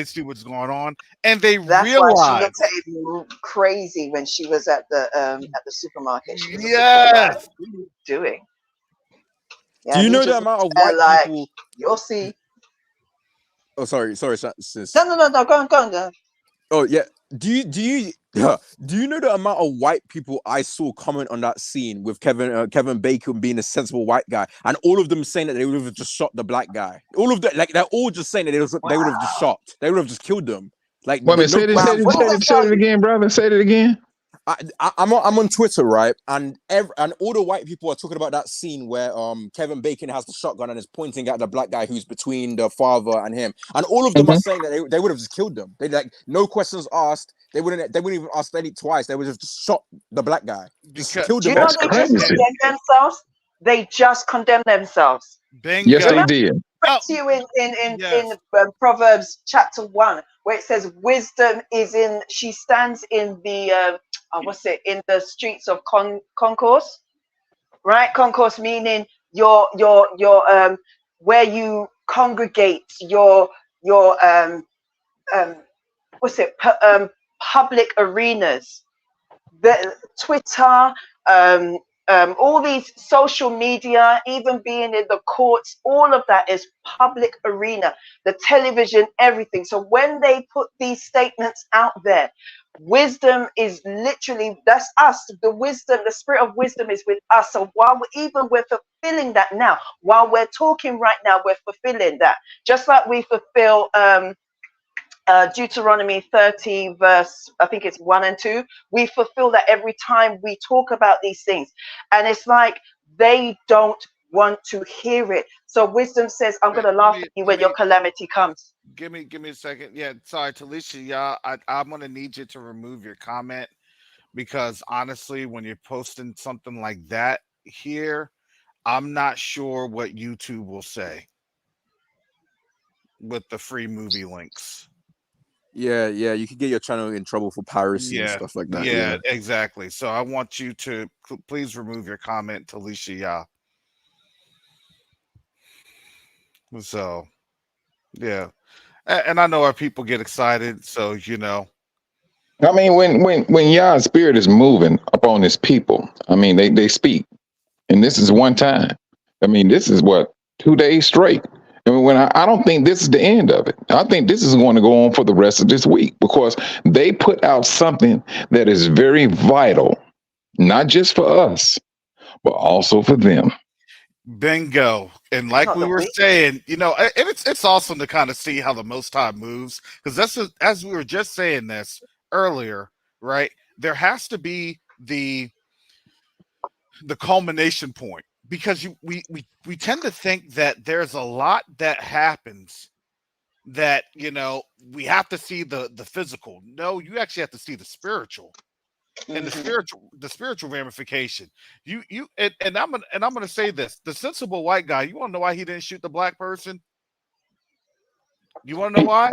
see what's going on and they That's why she realize. looked at him crazy when she was at the supermarket. She was looking at him like, Yes. "What are you doing?" Do Yeah, you he know the just looked amount of at her white like, people? "You'll see." Oh, sorry, No, sis. no. Go on, go. Oh yeah. Do you know the amount of white people I saw comment on that scene with Kevin Bacon being a sensible white guy, and all of them saying that they would have just shot the black guy. All of them, like they're all just saying that they would have just Wow. shot. They would have just killed them. Like Wait a minute. no Wow. questions What does that asked. Say tell it you? again, brother. Say it again. I'm on Twitter, right, and all the white people are talking about that scene where Kevin Bacon has the shotgun and is pointing at the black guy who's between the father and him, and all of them are Mhm. saying that they would have just killed them. They like no questions asked. They wouldn't even ask any twice. They would have just shot the black guy, just Because killed Do him you know That's they instantly. just yeah, crazy. condemned themselves? They just condemned themselves. Yes, they bingo. Remember did. Oh, to you in yes. Proverbs chapter 1, where it says wisdom is in, she stands in the what's it, in the streets of concourse, right? Concourse meaning your where you congregate, your um what's it, public arenas, the Twitter, all these social media, even being in the courts, all of that is public arena, the television, everything. So when they put these statements out there, wisdom is literally, that's us. The wisdom, the spirit of wisdom is with us. So while we're fulfilling that now, while we're talking right now, we're fulfilling that. Just like we fulfill Deuteronomy 30, verse, I think it's 1 and 2. We fulfill that every time we talk about these things. And it's like they don't want to hear it. So wisdom says, I'm going to Let laugh me at you let when your me calamity comes. give me a second. Yeah, sorry, Talisha. Yeah, I'm gonna need you to remove your comment because honestly, when you're posting something like that here, I'm not sure what YouTube will say with the free movie links. Yeah, you could get your channel in trouble for piracy and Yeah, stuff like that. yeah, Yeah. exactly. So I want you to please remove your comment, Talisha. Yeah. So yeah, and I know our people get excited. So you know, I mean, when Yah's spirit is moving upon his people, I mean, they speak, and this is one time. I mean, this is what 2 days straight. I mean, I don't think this is the end of it. I think this is going to go on for the rest of this week because they put out something that is very vital, not just for us, but also for them. bingo. And It's like not we the were week. saying, you know, and it's awesome to kind of see how the Most High moves because as we were just saying this earlier, right? There has to be the culmination point because we tend to think that there's a lot that happens that we have to see the physical. No, you actually have to see the spiritual and Hmm. the spiritual ramification. And I'm gonna say this: the sensible white guy. You want to know why he didn't shoot the black person? You want to know He, why?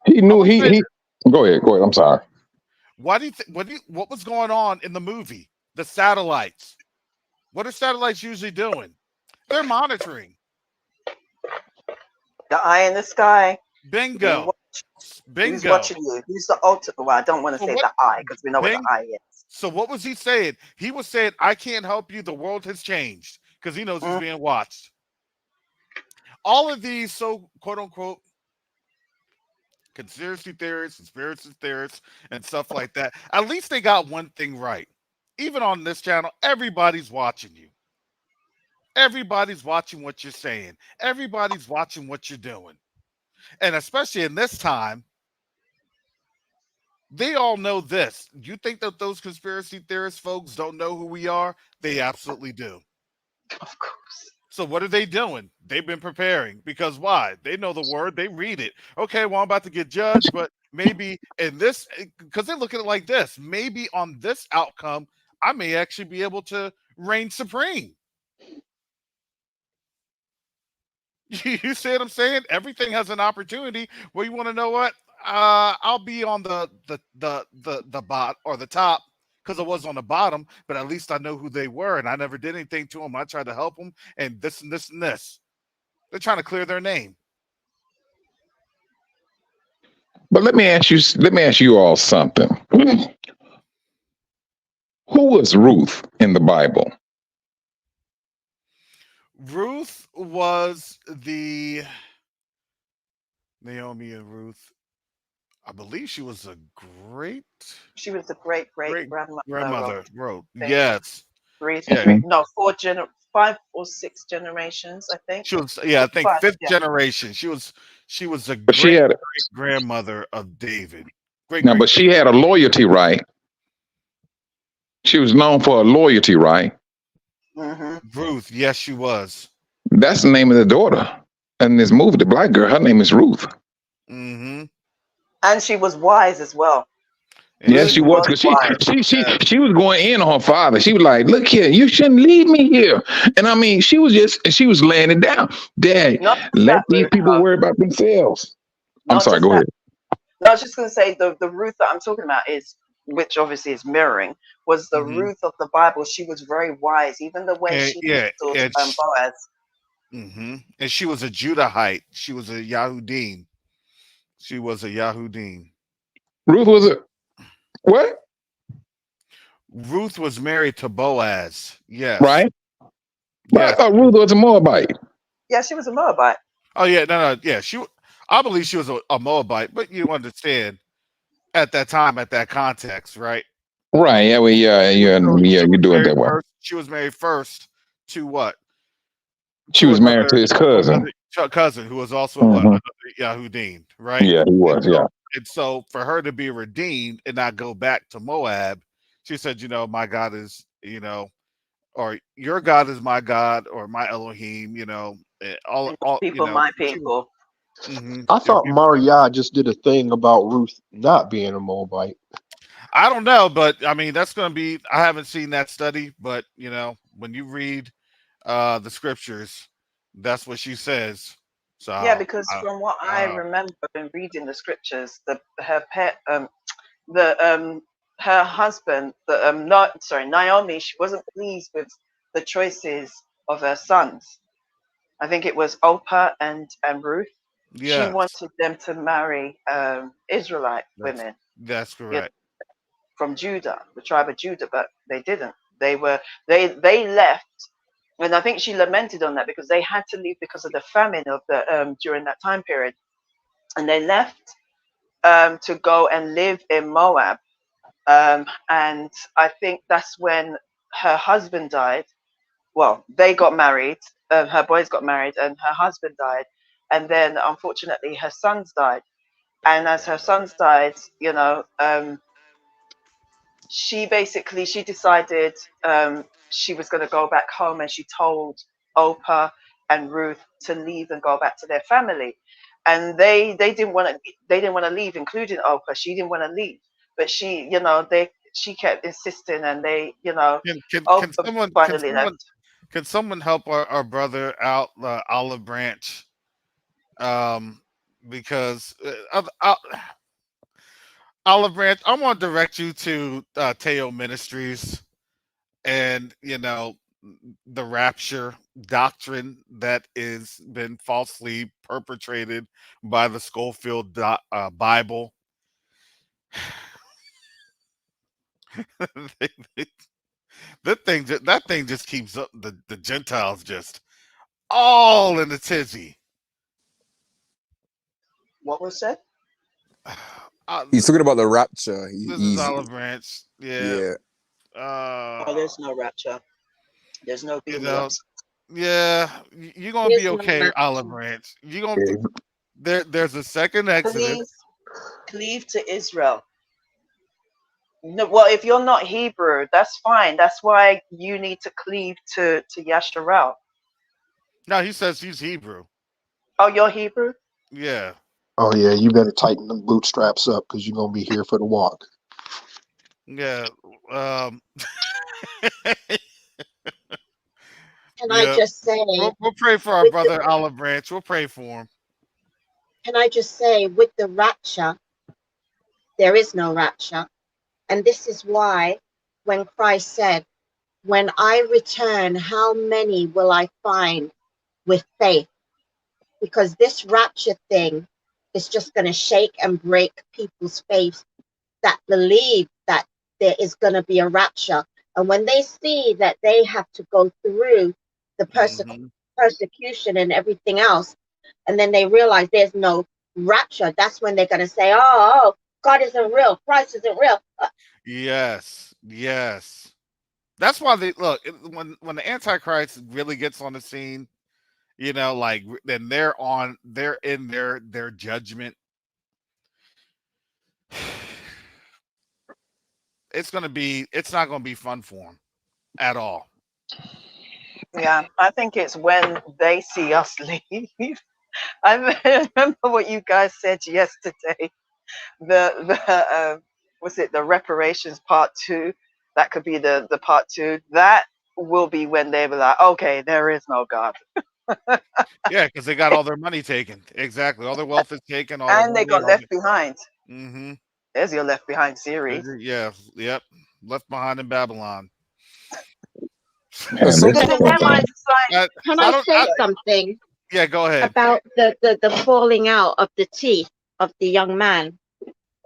he I knew want to say he. this. Go ahead. Go ahead. I'm sorry. Why do you think? What was going on in the movie? The satellites. What are satellites usually doing? They're monitoring. The eye in the sky. We Bingo. watch. Who's Bingo. watching you? Who's the ultimate? Well, I don't want to So say what the eye because we know what the Bing eye is. so what was he saying? He was saying, I can't help you, the world has changed, because he knows he's Mm. being watched. All of these so quote unquote conspiracy theorists, and stuff like that, at least they got one thing right. Even on this channel, everybody's watching you. Everybody's watching what you're saying. Everybody's watching what you're doing. And especially in this time, they all know this. You think that those conspiracy theorist folks don't know who we are? They absolutely do. Of course. So what are they doing? They've been preparing, because why? They know the word, they read it. Okay, well, I'm about to get judged, but maybe in this, because they look at it like this, maybe on this outcome, I may actually be able to reign supreme. You see what I'm saying? Everything has an opportunity. Well, you want to know what? I'll be on the bot or the top, because I was on the bottom, but at least I know who they were, and I never did anything to them. I tried to help them, and this and this and this. They're trying to clear their name. But let me ask you all something. Who was Ruth in the Bible? Ruth was the Naomi and Ruth. I believe she was a great She was the great great grandmother. grandmother. Wrote Thing. yes, Three, yeah. no, 5 or 6 generations, I think. She was I think 5, fifth yeah. generation. She was a But she great had grandmother of David. now, but she had a loyalty, right? She was known for her loyalty, right? Ruth, yes, she was. That's the name of the daughter in this movie. The black girl, her name is Ruth. Mm-hmm. And she was wise as well. Yes, she was, because she was going in on her father. She was like, "Look here, you shouldn't leave me here." And I mean, she was laying it down. Dad, let these people worry about themselves. I'm sorry. Go ahead. No, I was just going to say the Ruth that I'm talking about is, which obviously is mirroring, was the Ruth of the Bible. She was very wise, even the way she handled Boaz. Mm-hmm. And she was a Judahite. She was a Yahudim. She was a Yahudim. Ruth was a what? Ruth was married to Boaz. Yes. Right. But I thought Ruth was a Moabite. Yeah, she was a Moabite. Oh yeah, no, yeah. I believe she was a Moabite, but you understand at that time, at that context, right? Right. Yeah. Well, yeah. You do it that way. She was married first to what? She was married to his cousin. Cousin, who was also another Yahudim, right? Yeah, he was. Yeah. And so for her to be redeemed and not go back to Moab, she said, my God is, or your God is my God, or my Elohim, all people, my people. I thought Maria just did a thing about Ruth not being a Moabite. I don't know, but I mean, that's going to be, I haven't seen that study, but when you read the scriptures, that's what she says. So yeah, because from what I remember in reading the scriptures, her husband, Naomi, she wasn't pleased with the choices of her sons. I think it was Oprah and Ruth. Yes. She wanted them to marry Israelite women. That's correct. From Judah, the tribe of Judah, but they didn't. They left, and I think she lamented on that because they had to leave because of the famine of the during that time period, and they left to go and live in Moab. And I think that's when her husband died. Well, they got married. Her boys got married, and her husband died. And then, unfortunately, her sons died. And as her sons died, she decided she was going to go back home, and she told Oprah and Ruth to leave and go back to their family. And they didn't want to leave, including Oprah. She didn't want to leave, but she kept insisting, and can someone help our brother out, Olive Branch? Because Olive Branch, I want to direct you to Teo Ministries, and the rapture doctrine that is been falsely perpetrated by the Schofield Bible. They- they- that thing just keeps up the Gentiles just all in the tizzy. What was said? He's talking about the rapture. This is He's Olive Branch. Yeah. yeah. Oh, there's no rapture. There's no You being know, rapture. yeah, you're gonna There's be no okay, Olive rapture. Branch. You gonna Yeah, there's a second Exodus. Cleave, cleave to Israel. No, well, if you're not Hebrew, that's fine. That's why you need to cleave to Yasharal. No, he says he's Hebrew. Oh, you're Hebrew? Yeah. Oh yeah, you better tighten them bootstraps up because you're gonna be here for the walk. Yeah. Um Can I yeah. just say, We'll pray for our with brother the, Olive Branch. We'll pray for him. can I just say, with the rapture, there is no rapture. And this is why when Christ said, when I return, how many will I find with faith? Because this rapture thing is just going to shake and break people's faith that believe that there is going to be a rapture. And when they see that they have to go through the Mhm. persecution and everything else, and then they realize there's no rapture, that's when they're going to say, oh, God isn't real, Christ isn't real. Yes. Yes. That's why they look when the Antichrist really gets on the scene, like then they're in their judgment. It's not gonna be fun for them at all. Yeah, I think it's when they see us leave. I remember what you guys said yesterday. The was it the reparations part 2? That could be the part 2. That will be when they were like, okay, there is no God, Yeah, because they got all their money taken. Exactly. All their wealth is taken, all their and they money, got all left the behind. mm-hmm. There's your left behind series. Yeah, yep. Left behind in Babylon. But Man, Because this in something their about minds, it's like, I, Can I I don't say something yeah, go ahead. about the falling out of the teeth of the young man?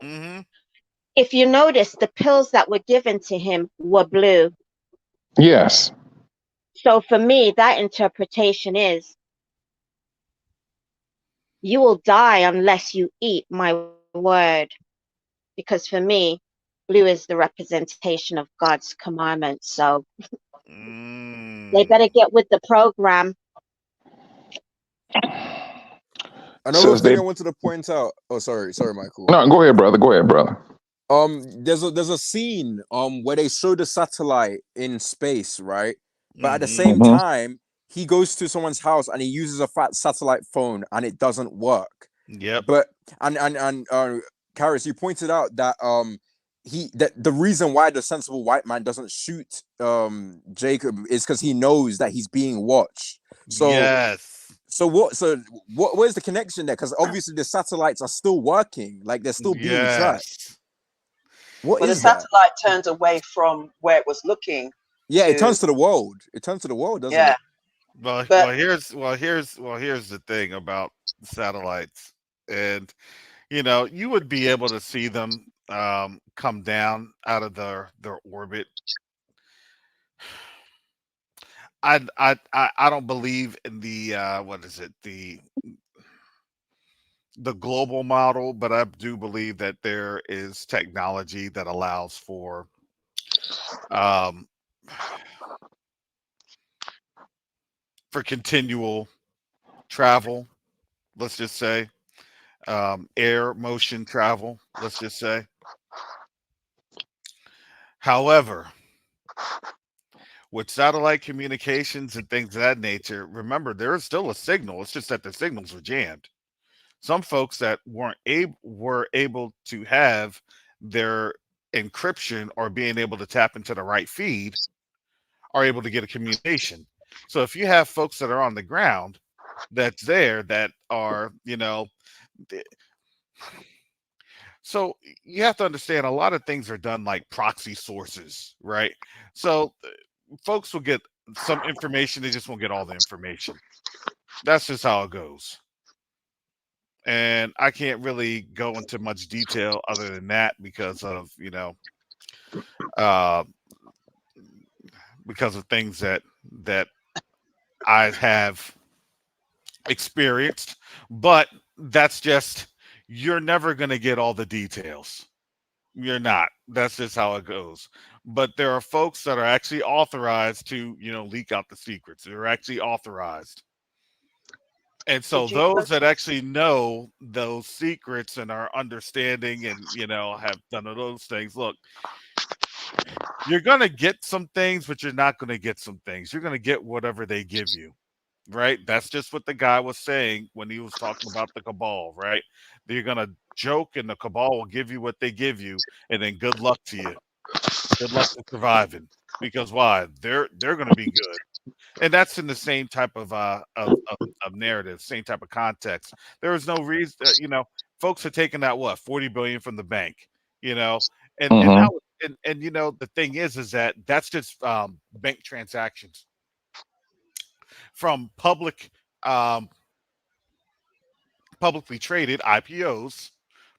Mm-hmm. If you notice, the pills that were given to him were blue. yes. So for me, that interpretation is you will die unless you eat my word. Because for me, blue is the representation of God's commandments. So they better Mm. get with the program. another Says thing they I wanted to point out. Oh, sorry, Michael. no, go ahead, brother. Go ahead, brother. There's a scene where they show the satellite in space, right? But at the Mm-hmm. same Mm-hmm. time, he goes to someone's house and he uses a fat satellite phone and it doesn't work. Yep. But and Karis, you pointed out that that the reason why the sensible white man doesn't shoot Jacob is because he knows that he's being watched. Yes. Where's the connection there? Because obviously the satellites are still working, like they're still being tracked. Yes. What well, the is that? satellite turns away from where it was looking Yeah, it to, turns to the world. It turns to the world, doesn't yeah. it? But Here's the thing about satellites. And you would be able to see them come down out of their orbit. I don't believe in the what is it, the global model, but I do believe that there is technology that allows for um continual travel, let's just say, air motion travel, let's just say. However, with satellite communications and things of that nature, remember there is still a signal. It's just that the signals were jammed. Some folks that were able to have their encryption or being able to tap into the right feed are able to get a communication. So if you have folks that are on the ground that's there that are, so you have to understand a lot of things are done like proxy sources, right? So folks will get some information, they just won't get all the information. That's just how it goes. And I can't really go into much detail other than that because of, uh, because of things that I have experienced. But that's just, you're never going to get all the details. You're not. That's just how it goes. But there are folks that are actually authorized to, leak out the secrets. They're actually authorized. And so Did you those that actually know those secrets and are understanding and, have done those things, look, you're going to get some things, but you're not going to get some things. You're going to get whatever they give you, right? That's just what the guy was saying when he was talking about the cabal, right? You're going to joke and the cabal will give you what they give you, and then good luck to you. Good luck to surviving. Because why? They're going to be good. And that's in the same type of narrative, same type of context. There is no reason, folks are taking that 40 billion from the bank, and Mm-hmm. that was, and the thing is that that's just bank transactions from publicly traded IPOs,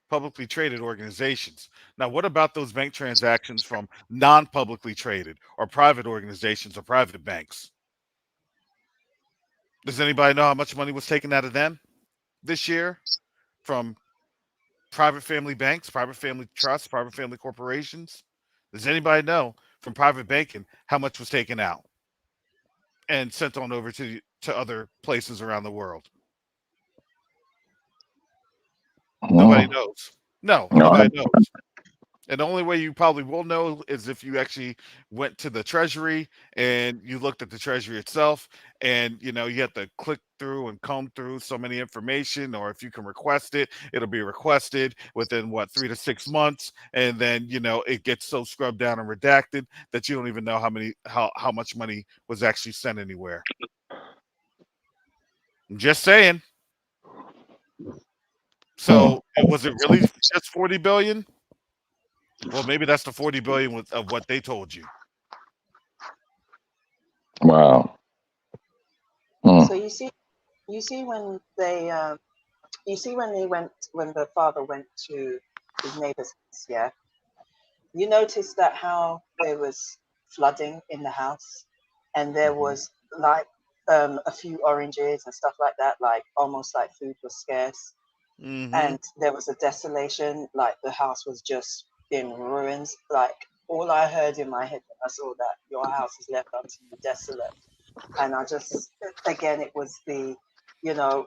publicly traded organizations. Now, what about those bank transactions from non-publicly traded or private organizations or private banks? Does anybody know how much money was taken out of them this year from private family banks, private family trusts, private family corporations? Does anybody know from private banking how much was taken out and sent on over to other places around the world? Nobody knows. No, nobody knows. And the only way you probably will know is if you actually went to the Treasury and you looked at the Treasury itself, and you have to click through and comb through so many information, or if you can request it, it'll be requested within 3 to 6 months, and then it gets so scrubbed down and redacted that you don't even know how much money was actually sent anywhere. I'm just saying. So was it really just 40 billion? Well, maybe that's the 40 billion of what they told you. Wow. So you see when they, when the father went to his neighbor's house, yeah. You noticed that how there was flooding in the house, and there was like a few oranges and stuff like that, like almost like food was scarce, and there was a desolation, like the house was just in ruins. Like all I heard in my head when I saw that, your house is left unto you desolate. And I just, again, it was the,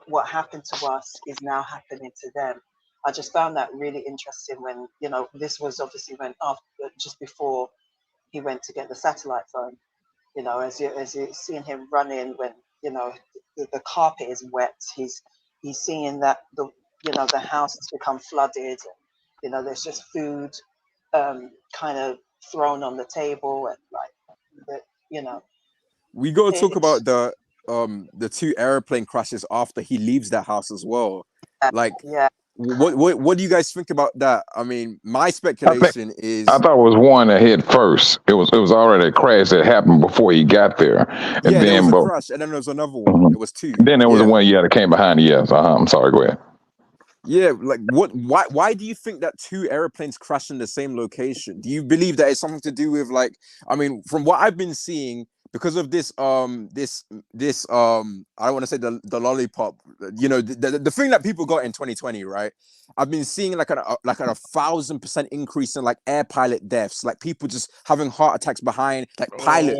what happened to us is now happening to them. I just found that really interesting when, this was obviously when just before he went to get the satellite phone, as you're seeing him running when, the carpet is wet, he's seeing that the house has become flooded, and, there's just food kind of thrown on the table, and like, We got to talk it's, about the 2 airplane crashes after he leaves that house as well. Like, yeah. what do you guys think about that? I mean, my speculation is, I thought it was one that hit first. It was already a crash that happened before he got there, and yeah, there then was a crash, and then there was another one. It was 2. Then there was the one that came behind. Yes, I'm sorry. Go ahead. Yeah, like why do you think that 2 airplanes crashed in the same location? Do you believe that it's something to do with, like, I mean, from what I've been seeing, because of this I don't want to say the lollipop, the thing that people got in 2020, right? I've been seeing like a 1,000% increase in like air pilot deaths, like people just having heart attacks behind, like pilots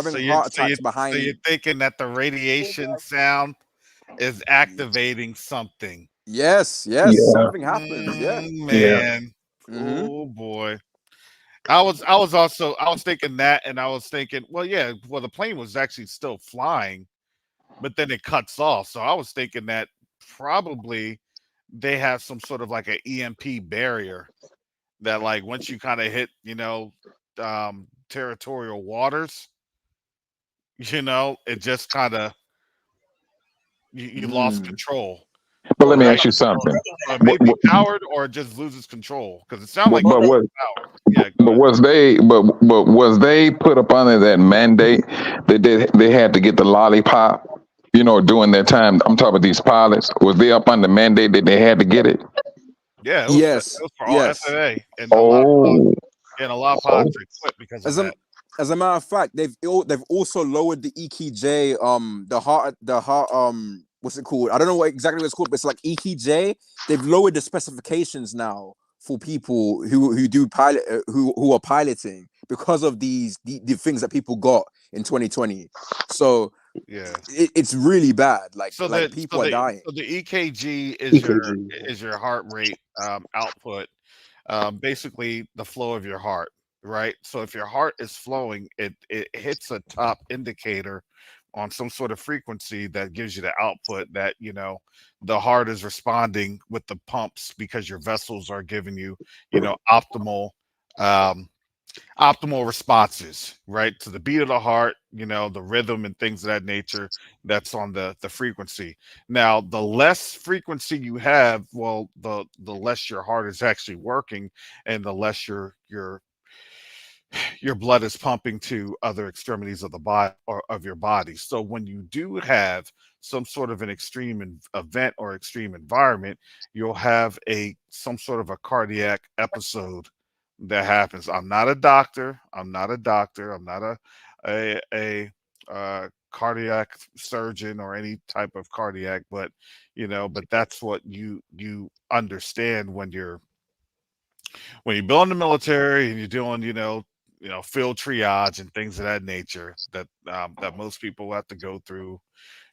having heart attacks behind. So you're thinking that the radiation sound is activating something. Yes, Yeah. something happens. Yeah, man. Oh boy. I was thinking that, and I was thinking, the plane was actually still flying, but then it cuts off. So I was thinking that probably they have some sort of like an EMP barrier that, like, once you kind of hit, territorial waters, it just kind of you lost control. But let Or me it ask you something. may What, be what, powered, or it just loses control because it sounds but, like but it's what? powered. Yeah, go But ahead. was they? But was they put up under that mandate that they had to get the lollipop? You know, during that time. I'm talking about these pilots. Was they up under mandate that they had to get it? Yeah, it Yes, was for all yes. FAA, and Oh, a lot of oh, pilots are quit because of As a that. as a matter of fact, they've also lowered the EKJ, what's it called? I don't know what exactly what it's called, but it's like EKJ. They've lowered the specifications now for people who do pilot who are piloting because of the things that people got in 2020. So Yeah. it's really bad. So Like the people are dying. EKG EKG. is your heart rate output, basically the flow of your heart, right? So if your heart is flowing, it hits a top indicator on some sort of frequency that gives you the output that the heart is responding with the pumps because your vessels are giving you um, optimal responses, right, to the beat of the heart, the rhythm and things of that nature. That's on the frequency. Now, the less frequency you have, well, the less your heart is actually working, and the less your blood is pumping to other extremities of the body or of your body. So when you do have some sort of an extreme event or extreme environment, you'll have some sort of a cardiac episode that happens. I'm not a doctor. I'm not a doctor. I'm not a cardiac surgeon or any type of cardiac, but that's what you understand when you build in the military and you're doing, field triage and things of that nature that most people have to go through.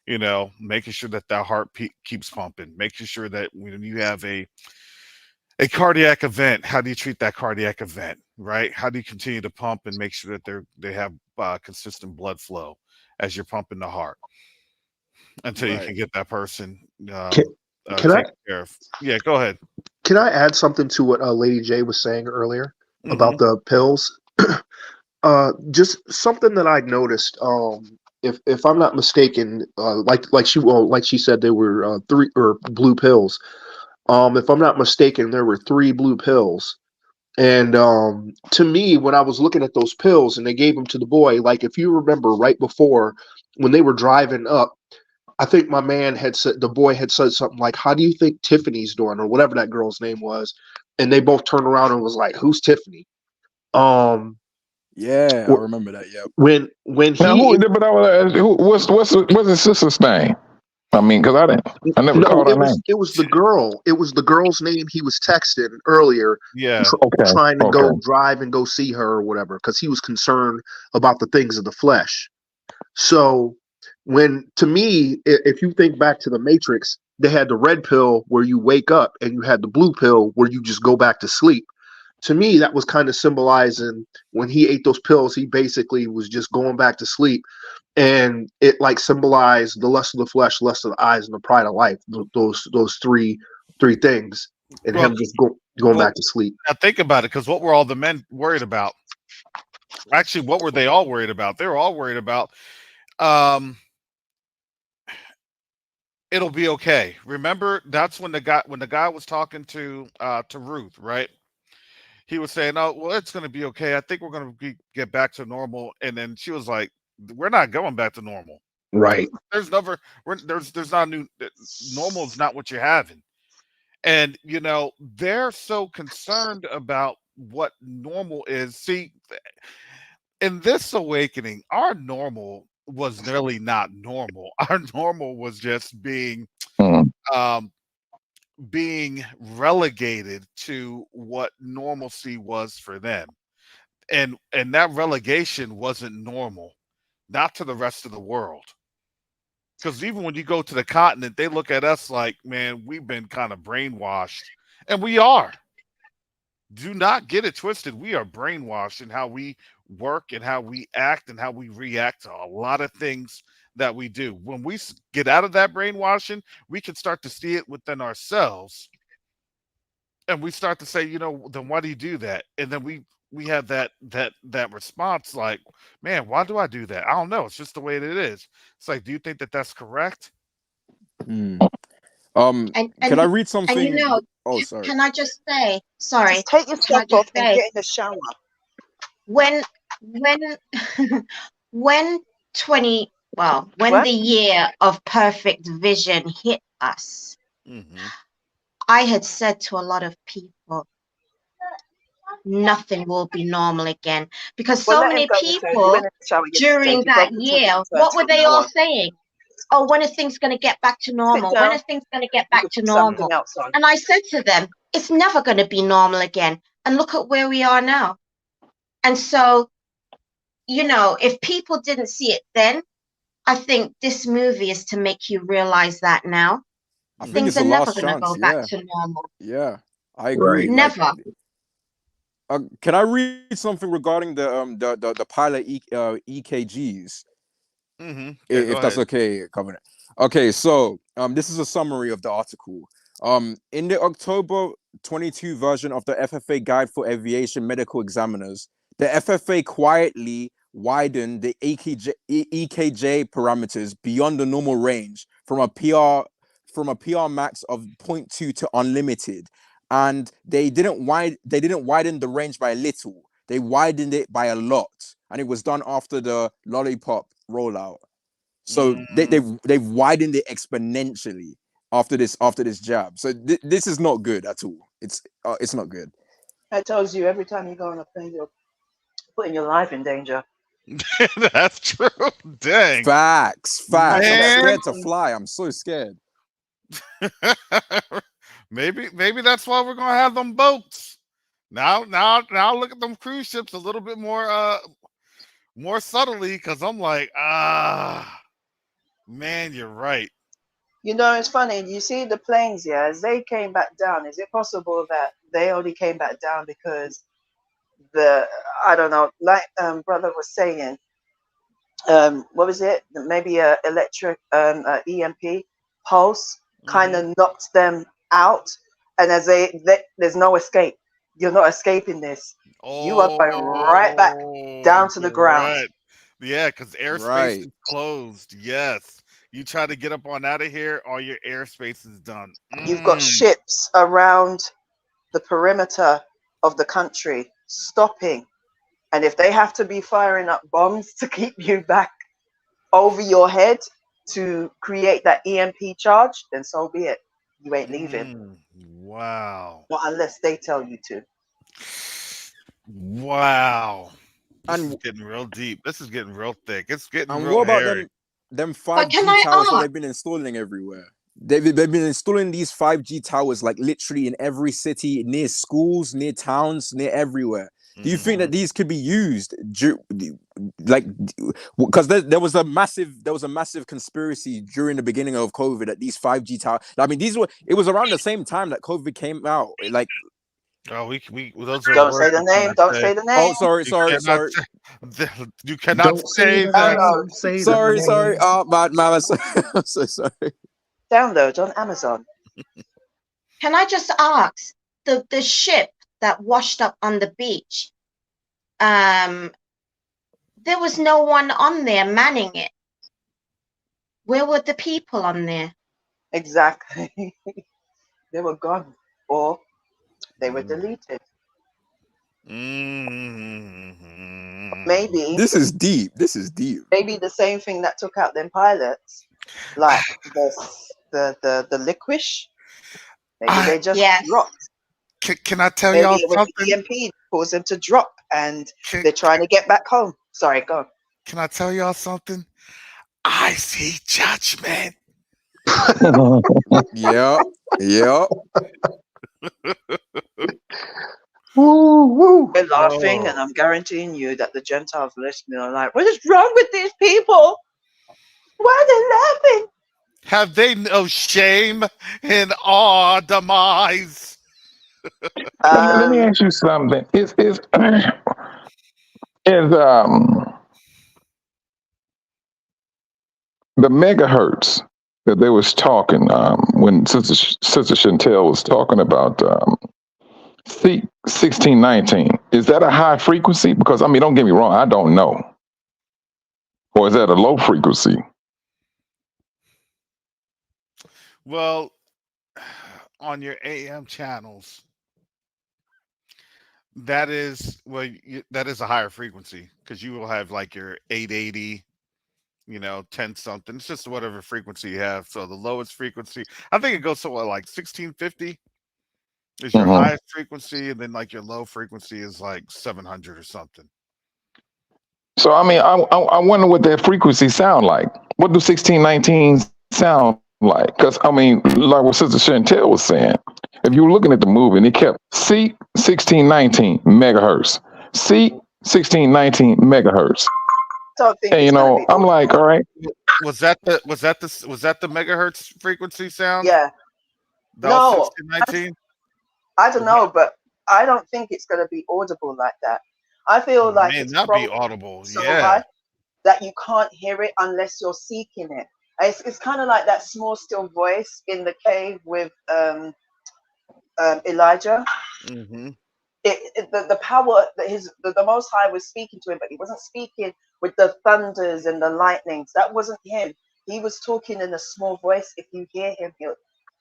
Making sure that heart keeps pumping, making sure that when you have a cardiac event, how do you treat that cardiac event, right? How do you continue to pump and make sure that they have consistent blood flow as you're pumping the heart until you Right. can get that person Can, can I taken care of. Yeah, go ahead. can I add something to what Lady J was saying earlier Hmm. about the pills? Just something that I noticed. If I'm not mistaken, like she said, there were three or blue pills. If I'm not mistaken, there were three blue pills. And to me, when I was looking at those pills and they gave them to the boy, like if you remember right before when they were driving up, I think my man had said the boy had said something like, "How do you think Tiffany's doing?" or whatever that girl's name was, and they both turned around and was like, "Who's Tiffany?" Um, Yeah, I wh- remember that. Yeah. when now he who? But I was what's his sister's name? I mean, because I never no, called her name. it was the girl. It was the girl's name he was texting earlier, Yeah. Okay, trying to okay. go drive and go see her or whatever, because he was concerned about the things of the flesh. So when to me, if you think back to the Matrix, they had the red pill where you wake up and you had the blue pill where you just go back to sleep. To me, that was kind of symbolizing when he ate those pills, he basically was just going back to sleep. And it like symbolized the lust of the flesh, lust of the eyes, and the pride of life. Those three things, and Well, him just going well, back to sleep. now think about it, because what were all the men worried about? Actually, what were they all worried about? They were all worried about um it'll be okay. Remember, that's when the guy was talking to Ruth, right? He was saying, "Oh, well, it's going to be okay. I think we're going to get back to normal." And then she was like, "We're not going back to normal. Right. There's never there's not new normal is not what you're having." And they're so concerned about what normal is. See, in this awakening, our normal was really not normal. Our normal was just Mm. um being relegated to what normalcy was for them. And that relegation wasn't normal, not to the rest of the world. Because even when you go to the continent, they look at us like, man, we've been kind of brainwashed. And we are. Do not get it twisted. We are brainwashed in how we work and how we act and how we react to a lot of things that we do. When we get out of that brainwashing, we can start to see it within ourselves, and we start to say, then why do you do that? And then we have that response like, man, why do I do that? I don't know. It's just the way that it is. It's like, do you think that that's correct? Mm. And Can I read and you something? know, Oh, sorry. can I just say, sorry, Just take your can I stuff off just and say, get in the shower. when when when when What? the year of perfect vision hit us, Mm-hmm. I had said to a lot of people, nothing will be normal again, because Well, so let him many go, Matteo. You went people in the shower yesterday. during You that don't need to talk year, to what were from they now all on. saying? Oh, when are things going to get back to Sit normal? When down. are things going to get You back could to put something normal? else on. And I said to them, it's never going to be normal again. And look at where we are now. And so, you know, if people didn't see it then, I think this movie is to make you realize that now. I think Things it's are the never last going to chance. go back Yeah, to normal. yeah, I Right. agree. Like, Never. can I read something regarding the pilot EKGs? Mm-hmm. Yeah, go If that's ahead. okay, Covenant. Okay, so this is a summary of the article. In the October 22 version of the FFA Guide for Aviation Medical Examiners, the FFA quietly widened the EKJ parameters beyond the normal range from a PR max of 0.2 to unlimited, and they didn't widen the range by a little. They widened it by a lot, and it was done after the lollipop rollout. So they've widened it exponentially after this jab. So this is not good at all. It's not good. I tells you every time you go on a plane, you're putting your life in danger. That's true. Dang. Facts. I'm Man. scared to fly. I'm so scared. maybe that's why we're gonna have them boats. Now look at them cruise ships a little bit more subtly, because I'm like, man, you're right. You know, it's funny. You see the planes, yeah, as they came back down. Is it possible that they only came back down because I don't know, like brother was saying, what was it? Maybe a electric EMP pulse kind of knocked them out, and as there's no escape. You're not escaping this. You are going right back down to the ground. Right. Yeah, because airspace Right. is closed. Yes. You try to get up on out of here, all your airspace is done. You've got ships around the perimeter of the country stopping. And if they have to be firing up bombs to keep you back over your head to create that EMP charge, then so be it. You ain't leaving. Wow. Not unless they tell you to. Wow. This And is getting real deep. This is getting real thick. It's getting And real what about hairy. them But 5G can I towers that ask? they've been installing everywhere? They've been installing these 5G towers like literally in every city, near schools, near towns, near everywhere. Do you think that these could be used, because there was a massive conspiracy during the beginning of COVID that these 5G towers? I mean, it was around the same time that COVID came out. Like, Oh, those are Don't say words the you name. cannot Don't say. say the oh, name. sorry. You cannot Don't say say the that. name. Don't say the name. Sorry. I'm so sorry. Download on Amazon. Can I just ask, the ship that washed up on the beach, there was no one on there manning it. Where were the people on there? Exactly. They were gone or they were deleted. Maybe This is deep. maybe the same thing that took out them pilots, like the liquish. Maybe they just Yes. dropped. Can I tell Maybe y'all it was something? the EMP caused them to drop, and they're trying to get back home. Sorry, go on. Can I tell y'all something? I see judgment. Yep. We're laughing, and I'm guaranteeing you that the Gentiles listening are like, "What is wrong with these people? Why are they laughing?" Have they no shame in our demise? Let me ask you something. Is the megahertz that they was talking when Sister Chantel was talking about 1619? Is that a high frequency? Because I mean, don't get me wrong, I don't know. Or is that a low frequency? Well, on your AM channels, that is that is a higher frequency because you will have like your 880, 10 something. It's just whatever frequency you have. So the lowest frequency, I think it goes to what, like 1650 is your Mhm. highest frequency, and then like your low frequency is like 700 or something. So I mean, I wonder what that frequency sound like. What do 1619 sound like? Because I mean, like what Sister Chantel was saying, if you were looking at the movie and it kept C 1619 megahertz, C 1619 megahertz, Don't think and it's gonna be I'm like, all right, Was that the megahertz frequency sound? yeah. That was No, 1619. I don't know, but I don't think it's gonna be audible like that. I feel like May it's not be programmed audible. so Yeah. high that you can't hear it unless you're seeking it. It's kind of like that small still voice in the cave with Elijah. Mm-hmm. The power that the Most High was speaking to him, but he wasn't speaking with the thunders and the lightnings. That wasn't him. He was talking in a small voice. If you hear him,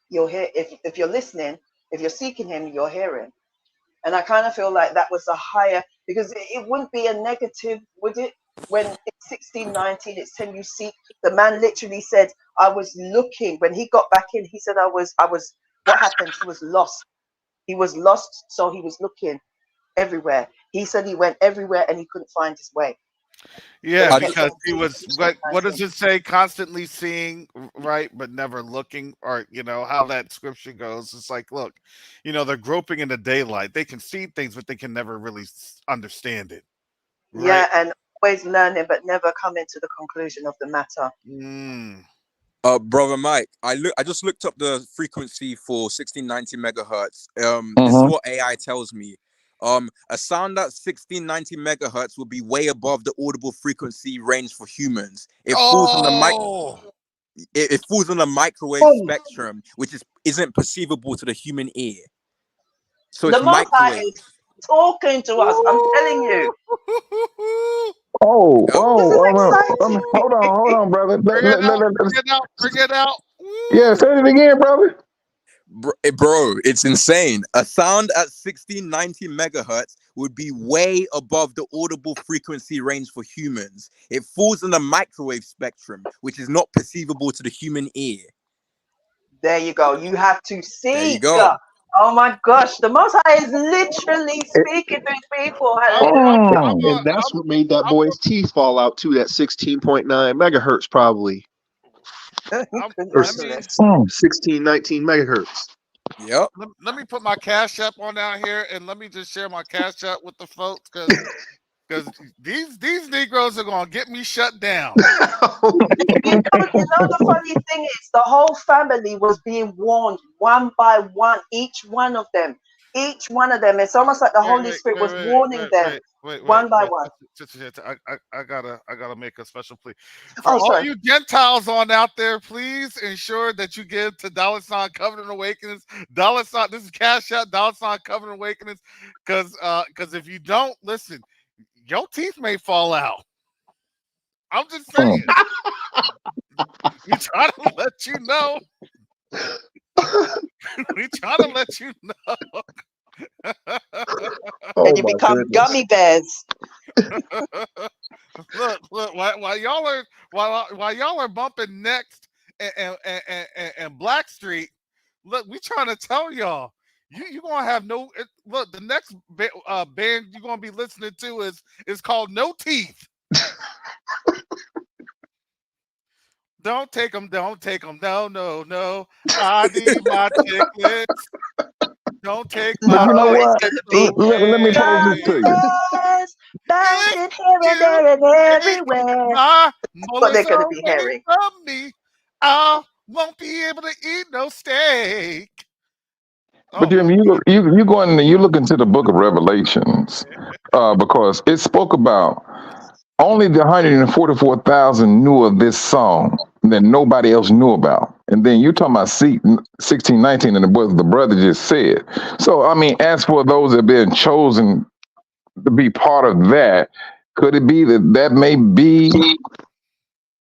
you'll hear. If you're listening, if you're seeking him, you'll hear him. And I kind of feel like that was a higher, because it wouldn't be a negative, would it? When it's 1619, it's 10 you seek. The man literally said, I was looking. When he got back in, he said, I was, what happened? He was lost. He was lost, so he was looking everywhere. He said he went everywhere and he couldn't find his way. Yeah, But he because kept he saying was what does 1619. it say? Constantly seeing, right, but never looking, or how that scripture goes. It's like, look, they're groping in the daylight. They can see things, but they can never really understand it, right? Yeah, and always learning, but never coming to the conclusion of the matter. Mm. Brother Mike, I just looked up the frequency for 1690 megahertz. This is Mhm. what AI tells me. A sound at 1690 megahertz will be way above the audible frequency range for humans. It falls on the Oh, it falls on the microwave Boom. spectrum, which isn't perceivable to the human ear. So The it's Most High microwave. is talking to us. I'm telling you. Oh, Yep. This is hold exciting. on, brother. bring it out, bring it out, bring it out. Yeah, say it again, brother. Bro, it's insane. A sound at 1690 megahertz would be way above the audible frequency range for humans. It falls in the microwave spectrum, which is not perceivable to the human ear. There you go. You have to There you seek. go. Oh my gosh. The Most High is literally speaking to his people. I'm, Hallelujah. I'm, Mm. And that's what made that I'm, boy's teeth fall out too. That 16.9 megahertz, probably, I or Goodness mean, gracious. 1619 megahertz. Yep. let me put my Cash App on out here, and let me just share my Cash App with the folks, because these Negroes are gonna get me shut down. You know the funny thing is, the whole family was being warned one by one, each one of them. Each one of them. It's almost like the Holy Spirit was warning them one by one. I gotta make a special plea for Oh, all sorry. you Gentiles on out there. Please ensure that you give to $ Covenant Awakenings. $. This is Cash Out. $ Covenant Awakenings. Because if you don't listen, your teeth may fall out. I'm just saying. We try to let you know. We try to let you know. Oh And you my become goodness. gummy bears. look, while y'all are bumping Next and Black Street, look, we trying to tell y'all, you gonna have no. Look, the next band you're gonna be listening to is called No Teeth. Don't take them, no. I need my tickets. Don't take my. But you know what? It's gonna be Let me pose this to you. bears bouncing here and there and everywhere. My But they're molars gonna are be waiting hairy. from me. I won't be able to eat no steak. But Jim, you go in and you look into the book of Revelations, because it spoke about only the 144,000 knew of this song that nobody else knew about. And then you talking about 1619 and the brother just said. So I mean, as for those that have been chosen to be part of that, could it be that may be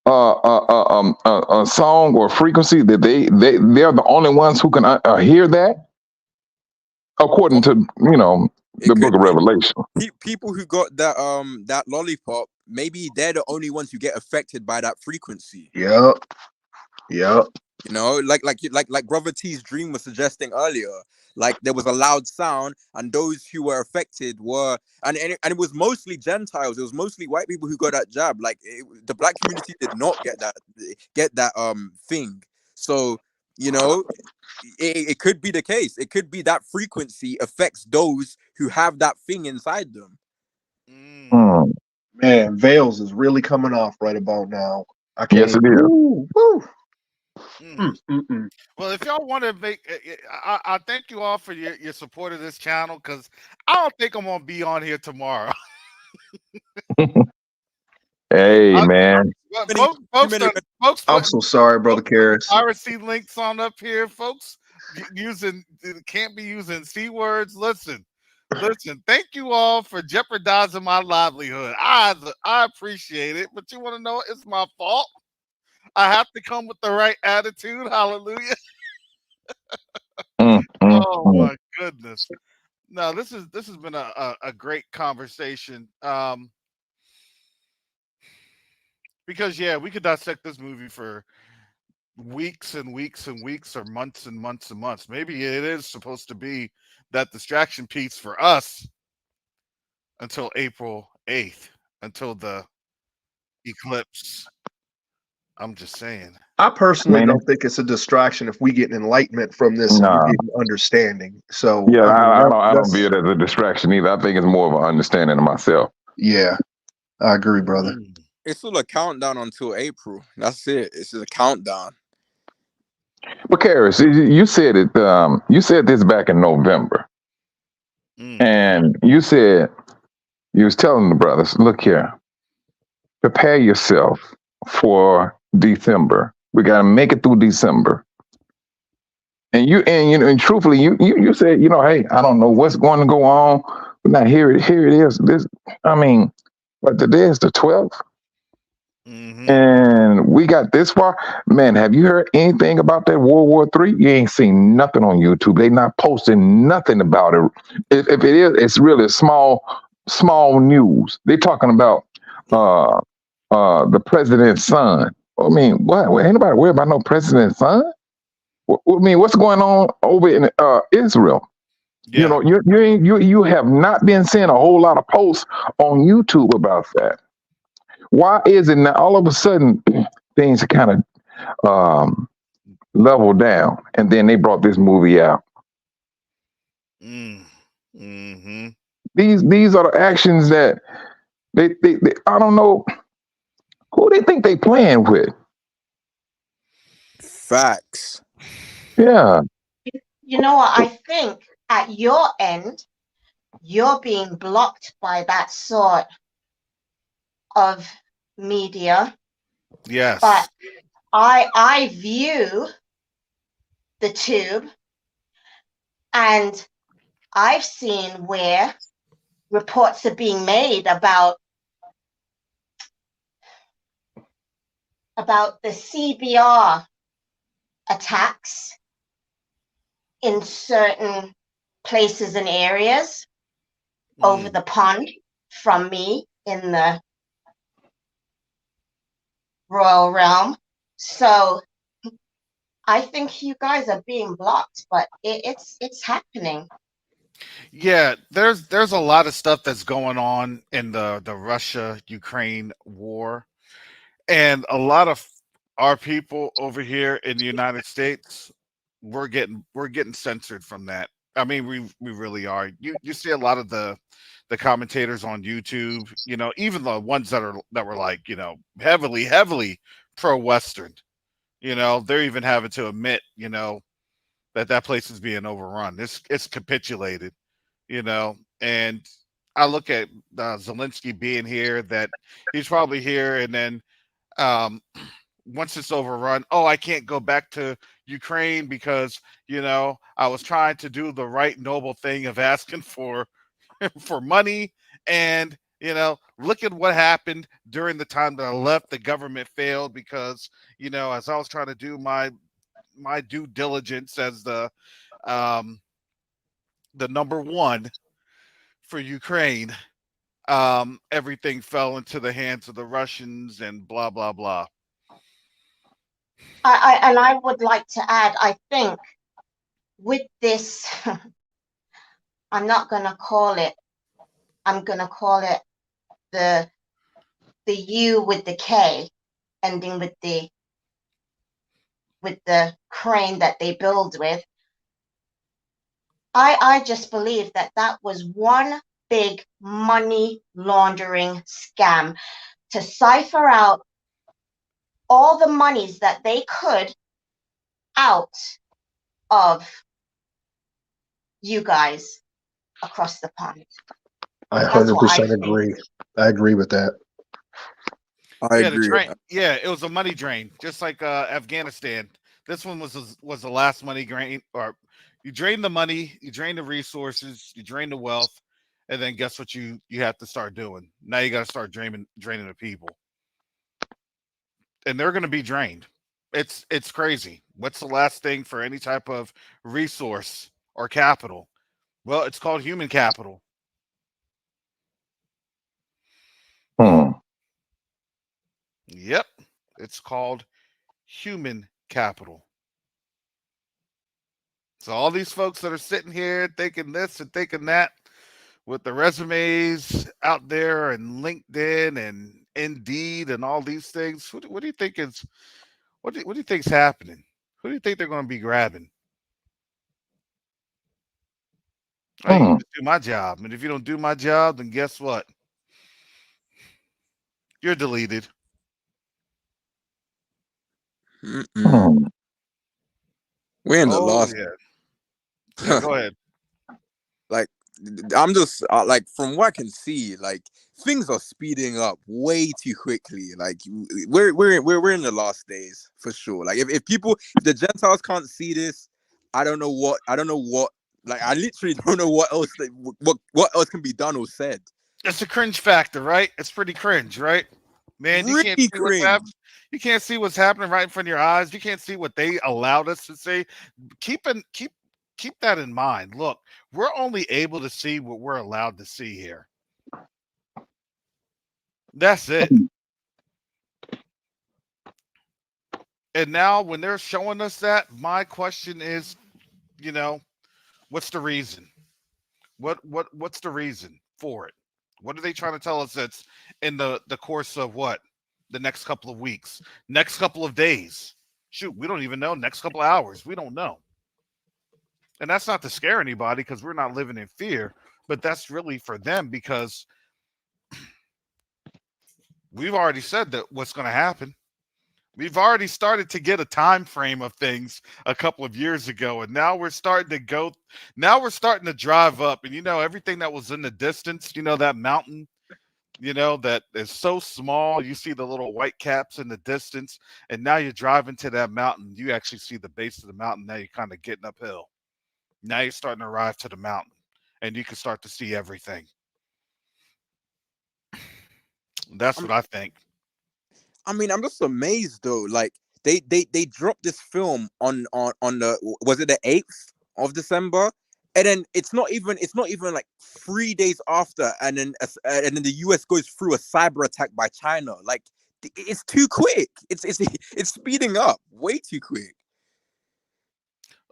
a song or frequency that they're the only ones who can hear that, according to It the Book could of be Revelation. people who got that lollipop. Maybe they're the only ones who get affected by that frequency. Yep. Yep. You know, like Brother T's dream was suggesting earlier. Like there was a loud sound, and those who were affected were, and it was mostly Gentiles. It was mostly white people who got that jab. Like the black community did not get that thing. So you know, it could be the case. It could be that frequency affects those who have that thing inside them. Mm. Man, Veils is really coming off right about now. I can't. Yes, it is. Woo, woo. Well, if y'all want to make, I thank you all for your support of this channel, because I don't think I'm gonna be on here tomorrow. Hey, man. Folks, I'm so sorry, Brother Karras. piracy links on up here, folks. Can't be using C words. Listen. Thank you all for jeopardizing my livelihood. I appreciate it, but you want to know it's my fault. I have to come with the right attitude. Hallelujah. Oh my goodness. No, this has been a great conversation. Because we could dissect this movie for weeks and weeks and weeks, or months and months and months. Maybe it is supposed to be that distraction piece for us until April 8th, until the eclipse. I'm just saying. I personally don't think it's a distraction if we get enlightenment from this and we get an understanding. So I don't view it as a distraction either. I think it's more of an understanding of myself. Yeah, I agree, brother. It's still a countdown until April. That's it. It's just a countdown. But Karras, you said it. You said this back in November, and you was telling the brothers, "Look here, prepare yourself for December. We got to make it through December." And truthfully, you said, hey, I don't know what's going to go on, but now here it is. But today is the 12th. And we got this far. Man, have you heard anything about that World War III? You ain't seen nothing on YouTube. They not posting nothing about it. If it is, it's really small news. They talking about the president's son. I mean, what? Ain't nobody worried about no president's son? I mean, what's going on over in Israel? Yeah. You have not been seeing a whole lot of posts on YouTube about that. Why is it now all of a sudden things are kind of leveled down, and then they brought this movie out? Mm-hmm. These are the actions that they I don't know who they think they playing with. Facts. Yeah. You know what? I think at your end, you're being blocked by that sort of media. Yes. But I view the tube, and I've seen where reports are being made about the CBR attacks in certain places and areas over the pond from me in the royal realm. So I think you guys are being blocked, but it's happening. Yeah, there's a lot of stuff that's going on in the Russia-Ukraine war, and a lot of our people over here in the United States, we're getting censored from that. I mean, we really are. You see a lot of the commentators on YouTube, even the ones that were like, heavily pro-Western, they're even having to admit, that place is being overrun. It's capitulated, and I look at Zelensky being here, that he's probably here, and then once it's overrun, I can't go back to Ukraine because I was trying to do the right noble thing of asking for money, and You know, look at what happened during the time that I left. The government failed because, you know, as I was trying to do my due diligence as the number one for Ukraine, everything fell into the hands of the Russians and blah blah blah. I would like to add, I think with this, I'm not gonna call it. I'm gonna call it the U with the K, ending with the crane that they build with. I just believe that that was one big money laundering scam to cipher out all the monies that they could out of you guys across the pond. I That's what I 100% think. agree. I agree with that. I Yeah, agree. yeah, it was a money drain, just like Afghanistan. This one was the last money drain, or you drain the money, you drain the resources, you drain the wealth, and then guess what you have to start doing? Now you got to start draining the people, and they're going to be drained. It's crazy. What's the last thing for any type of resource or capital? Well, it's called human capital. Hmm. Yep, it's called human capital. So all these folks that are sitting here thinking this and thinking that, with the resumes out there and LinkedIn and Indeed and all these things, what do you think is what do you think's happening? Who do you think they're going to be grabbing? Oh, you Hmm. just do my job, and if you don't do my job, then guess what? You're deleted. Mm-mm. Hmm. We're in the Oh last. yeah. Yeah, go ahead. Like, I'm just like, from what I can see, like, things are speeding up way too quickly. Like, we're in the last days for sure. Like, if the Gentiles can't see this, I don't know what. Like, I literally don't know what else what else can be done or said. It's a cringe factor, right? It's pretty cringe, right? Man, you can't Really see what's cringe. happening. You can't see what's happening right in front of your eyes. You can't see what they allowed us to say. Keep that in mind. Look, we're only able to see what we're allowed to see here. That's it. And now when they're showing us that, my question is, you know, what's the reason? What's the reason for it? What are they trying to tell us that's in the course of what? The next couple of weeks, next couple of days? Shoot, we don't even know. Next couple of hours, we don't know. And that's not to scare anybody because we're not living in fear, but that's really for them because we've already said that what's going to happen. We've already started to get a time frame of things a couple of years ago, and now we're starting to go. Now we're starting to drive up, and you know everything that was in the distance. You know that mountain, you know that is so small. You see the little white caps in the distance, and now you're driving to that mountain. You actually see the base of the mountain. Now you're kind of getting uphill. Now you're starting to arrive to the mountain, and you can start to see everything. That's what I think. I mean, I'm just amazed though. Like, they dropped this film on the, was it the 8th of December? And then it's not even like 3 days after, and then the US goes through a cyber attack by China. Like, it's too quick. It's speeding up way too quick.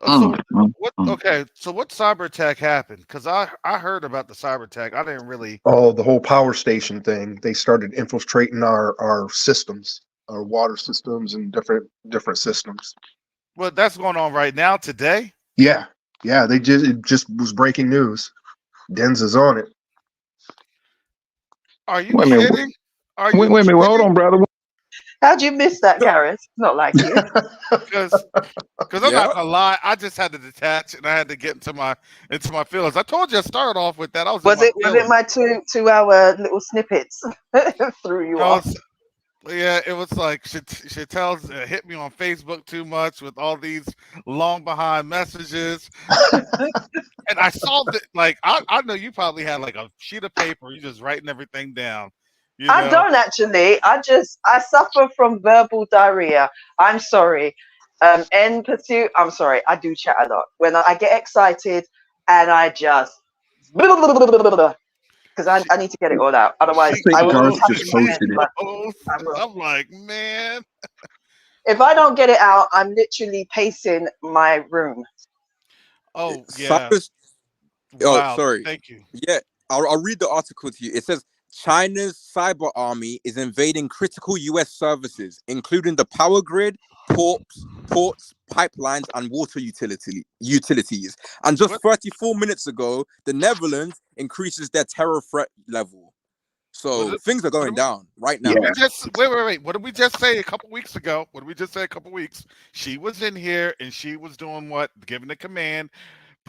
So what? Okay, so what cyber attack happened? Because I heard about the cyber attack. I didn't really. Oh, the whole power station thing. They started infiltrating our systems, our water systems, and different systems. Well, that's going on right now today. Yeah, it just was breaking news. Denz is on it. Are you kidding? Wait a minute. Well, hold on, brother. How'd you miss that, Gareth? It's not like you. Because I'm not gonna lie, I just had to detach and I had to get into my feelings. I told you I started off with that. Was it my 2 hour little snippets threw you off? Yeah, it was like Chantel's hit me on Facebook too much with all these long behind messages. And I saw that, like, I know you probably had like a sheet of paper, you just writing everything down, you I know. don't actually. I suffer from verbal diarrhea. I'm sorry. In pursuit, I'm sorry. I do chat a lot when I get excited, and I just because She, I need to get it all out. Otherwise, she I I think will be Garth goes, tucking just my she head. posted it. But goes, I and will. I'm like, man. If I don't get it out, I'm literally pacing my room. Oh yeah, Cyrus, oh, wow. sorry. Thank you. Yeah, I'll read the article to you. It says China's cyber army is invading critical US services, including the power grid, ports, pipelines, and water utilities. And just What? 34 minutes ago, the Netherlands increases their terror threat level. What? So things are What? going down right What did now. we Yeah, just wait? What did we just say a couple weeks ago? What did we just say a couple weeks? She was in here and she was doing what? Giving the command.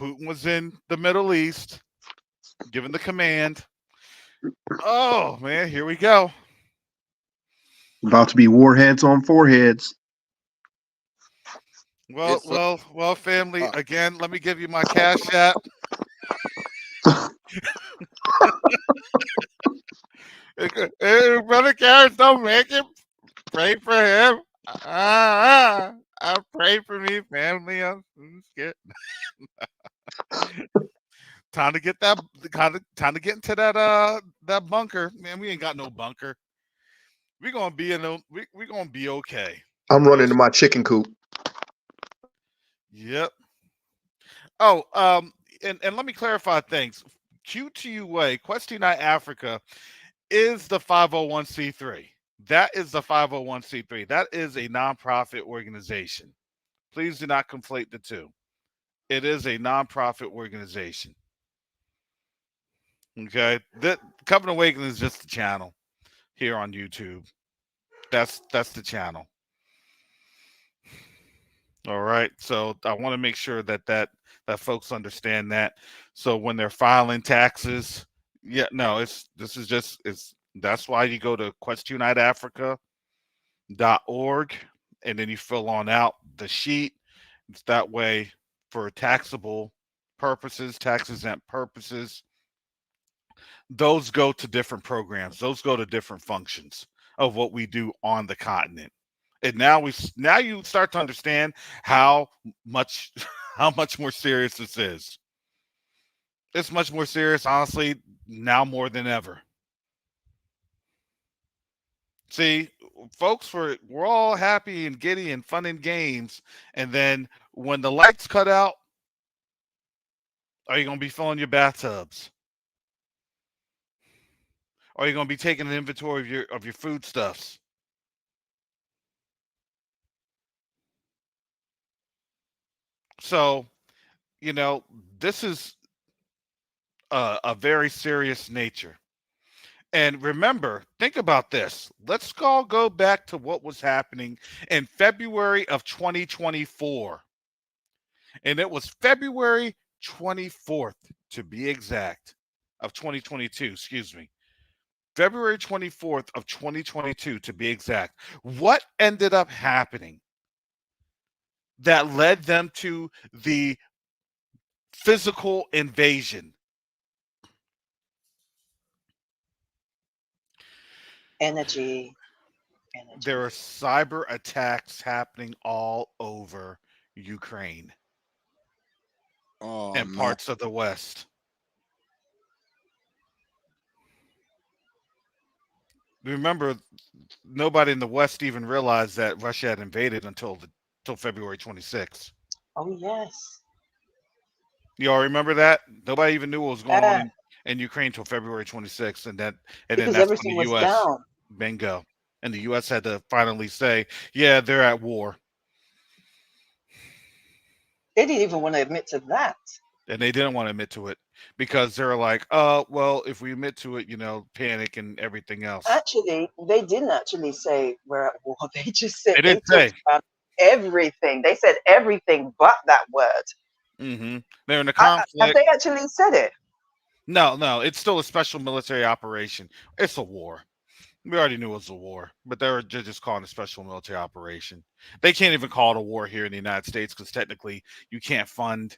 Putin was in the Middle East, giving the command. Oh man, here we go. about to be warheads on foreheads. Well, It's well, well, family. uh, Again, let me give you my cash app. Hey, Brother Carrots, don't make it. Pray for him. I pray for me, family. I'm scared. Time to get that. Time to get into that bunker, man. We ain't got no bunker. We gonna be in the. We gonna be okay. I'm running to my chicken coop. Yep. Oh, and let me clarify things. QTUA, Quest Unite Africa, is the 501c3. That is the 501c3. That is a nonprofit organization. Please do not conflate the two. It is a nonprofit organization. Okay, the Covenant Awakening is just the channel here on YouTube. That's the channel. All right. So I want to make sure that folks understand that. So when they're filing taxes, yeah, no, it's that's why you go to questuniteafrica.org and then you fill on out the sheet. It's that way for taxable purposes, tax exempt purposes. Those go to different programs. Those go to different functions of what we do on the continent. And now you start to understand how much how much more serious this is. It's much more serious, honestly, now more than ever. See, folks we're all happy and giddy and fun and games, and then when the lights cut out, are you gonna be filling your bathtubs? Are you gonna be taking an inventory of your foodstuffs? So, you know, this is a very serious nature. And remember, think about this. Let's all go back to what was happening in February of 2024. And it was February 24th, to be exact, of 2022. Excuse me. February 24th of 2022, to be exact. What ended up happening that led them to the physical invasion? Energy. There are cyber attacks happening all over Ukraine oh and man. parts of the West. Remember, nobody in the West even realized that Russia had invaded until February 26th. Oh yes. You all remember that? Nobody even knew what was going on Yeah. in Ukraine till February 26th, and then Because that's when everything the was U.S. down. bingo, and the U.S. had to finally say, "Yeah, they're at war," They didn't even want to admit to that. and they didn't want to admit to it because they're like, well, if we admit to it, panic and everything else." Actually, they didn't actually say we're at war. They just said They they didn't say. talked about everything. They said everything but that word. Mm-hmm. They're in a Have conflict. they actually said it? No, it's still a special military operation. It's a war. We already knew it was a war, but they're just calling it a special military operation. They can't even call it a war here in the United States because technically you can't fund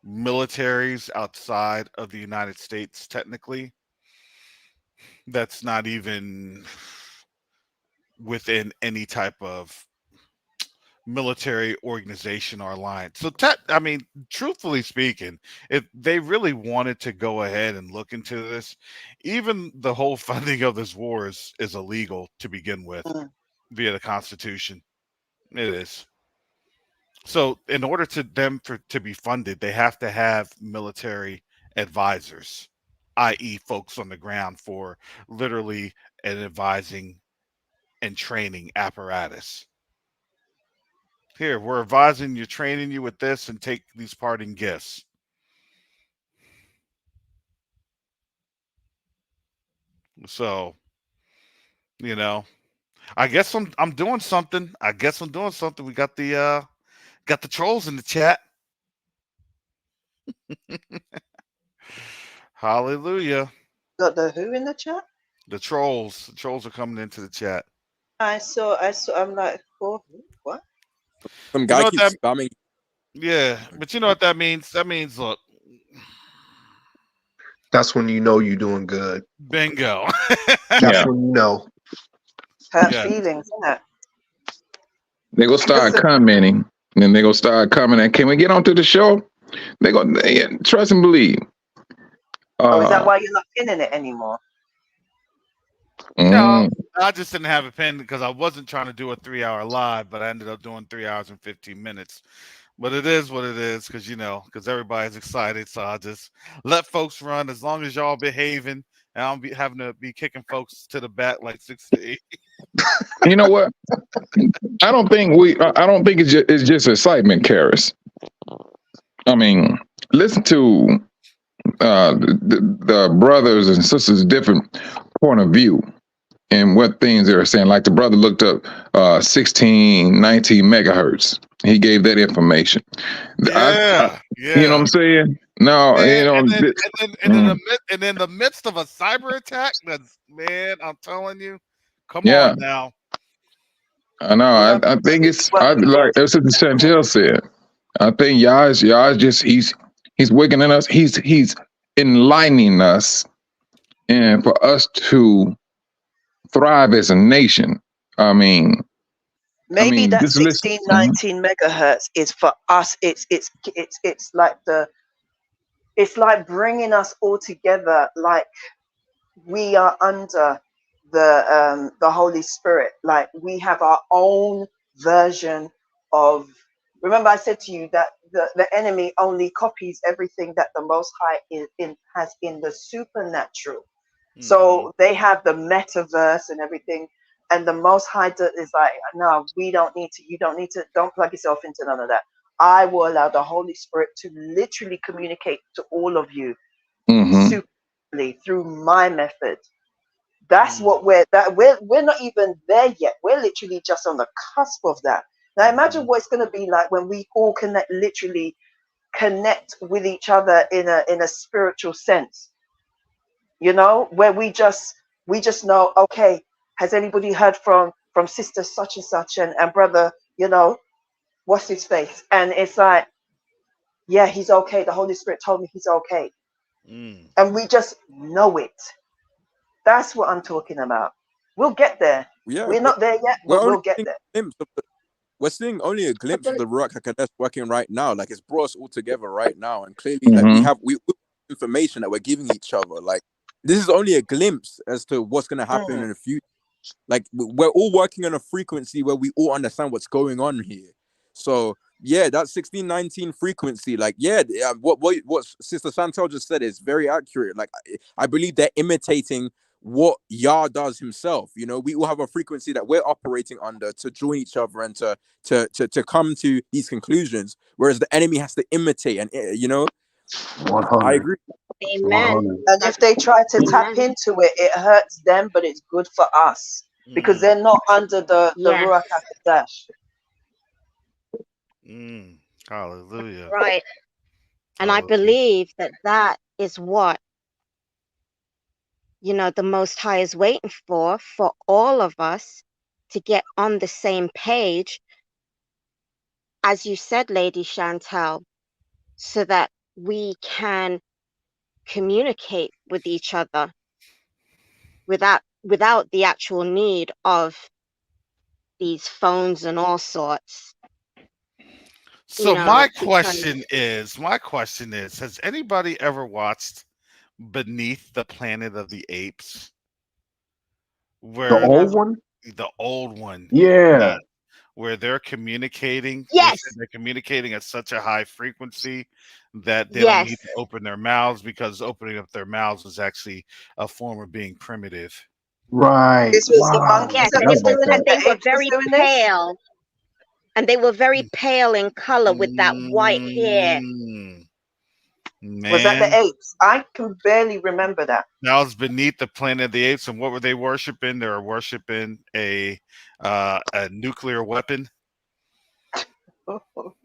militaries outside of the United States. Technically, that's not even within any type of military organization or alliance. So, I mean, truthfully speaking, if they really wanted to go ahead and look into this, even the whole funding of this war is illegal to begin with via the Constitution. It is. So, in order to be funded, they have to have military advisors, i.e., folks on the ground for literally an advising and training apparatus. Here, we're advising you, training you with this, and take these parting gifts. So, you know, I guess I'm doing something. I guess I'm doing something. We got the trolls in the chat. Hallelujah. Got the who in the chat? The trolls. The trolls are coming into the chat. I saw. I'm like, oh, what? Some guy keeps spamming. Yeah, but you know what that means? That means, look. That's when you know you're doing good. Bingo. That's when you know. Hurt feelings, isn't it? They gonna start commenting, and then they gonna start commenting. Can we get onto the show? They gonna trust and believe. Is that why you're not pinning it anymore? No, I just didn't have a pen because I wasn't trying to do a 3-hour live, but I ended up doing 3 hours and 15 minutes. But it is what it is because everybody's excited. So I just let folks run as long as y'all behaving, and I'll be having to be kicking folks to the back like 6 to 8. You know what? I don't think it's just excitement, Karis. I mean, listen to the brothers and sisters' different point of view and what things they're saying. Like the brother looked up 16, 19 megahertz. He gave that information. Yeah. You know what I'm saying? No, and in the midst of a cyber attack, I'm telling you, come on now. I know. I think it's like Sister Chantel said. I think Yah's just he's waking us. He's enlightening us, and for us to thrive as a nation. Maybe that 16, 19 megahertz is for us. It's like bringing us all together. Like we are under the Holy Spirit. Like we have our own version of. Remember, I said to you that the enemy only copies everything that the Most High has in the supernatural. So they have the metaverse and everything. And the Most High is like, no, we don't need to. You don't need to. Don't plug yourself into none of that. I will allow the Holy Spirit to literally communicate to all of you superly through my method. That's what we're not even there yet. We're literally just on the cusp of that. Now imagine what it's going to be like when we all literally connect with each other in a spiritual sense. Where we just know, okay, has anybody heard from sister such and such and brother, what's his face? And it's like, yeah, he's okay. The Holy Spirit told me he's okay. And we just know it. That's what I'm talking about. We'll get there. Yeah, we're not there yet, but we'll get there. We're seeing only a glimpse of the Ruach HaKodesh working right now. Like it's brought us all together right now, and clearly, like we have information that we're giving each other. Like this is only a glimpse as to what's going to happen in the future. Like we're all working on a frequency where we all understand what's going on here. So yeah, that 1619 frequency, like what Sister Chantel just said is very accurate. Like I believe they're imitating what Yah does himself. We all have a frequency that we're operating under to join each other and to come to these conclusions, whereas the enemy has to imitate. And 100. I agree. Amen. 100. And if they try to tap into it, it hurts them, but it's good for us because they're not under the Ruach HaKodesh. Hallelujah. Right. And I believe that is what the Most High is waiting for all of us to get on the same page, as you said, Lady Chantel, so that we can communicate with each other without the actual need of these phones and all sorts. So my Because question is, has anybody ever watched Beneath the Planet of the Apes? The Where old one? the old one, Yeah. where they're communicating. They yes, said they're communicating at such a high frequency that they don't need yes, to open their mouths, because opening up their mouths is actually a form of being primitive. Right. This was the Wow. I monkeys yes, that and forgot was about doing it. that. they The were apes was very doing this. pale, and they were very pale in color with that white hair. Mm, Was that the man, apes? I can barely remember that. that was Beneath the Planet of the Apes, and what were they worshiping? They were worshiping a nuclear weapon.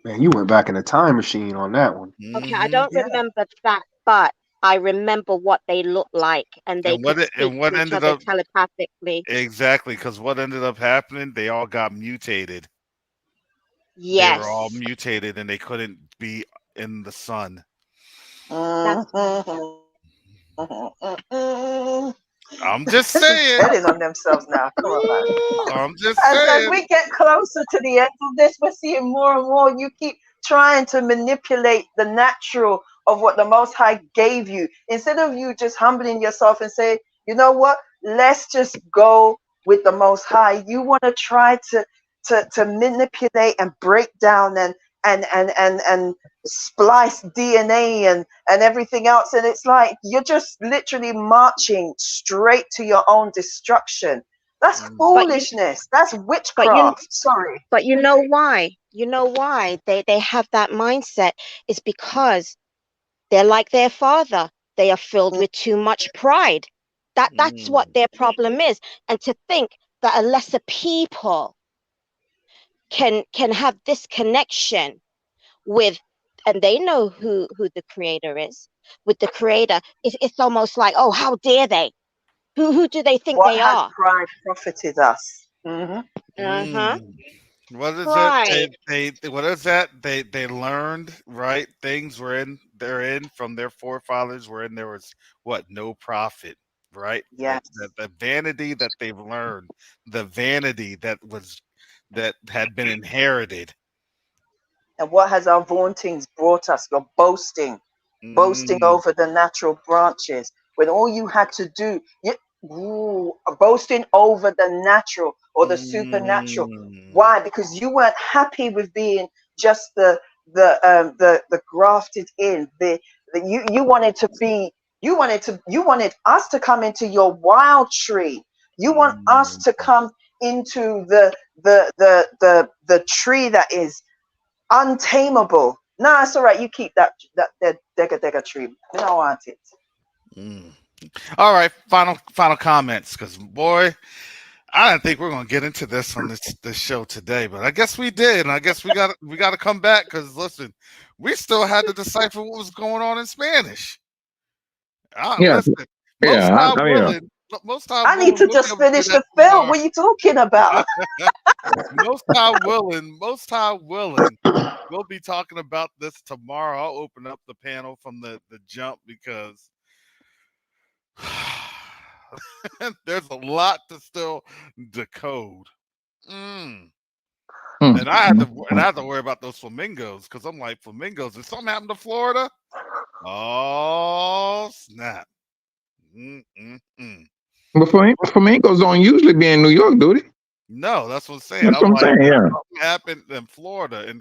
Man, you went back in the time machine on that one. Okay, I Hmm. don't Yeah. remember that, but I remember what they looked like, and they And could what it, speak and what to each ended other up telepathically. exactly, because what ended up happening, they all got mutated. They were all Yes, mutated, and they couldn't be in the sun. that's I'm just This is saying. betting on themselves now. Come on, man. Woo, I'm just As saying. we get closer to the end of this, we're seeing more and more. You keep trying to manipulate the natural of what the Most High gave you, instead of you just humbling yourself and say, you know what? Let's just go with the Most High. You want to try to manipulate and break down and splice DNA and everything else, and it's like you're just literally marching straight to your own destruction. That's Mm. foolishness. That's but you witchcraft. Sorry. but you know why? You know why they have that mindset is because they're like their father. They are filled with too much pride. That's what Mm. their problem is. And to think that a lesser people can have this connection with, and they know who the creator is, with the creator, it's almost like, oh, how dare they? Who do they think What they has are? pride profited us? Hmm. Uh-huh. Mm. What is it? Pride. What is that? They learned, right? Things they're in from their forefathers, wherein there was what? No profit, right? Yes. The vanity that they've learned, the vanity that had been inherited. And what has our vauntings brought us? Your boasting Mm. over the natural branches, when all you had to do, boasting over the natural or the supernatural. Mm. Why? Because you weren't happy with being just the grafted in. You wanted to be. You wanted us to come into your wild tree. You want us Mm. to come into the tree that is untamable. Nah, it's all right. You keep that dega tree. I don't want it. Mm. All right, final comments, because boy, I didn't think we are gonna get into this on this show today, but I guess we did, and I guess we got to come back, because listen, we still had to decipher what was going on in Spanish. Yeah, Listen, yeah, most high I need willing, to we'll be just able to do finish that the film. tomorrow. What are you talking about? Most high willing, we'll be talking about this tomorrow. I'll open up the panel from the jump, because there's a lot to still decode. Mm. And I have to worry about those flamingos, because I'm like, flamingos, if something happened to Florida, oh snap. But flamingos don't usually be in New York, do they? No, that's what I'm saying. That's I'm what I'm like, saying. Yeah. something happened in Florida,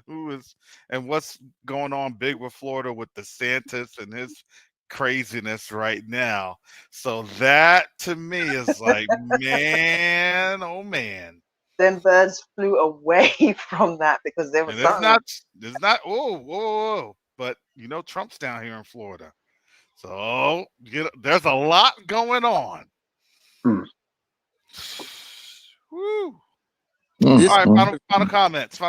and what's going on big with Florida with DeSantis and his craziness right now. So that to me is like, man, oh man. Then birds flew away from that because there was And something. it's not, whoa. But Trump's down here in Florida. So there's a lot going on. Hmm. Woo. This All right, final comments.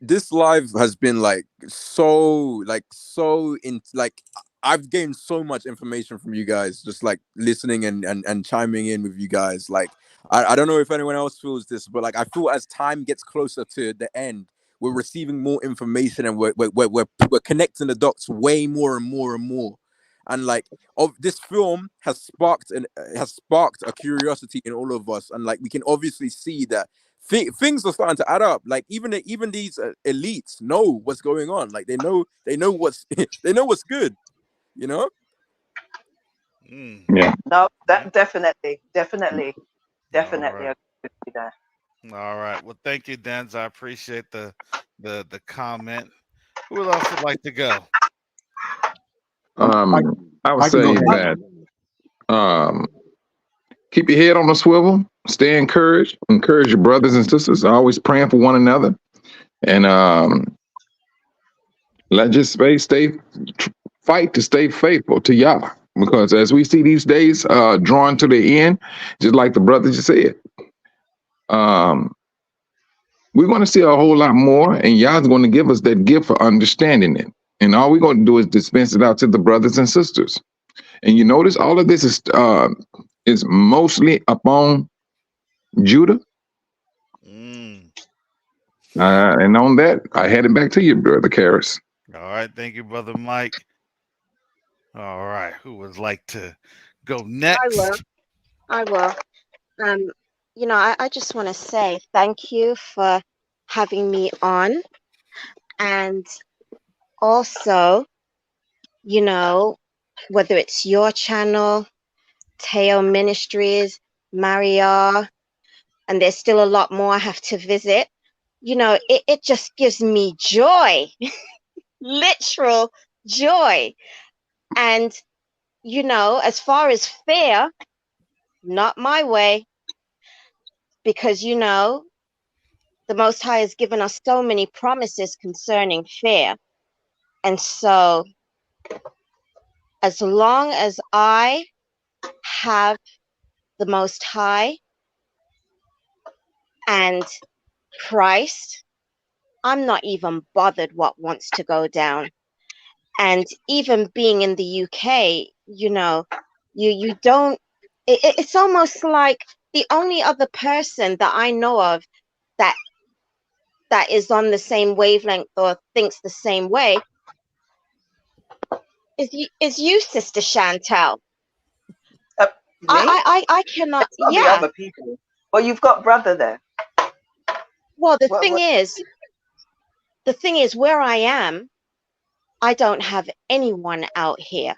this live has been so I've gained so much information from you guys, just like listening and chiming in with you guys. Like, I don't know if anyone else feels this, but like I feel as time gets closer to the end, we're receiving more information and we're connecting the dots way more and more and more. And like, this film has sparked a curiosity in all of us, and like we can obviously see that things are starting to add up. Like even these elites know what's going on. Like they know what's they know what's good. You know? Yeah. No, that definitely. All I right. agree with you there. All right. Well, thank you, Denz. I appreciate the comment. Who else would like to go? I would I can go say next. that keep your head on the swivel, stay encouraged, encourage your brothers and sisters, always praying for one another, and let's just fight to stay faithful to Yah. Because as we see these days drawing to the end, just like the brother just said, we're going to see a whole lot more, and Yah's going to give us that gift for understanding it. And all we're going to do is dispense it out to the brothers and sisters. And you notice all of this is mostly upon Judah. Mm. And on that, I hand it back to you, Brother Karras. All right. Thank you, Brother Mike. All right. Who would like to go next? I will. You know, I just want to say thank you for having me on. And also, you know, whether it's your channel, Teo Ministries, Maria, and there's still a lot more I have to visit, you know, it just gives me joy, literal joy. And, you know, as far as fear, not my way, because, you know, the Most High has given us so many promises concerning fear. And so, as long as I have the Most High and Christ, I'm not even bothered what wants to go down. And even being in the UK, you know, you don't, it's almost like the only other person that I know of that is on the same wavelength or thinks the same way is you, Sister Chantel. Me? I cannot. It's probably Yeah. other people. Well, you've got brother there. Well, the thing is, where I am, I don't have anyone out here,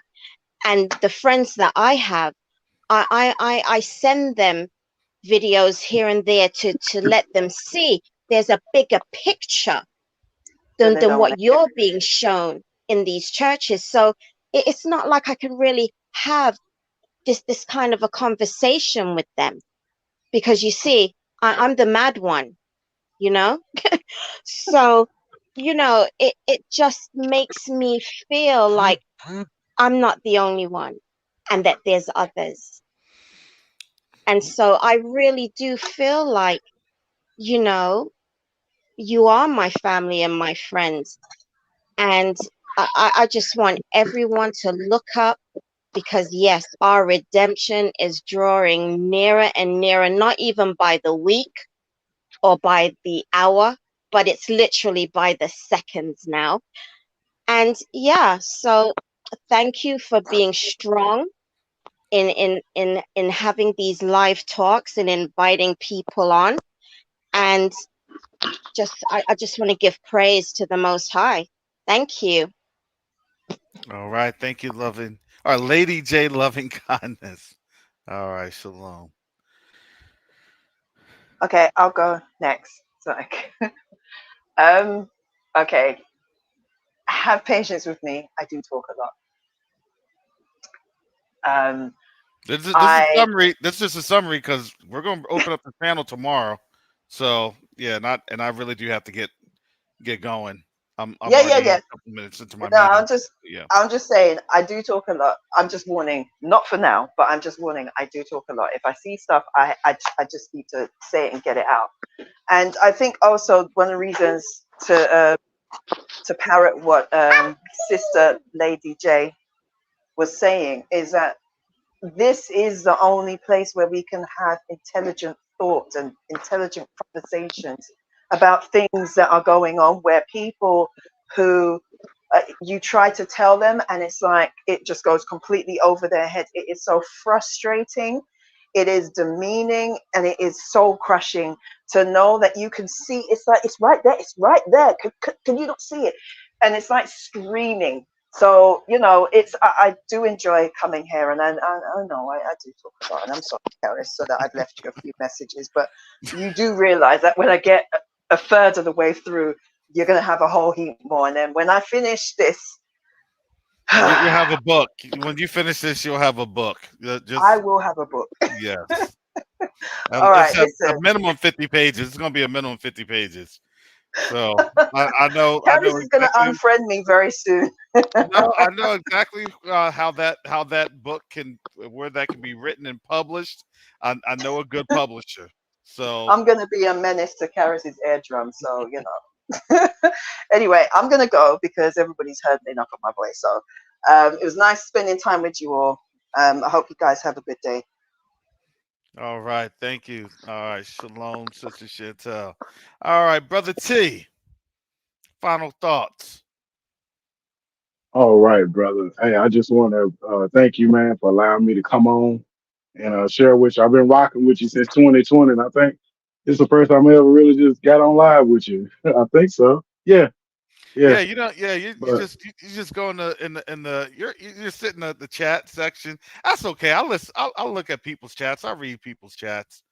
and the friends that I have, I send them videos here and there to let them see there's a bigger picture than what you're being shown in these churches. So it's not like I can really have this kind of a conversation with them, because you see, I'm the mad one, you know. So, you know, it just makes me feel like I'm not the only one and that there's others. And so I really do feel like, you know, you are my family and my friends. And I just want everyone to look up, because yes, our redemption is drawing nearer and nearer, not even by the week or by the hour, but it's literally by the seconds now. And yeah, so thank you for being strong in having these live talks and inviting people on. And I just want to give praise to the Most High. Thank you. All right. Thank you, loving. All right, Lady J, loving kindness. All right, shalom. Okay, I'll go next. Sorry. Okay. Have patience with me. I do talk a lot. This is a summary. This is just a summary because we're going to open up the panel tomorrow. So yeah, and I really do have to get going. I'm yeah. a couple minutes into my No, meeting. I'm just saying I do talk a lot. I'm just warning, not for now, but I'm just warning. I do talk a lot. If I see stuff, I just need to say it and get it out. And I think also one of the reasons to parrot what Sister Lady J was saying, is that this is the only place where we can have intelligent thoughts and intelligent conversations about things that are going on, where people who you try to tell them and it's like it just goes completely over their head. It is so frustrating, it is demeaning, and it is soul crushing to know that you can see it's like it's right there, can you not see it? And it's like screaming. So, it's I do enjoy coming here, and I know I do talk a lot, and I'm sorry, Karis, so that I've left you a few messages, but you do realize that when I get a third of the way through, you're going to have a whole heap more. And then when I finish this, you have a book. When you finish this, you'll have a book. I will have a book. Yes. All right, it's a listen. minimum 50 pages. It's going to be a minimum 50 pages. So I know. Karis is going to exactly, unfriend me very soon. no, I know exactly how that book where that can be written and published. I know a good publisher. So I'm going to be a menace to Karis's eardrum. So, Anyway, I'm going to go because everybody's heard enough of my voice. So it was nice spending time with you all. I hope you guys have a good day. all right, thank you. All right, shalom, Sister Chantel. All right, Brother T. Final thoughts. All right, brother. Hey, I just want to thank you, man, for allowing me to come on and share with you. I've been rocking with you since 2020, and I think this is the first time I ever really just got on live with you. I think so. Yeah, yeah. Yeah, you But just go in the you're sitting in the chat section. That's okay. I'll listen. I'll look at people's chats. I read people's chats.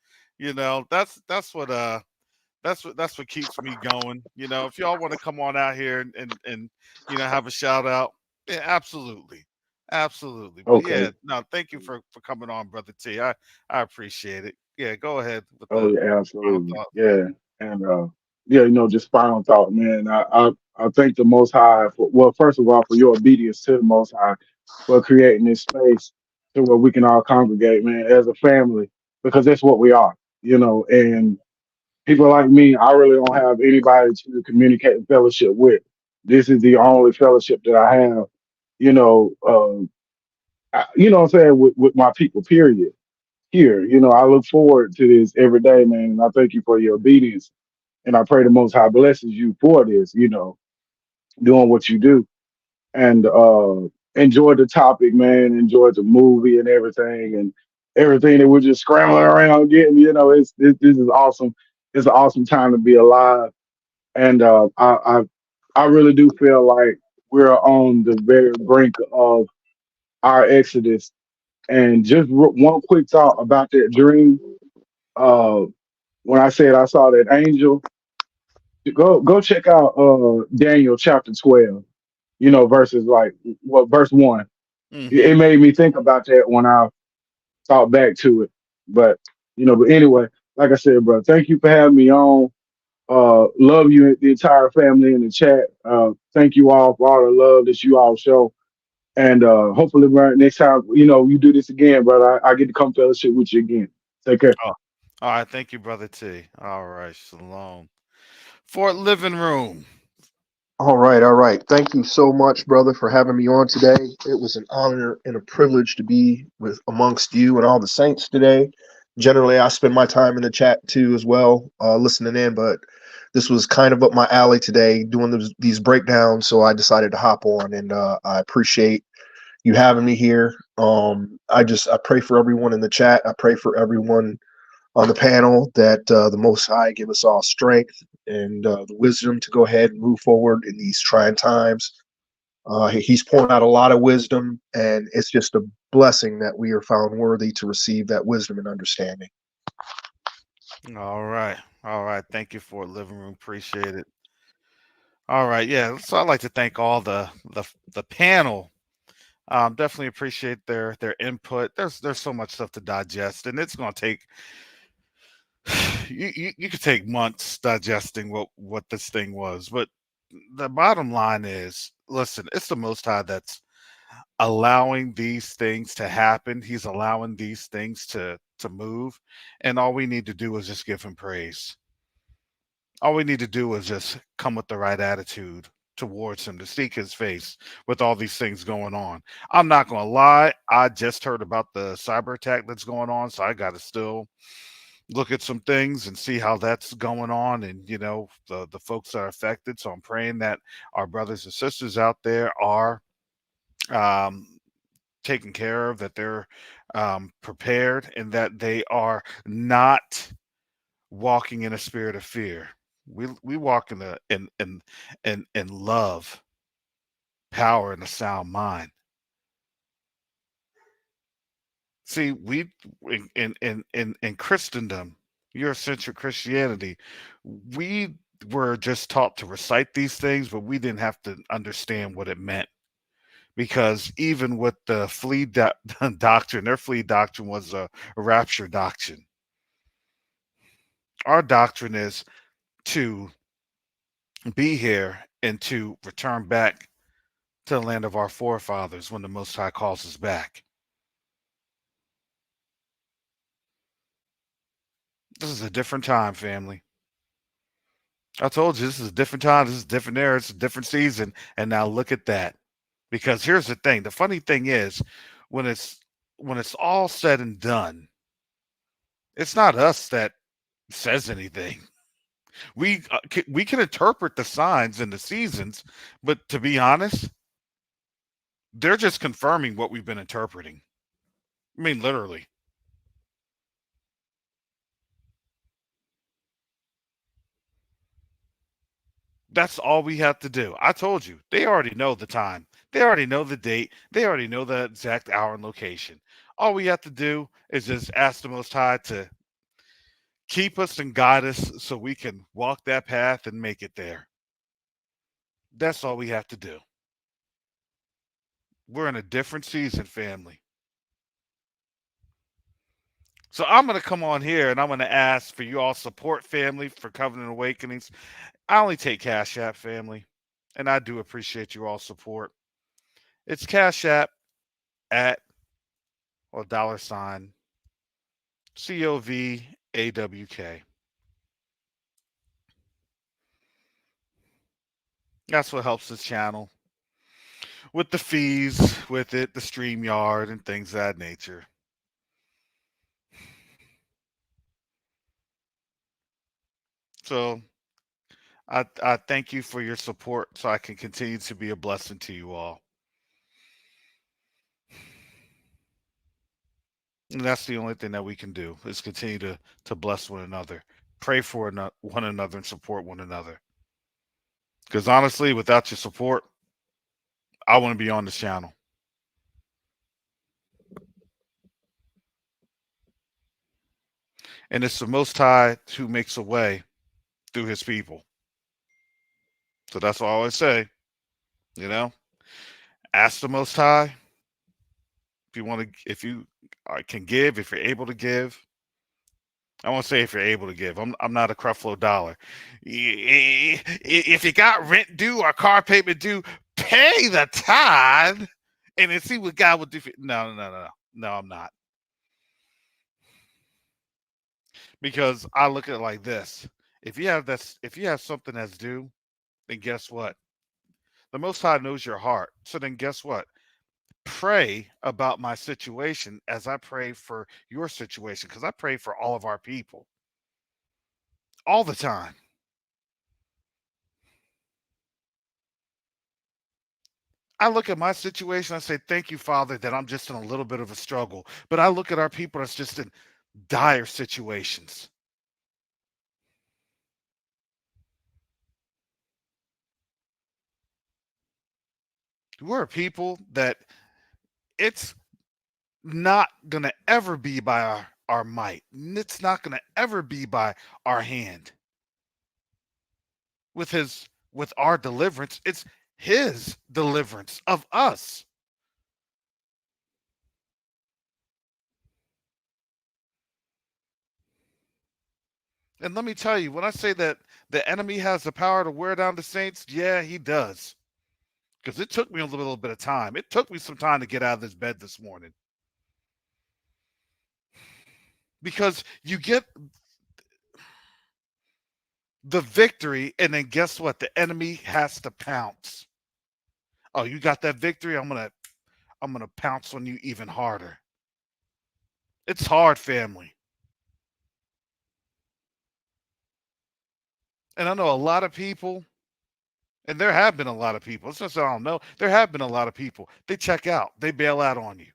That's what keeps me going. If y'all want to come on out here and have a shout out, yeah, absolutely. Absolutely. But okay. yeah, no, thank you for coming on, Brother T. I appreciate it. Yeah, go ahead with Oh the yeah, final absolutely. thought. Yeah. And yeah, just final thought, man. I thank the Most High for, well, first of all, for your obedience to the Most High for creating this space to where we can all congregate, man, as a family, because that's what we are, and people like me, I really don't have anybody to communicate and fellowship with. This is the only fellowship that I have, you know, what I'm saying, with my people, period. Here, I look forward to this every day, man. And I thank you for your obedience. And I pray the Most High blesses you for this, doing what you do. And enjoyed the topic, man. Enjoyed the movie and everything that we're just scrambling around getting. This is awesome. It's an awesome time to be alive. And I really do feel like we're on the very brink of our exodus. And just one quick thought about that dream. Uh, when I said I saw that angel, go check out Daniel chapter 12. Verses like verse 1. It Hmm. made me think about that when I thought back to it. But but anyway, like I said, bro, thank you for having me on. Love you, the entire family in the chat. Thank you all for all the love that you all show. And hopefully, bro, next time, you do this again, brother, I get to come fellowship with you again. Take care. Oh, all right. Thank you, Brother T. All right. Shalom. Fort Living Room. All right, all right. Thank you so much, brother, for having me on today. It was an honor and a privilege to be with amongst you and all the saints today. Generally, I spend my time in the chat too as well, listening in, but this was kind of up my alley today, doing these breakdowns. So I decided to hop on, and I appreciate you having me here. I pray for everyone in the chat. I pray for everyone on the panel that the Most High give us all strength and the wisdom to go ahead and move forward in these trying times. He's pouring out a lot of wisdom, and it's just a blessing that we are found worthy to receive that wisdom and understanding. All right. All right. Thank you, Fort Living Room. Appreciate it. All right. Yeah. So I'd like to thank all the panel. Definitely appreciate their input. There's so much stuff to digest, and it's going to take you could take months digesting what this thing was. But the bottom line is, listen, it's the Most High that's allowing these things to happen. He's allowing these things to move, and all we need to do is just give him praise. All we need to do is just come with the right attitude towards him, to seek his face with all these things going on. I'm not going to lie. I just heard about the cyber attack that's going on. So I got to still look at some things and see how that's going on, and the folks that are affected. So I'm praying that our brothers and sisters out there are um, taken care of, that they're prepared, and that they are not walking in a spirit of fear. We walk in love, power, and a sound mind. See, we in Christendom, Eurocentric Christianity, we were just taught to recite these things, but we didn't have to understand what it meant. Because even with the doctrine, their flea doctrine was a rapture doctrine. Our doctrine is to be here and to return back to the land of our forefathers when the Most High calls us back. This is a different time, family. I told you, this is a different time. This is a different era. It's a different season. And now look at that. Because here's the thing. The funny thing is, when it's all said and done, it's not us that says anything. We can interpret the signs and the seasons, but to be honest, they're just confirming what we've been interpreting. I mean, literally. That's all we have to do. I told you, they already know the time. They already know the date. They already know the exact hour and location. All we have to do is just ask the Most High to keep us and guide us so we can walk that path and make it there. That's all we have to do. We're in a different season, family. So I'm going to come on here and I'm going to ask for you all support, family, for Covenant Awakenings. I only take Cash App, family, and I do appreciate you all support. It's Cash App at $COVAWK. That's what helps this channel with the fees, with it, the StreamYard, and things of that nature. So I thank you for your support so I can continue to be a blessing to you all. And that's the only thing that we can do, is continue to bless one another, pray for one another, and support one another. Because honestly, without your support, I wouldn't be on this channel. And it's the Most High who makes a way through his people. So that's all I always say. Ask the Most High if you can give, if you're able to give. I won't say if you're able to give. I'm not a Creflo Dollar. If you got rent due or car payment due, pay the tithe and then see what God will do for you. No, I'm not. Because I look at it like this. If you have something that's due, then guess what? The Most High knows your heart. So then guess what? Pray about my situation as I pray for your situation, because I pray for all of our people all the time. I look at my situation, I say, thank you, Father, that I'm just in a little bit of a struggle. But I look at our people that's just in dire situations. We're people that it's not going to ever be by our might. It's not going to ever be by our hand. With our deliverance, it's his deliverance of us. And let me tell you, when I say that the enemy has the power to wear down the saints, yeah, he does. Because it took me a little bit of time. It took me some time to get out of this bed this morning. Because you get the victory, and then guess what? The enemy has to pounce. Oh, you got that victory? I'm gonna pounce on you even harder. It's hard, family. And I know a lot of people, and there have been a lot of people. It's just I don't know. There have been a lot of people. They check out. They bail out on you.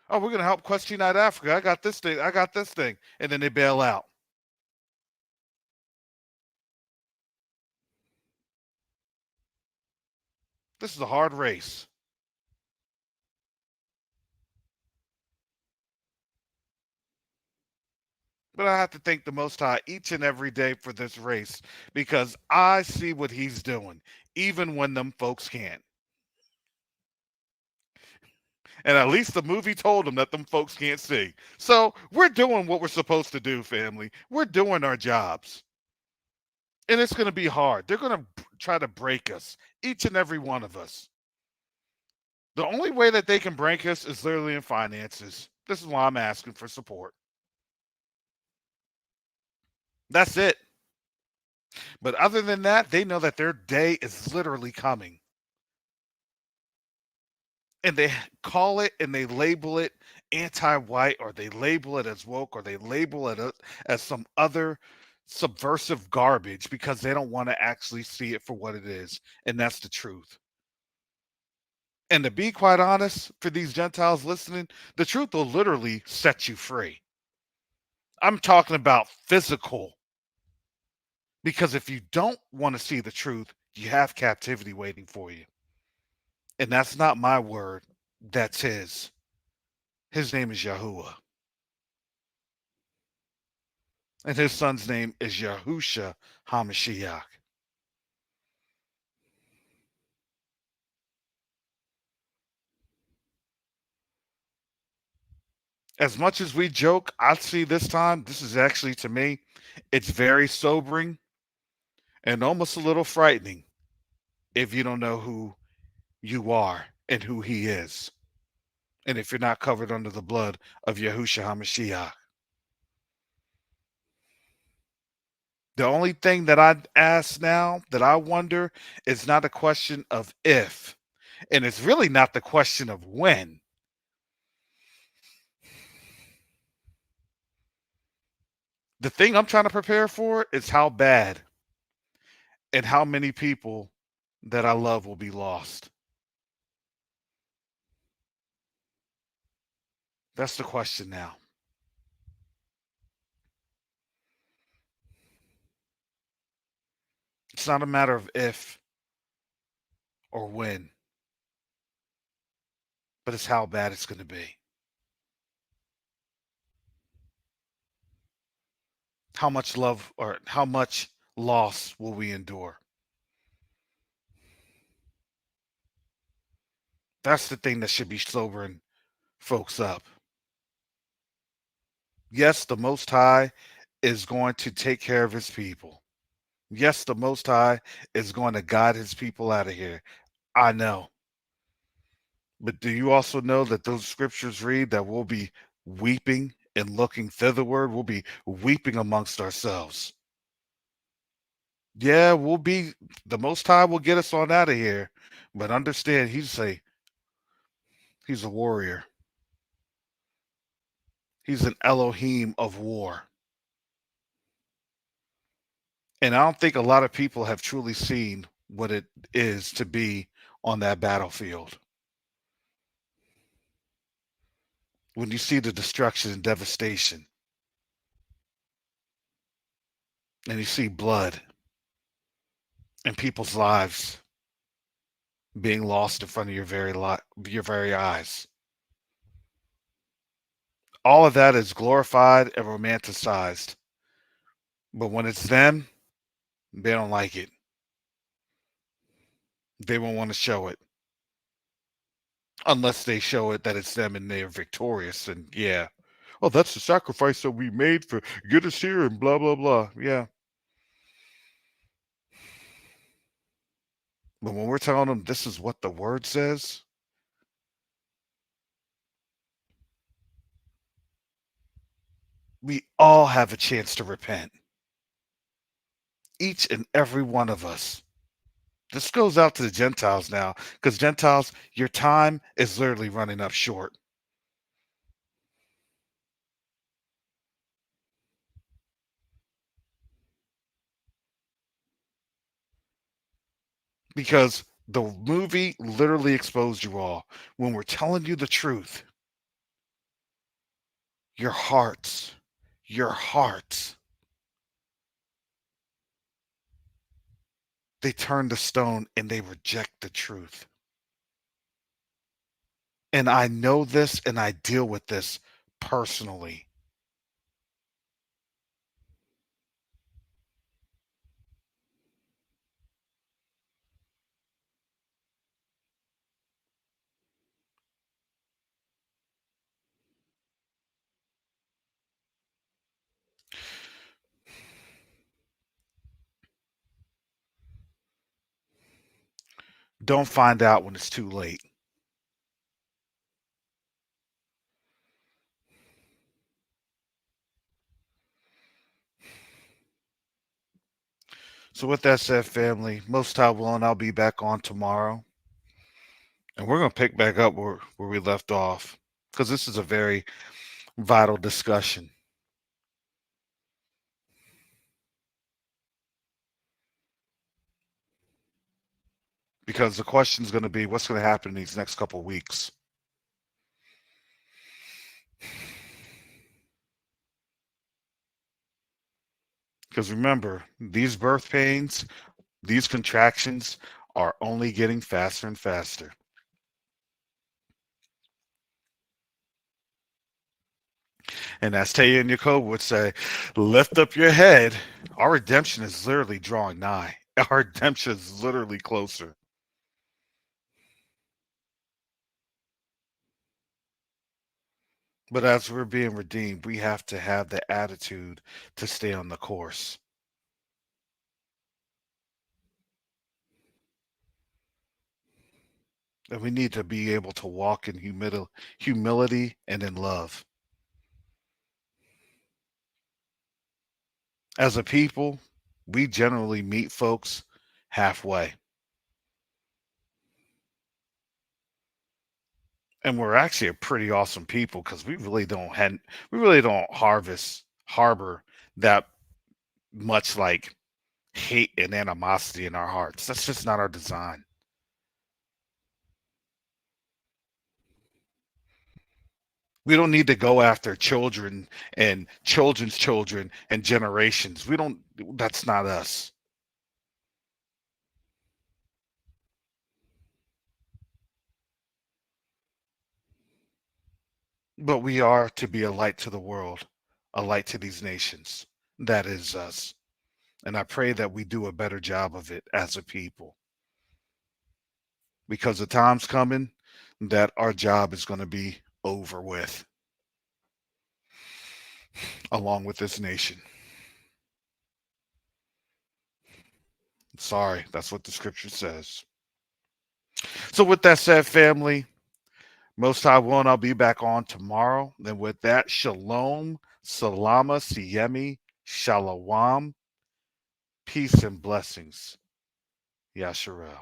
Oh, we're gonna help Quest Unite Africa. I got this thing. I got this thing, and then they bail out. This is a hard race. But I have to thank the Most High each and every day for this race because I see what He's doing, even when them folks can't. And at least the movie told them that them folks can't see. So we're doing what we're supposed to do, family. We're doing our jobs. And it's going to be hard. They're going to try to break us, each and every one of us. The only way that they can break us is literally in finances. This is why I'm asking for support. That's it. But other than that, they know that their day is literally coming. And they call it and they label it anti-white, or they label it as woke, or they label it as some other subversive garbage because they don't want to actually see it for what it is. And that's the truth. And to be quite honest, for these Gentiles listening, the truth will literally set you free. I'm talking about physical. Because if you don't want to see the truth, you have captivity waiting for you. And that's not my word. That's His. His name is Yahuwah. And His Son's name is Yahusha HaMashiach. As much as we joke, I see this time, this is actually, to me, it's very sobering and almost a little frightening if you don't know who you are and who He is. And if you're not covered under the blood of Yahusha HaMashiach. The only thing that I ask now, that I wonder, is not a question of if, and it's really not the question of when. The thing I'm trying to prepare for is how bad and how many people that I love will be lost. That's the question now. It's not a matter of if or when, but it's how bad it's going to be. How much love or how much loss will we endure? That's the thing that should be sobering folks up. Yes, the Most High is going to take care of His people. Yes, the Most High is going to guide His people out of here. I know. But do you also know that those scriptures read that we'll be weeping and looking thitherward? We'll be weeping amongst ourselves. Yeah, the Most High will get us on out of here. But understand, He's a warrior. He's an Elohim of war. And I don't think a lot of people have truly seen what it is to be on that battlefield. When you see the destruction and devastation, and you see blood and people's lives being lost in front of your very eyes. All of that is glorified and romanticized. But when it's them, they don't like it. They won't want to show it. Unless they show it that it's them and they're victorious. And yeah, oh, that's the sacrifice that we made for get us here and blah, blah, blah. Yeah. But when we're telling them this is what the word says, We all have a chance to repent. Each and every one of us. This goes out to the Gentiles now, because Gentiles, your time is literally running up short. Because the movie literally exposed you all. When we're telling you the truth, your hearts, they turn to stone and they reject the truth. And I know this and I deal with this personally. Don't find out when it's too late. So with that said, family, most high willing, I'll be back on tomorrow. And we're going to pick back up where we left off, because this is a very vital discussion. Because the question is going to be, what's going to happen in these next couple of weeks? Because remember, these birth pains, these contractions are only getting faster and faster. And as Taya and Jacob would say, lift up your head. Our redemption is literally drawing nigh. Our redemption is literally closer. But as we're being redeemed, we have to have the attitude to stay on the course. And we need to be able to walk in humility and in love. As a people, we generally meet folks halfway. And we're actually a pretty awesome people, because we really don't harbor that much like hate and animosity in our hearts. That's just not our design. We don't need to go after children and children's children and generations. That's not us. But we are to be a light to the world, a light to these nations. That is us. And I pray that we do a better job of it as a people. Because the time's coming that our job is going to be over with, along with this nation. Sorry, that's what the scripture says. So with that said, family, most high willing, I'll be back on tomorrow. Then with that, shalom, salama, siyemi, shalom, peace and blessings. Yasharel.